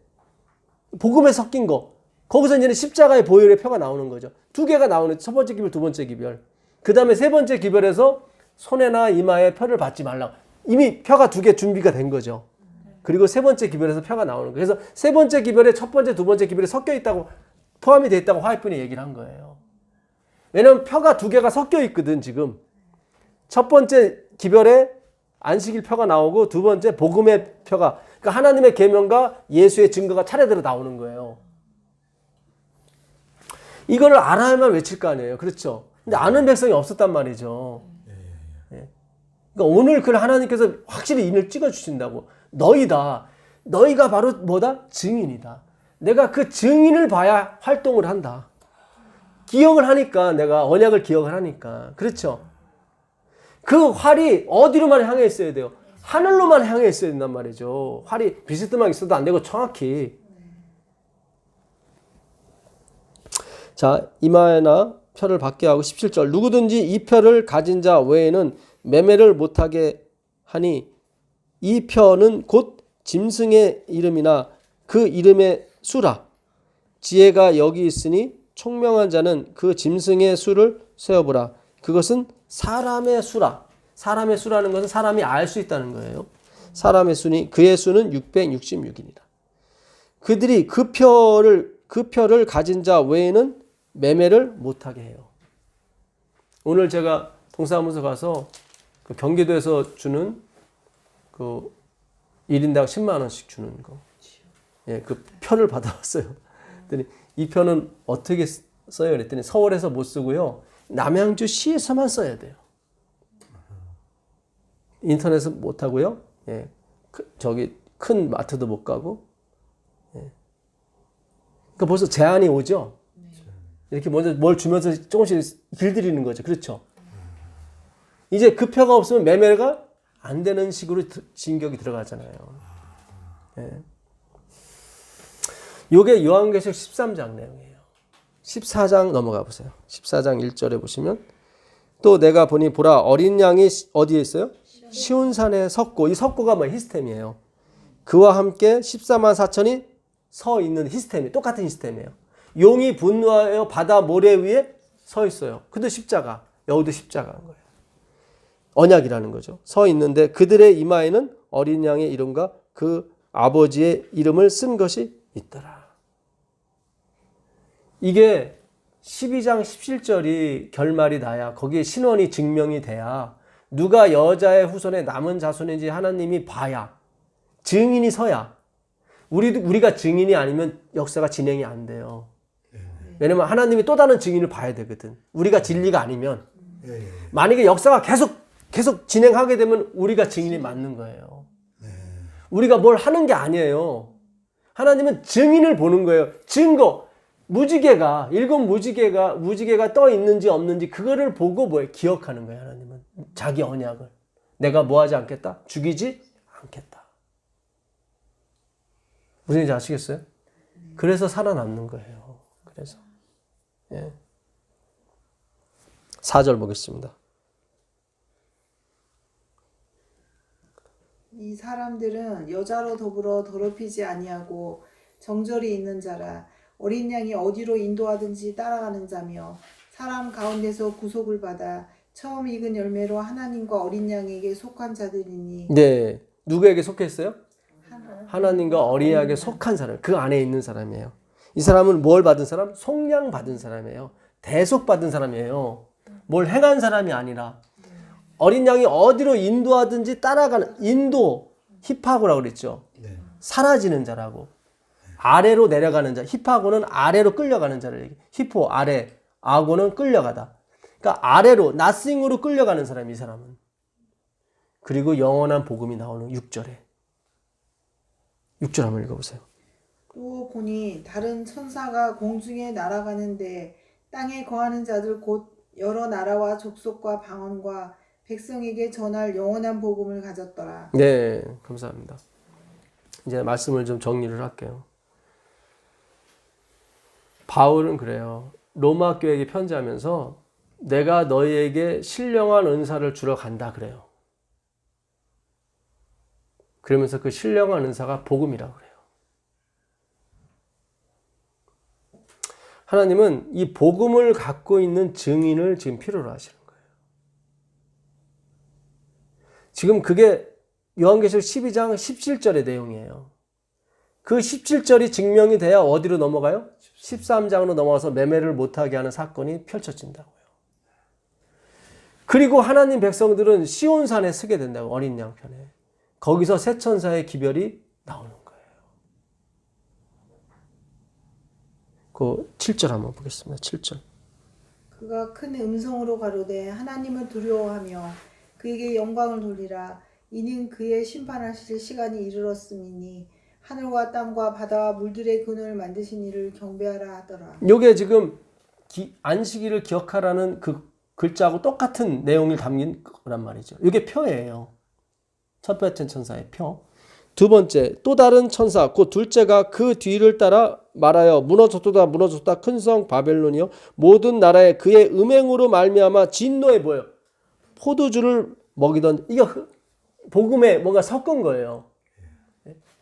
복음에 섞인 거. 거기서 이제 십자가의 보혈의 표가 나오는 거죠. 두 개가 나오는 첫 번째 기별, 두 번째 기별. 그 다음에 세 번째 기별에서 손에나 이마에 표를 받지 말라. 이미 표가 두 개 준비가 된 거죠. 그리고 세 번째 기별에서 표가 나오는 거예요. 그래서 세 번째 기별에 첫 번째, 두 번째 기별에 섞여 있다고, 포함이 되어 있다고 화이트분이 얘기를 한 거예요. 왜냐면 표가 두 개가 섞여 있거든, 지금. 첫 번째 기별에 안식일 표가 나오고 두 번째 복음의 표가, 그러니까 하나님의 계명과 예수의 증거가 차례대로 나오는 거예요. 이거를 알아야만 외칠 거 아니에요. 그렇죠? 근데 아는 백성이 없었단 말이죠. 예. 그러니까 오늘 그 하나님께서 확실히 인을 찍어주신다고. 너희가 바로 뭐다? 증인이다. 내가 그 증인을 봐야 활동을 한다. 기억을 하니까, 내가 언약을 기억을 하니까. 그렇죠? 그 활이 어디로만 향해 있어야 돼요? 하늘로만 향해 있어야 된단 말이죠. 활이 비스듬하게 있어도 안 되고 정확히. 자, 이마에나 표를 받게 하고 17절. 누구든지 이 표를 가진 자 외에는 매매를 못하게 하니 이 표는 곧 짐승의 이름이나 그 이름의 수라. 지혜가 여기 있으니 총명한 자는 그 짐승의 수를 세어보라. 그것은 사람의 수라. 사람의 수라는 것은 사람이 알 수 있다는 거예요. 사람의 수니 그의 수는 666이니라. 그들이 그 표를 가진 자 외에는 매매를 못하게 해요. 오늘 제가 동사무소 가서 그 경기도에서 주는 그 1인당 10만 원씩 주는 거. 예, 그 표를 받아왔어요. 그랬더니 이 표는 어떻게 써요? 그랬더니 서울에서 못 쓰고요. 남양주시에서만 써야 돼요. 인터넷은 못 하고요. 예, 저기 큰 마트도 못 가고. 예. 그러니까 벌써 제한이 오죠. 이렇게 먼저 뭘 주면서 조금씩 길들이는 거죠. 그렇죠? 이제 그 표가 없으면 매매가 안 되는 식으로 진격이 들어가잖아요. 예. 요게 요한계시록 13장 내용이에요. 14장 넘어가 보세요. 14장 1절에 보시면 또 내가 보니 보라 어린 양이 어디에 있어요? 시온산에 섰고, 이 섰고가 뭐 히스템이에요. 그와 함께 14만 4천이 서 있는 히스템이 똑같은 히스템이에요. 용이 분노하여 바다 모래 위에 서 있어요. 근데 십자가, 여기도 십자가인 거예요. 언약이라는 거죠. 서 있는데 그들의 이마에는 어린 양의 이름과 그 아버지의 이름을 쓴 것이 있더라. 이게 12장 17절이 결말이 나야, 거기에 신원이 증명이 돼야, 누가 여자의 후손의 남은 자손인지 하나님이 봐야, 증인이 서야, 우리가 증인이 아니면 역사가 진행이 안 돼요. 왜냐면 하나님이 또 다른 증인을 봐야 되거든. 우리가 진리가 아니면. 만약에 역사가 계속 진행하게 되면 우리가 증인이 맞는 거예요. 우리가 뭘 하는 게 아니에요. 하나님은 증인을 보는 거예요. 증거. 무지개가 일곱 무지개가 떠 있는지 없는지 그거를 보고 뭐예요? 기억하는 거예요. 하나님은 자기 언약을 내가 뭐 하지 않겠다? 죽이지 않겠다. 무슨 얘기인지 아시겠어요? 그래서 살아남는 거예요. 그래서 4절 보겠습니다.
이 사람들은 여자로 더불어 더럽히지 아니하고 정절이 있는 자라 어린 양이 어디로 인도하든지 따라가는 자며 사람 가운데서 구속을 받아 처음 익은 열매로 하나님과 어린 양에게 속한 자들이니.
네, 누구에게 속했어요? 하나님과 어린 양에게 속한 사람, 그 안에 있는 사람이에요. 이 사람은 뭘 받은 사람? 속량 받은 사람이에요. 대속 받은 사람이에요. 뭘 행한 사람이 아니라 어린 양이 어디로 인도하든지 따라가는 인도 힙하고라고 그랬죠.
네.
사라지는 자라고. 아래로 내려가는 자. 힙하고는 아래로 끌려가는 자를 얘기해. 힙호 아래, 아고는 끌려가다. 그러니까 아래로 나싱으로 끌려가는 사람이 이 사람은. 그리고 영원한 복음이 나오는 6절에. 6절 한번 읽어보세요.
또 보니 다른 천사가 공중에 날아가는데 땅에 거하는 자들 곧 여러 나라와 족속과 방언과 백성에게 전할 영원한 복음을 가졌더라.
네, 감사합니다. 이제 말씀을 좀 정리를 할게요. 바울은 그래요. 로마 교회에게 편지하면서 내가 너희에게 신령한 은사를 주러 간다 그래요. 그러면서 그 신령한 은사가 복음이라고 그래요. 하나님은 이 복음을 갖고 있는 증인을 지금 필요로 하시는 거예요. 지금 그게 요한계시록 12장 17절의 내용이에요. 그 17절이 증명이 돼야 어디로 넘어가요? 13장으로 넘어가서 매매를 못하게 하는 사건이 펼쳐진다고요. 그리고 하나님 백성들은 시온산에 서게 된다고, 어린 양 편에. 거기서 새 천사의 기별이 나오는 거예요. 그 7절 한번 보겠습니다. 7절.
그가 큰 음성으로 가로되 하나님을 두려워하며 그에게 영광을 돌리라. 이는 그의 심판하실 시간이 이르렀음이니 하늘과 땅과 바다와 물들의 근원을 만드신 이를 경배하라 하더라.
요게 지금 안식일을 기억하라는 그 글자하고 똑같은 내용이 담긴 거란 말이죠. 이게 표예요. 첫 번째 천사의 표. 두 번째, 또 다른 천사, 곧 둘째가 그 뒤를 따라 말하여 무너졌다 큰 성 바벨론이요 모든 나라에 그의 음행으로 말미암아 진노에 보여 포도주를 먹이던. 이거 복음에 뭔가 섞은 거예요.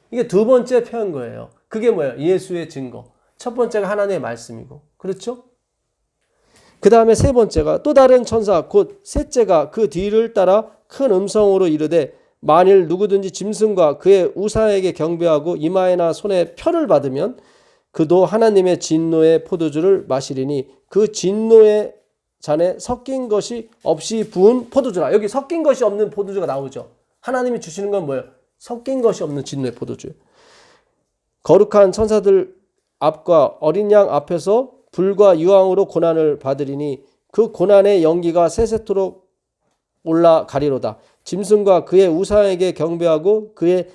이게 두 번째 표현 거예요. 그게 뭐예요? 예수의 증거. 첫 번째가 하나님의 말씀이고, 그렇죠? 그 다음에 세 번째가 또 다른 천사, 곧 셋째가 그 뒤를 따라 큰 음성으로 이르되 만일 누구든지 짐승과 그의 우상에게 경배하고 이마에나 손에 표를 받으면 그도 하나님의 진노의 포도주를 마시리니 그 진노의 잔에 섞인 것이 없이 부은 포도주라. 여기 섞인 것이 없는 포도주가 나오죠. 하나님이 주시는 건 뭐예요? 섞인 것이 없는 진노의 포도주. 거룩한 천사들 앞과 어린 양 앞에서 불과 유황으로 고난을 받으리니 그 고난의 연기가 세세토록 올라가리로다. 짐승과 그의 우상에게 경배하고 그의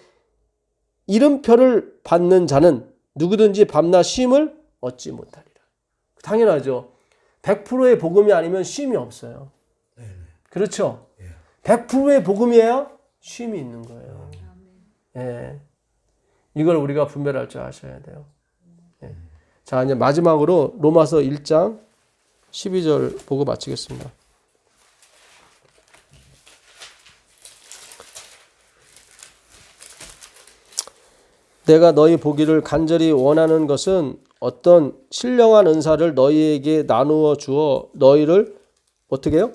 이름표를 받는 자는 누구든지 밤낮 쉼을 얻지 못하리라. 당연하죠. 100%의 복음이 아니면 쉼이 없어요. 그렇죠? 100%의 복음이에요? 쉼이 있는 거예요. 예. 이걸 우리가 분별할 줄 아셔야 돼요. 예. 자, 이제 마지막으로 로마서 1장 12절 보고 마치겠습니다. 내가 너희 보기를 간절히 원하는 것은 어떤 신령한 은사를 너희에게 나누어 주어 너희를 어떻게 해요?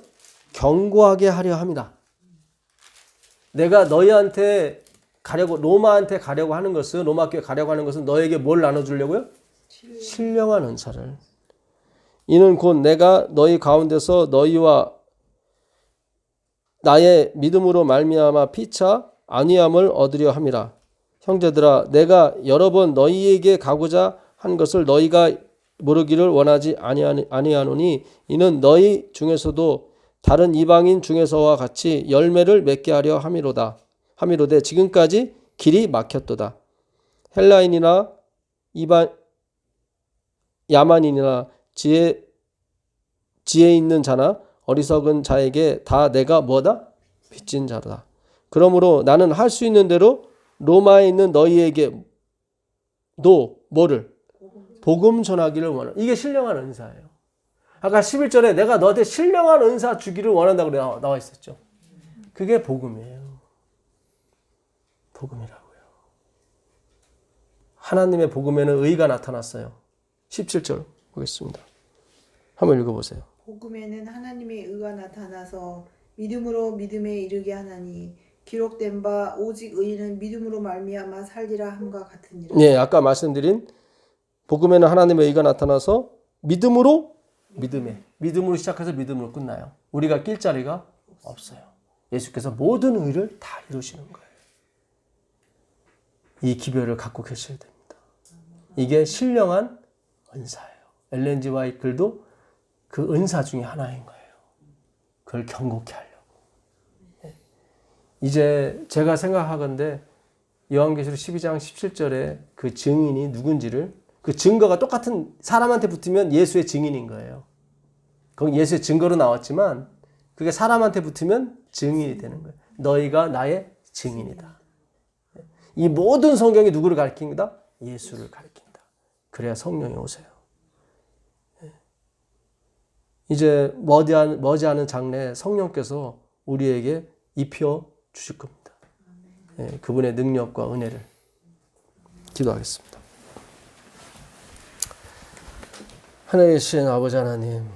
견고하게 하려 합니다. 내가 너희한테 가려고, 로마한테 가려고 하는 것은, 로마 교회 가려고 하는 것은 너에게 뭘 나눠주려고요? 신령한 은사를. 이는 곧 내가 너희 가운데서 너희와 나의 믿음으로 말미암아 피차 안위함을 얻으려 함이라. 형제들아, 내가 여러 번 너희에게 가고자 한 것을 너희가 모르기를 원하지 아니하노니 이는 너희 중에서도 다른 이방인 중에서와 같이 열매를 맺게 하려 함이로다. 함이로되 지금까지 길이 막혔도다. 헬라인이나 이반 야만인이나 지혜 있는 자나 어리석은 자에게 다 내가 뭐다? 빚진 자로다. 그러므로 나는 할 수 있는 대로 로마에 있는 너희에게도 뭐를? 복음 전하기를 원한다. 이게 신령한 은사예요. 아까 11절에 내가 너한테 신령한 은사 주기를 원한다고 나와 있었죠. 그게 복음이에요. 복음이라고요. 하나님의 복음에는 의가 나타났어요. 17절 보겠습니다. 한번 읽어보세요.
복음에는 하나님의 의가 나타나서 믿음으로 믿음에 이르게 하나니 기록된 바 오직 의인은 믿음으로 말미암아 살리라 함과 같으니라.
네, 아까 말씀드린 복음에는 하나님의 의가 나타나서 믿음으로 믿음으로 시작해서 믿음으로 끝나요. 우리가 낄 자리가 없어요. 예수께서 모든 의를 다 이루시는 거예요. 이 기별을 갖고 계셔야 됩니다. 이게 신령한 은사예요. 엘렌 G 화이트도 그 은사 중에 하나인 거예요. 그걸 경고케 하려고. 이제 제가 생각하건대 요한계시록 12장 17절에 그 증인이 누군지를, 그 증거가 똑같은 사람한테 붙으면 예수의 증인인 거예요. 거기 예수의 증거로 나왔지만 그게 사람한테 붙으면 증인이 되는 거예요. 너희가 나의 증인이다. 이 모든 성경이 누구를 가리킵니다? 예수를 가리킨다. 그래야 성령이 오세요. 이제 머지않은 장래에 성령께서 우리에게 입혀 주실 겁니다. 그분의 능력과 은혜를 기도하겠습니다. 하늘에 계신 아버지 하나님,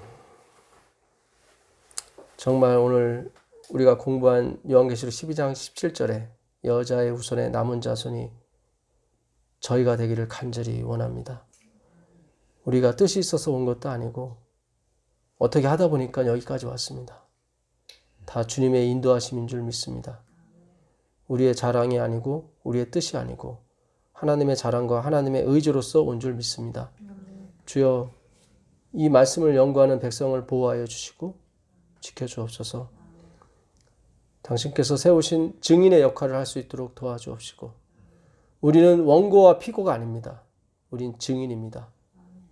정말 오늘 우리가 공부한 요한계시록 12장 17절에 여자의 후손의 남은 자손이 저희가 되기를 간절히 원합니다. 우리가 뜻이 있어서 온 것도 아니고 어떻게 하다 보니까 여기까지 왔습니다. 다 주님의 인도하심인 줄 믿습니다. 우리의 자랑이 아니고 우리의 뜻이 아니고 하나님의 자랑과 하나님의 의지로서 온 줄 믿습니다. 주여, 이 말씀을 연구하는 백성을 보호하여 주시고 지켜주옵소서. 당신께서 세우신 증인의 역할을 할 수 있도록 도와주옵시고, 우리는 원고와 피고가 아닙니다. 우린 증인입니다.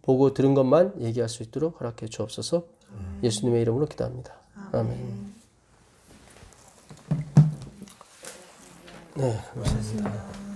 보고 들은 것만 얘기할 수 있도록 허락해 주옵소서. 예수님의 이름으로 기도합니다. 아멘. 네, 감사합니다.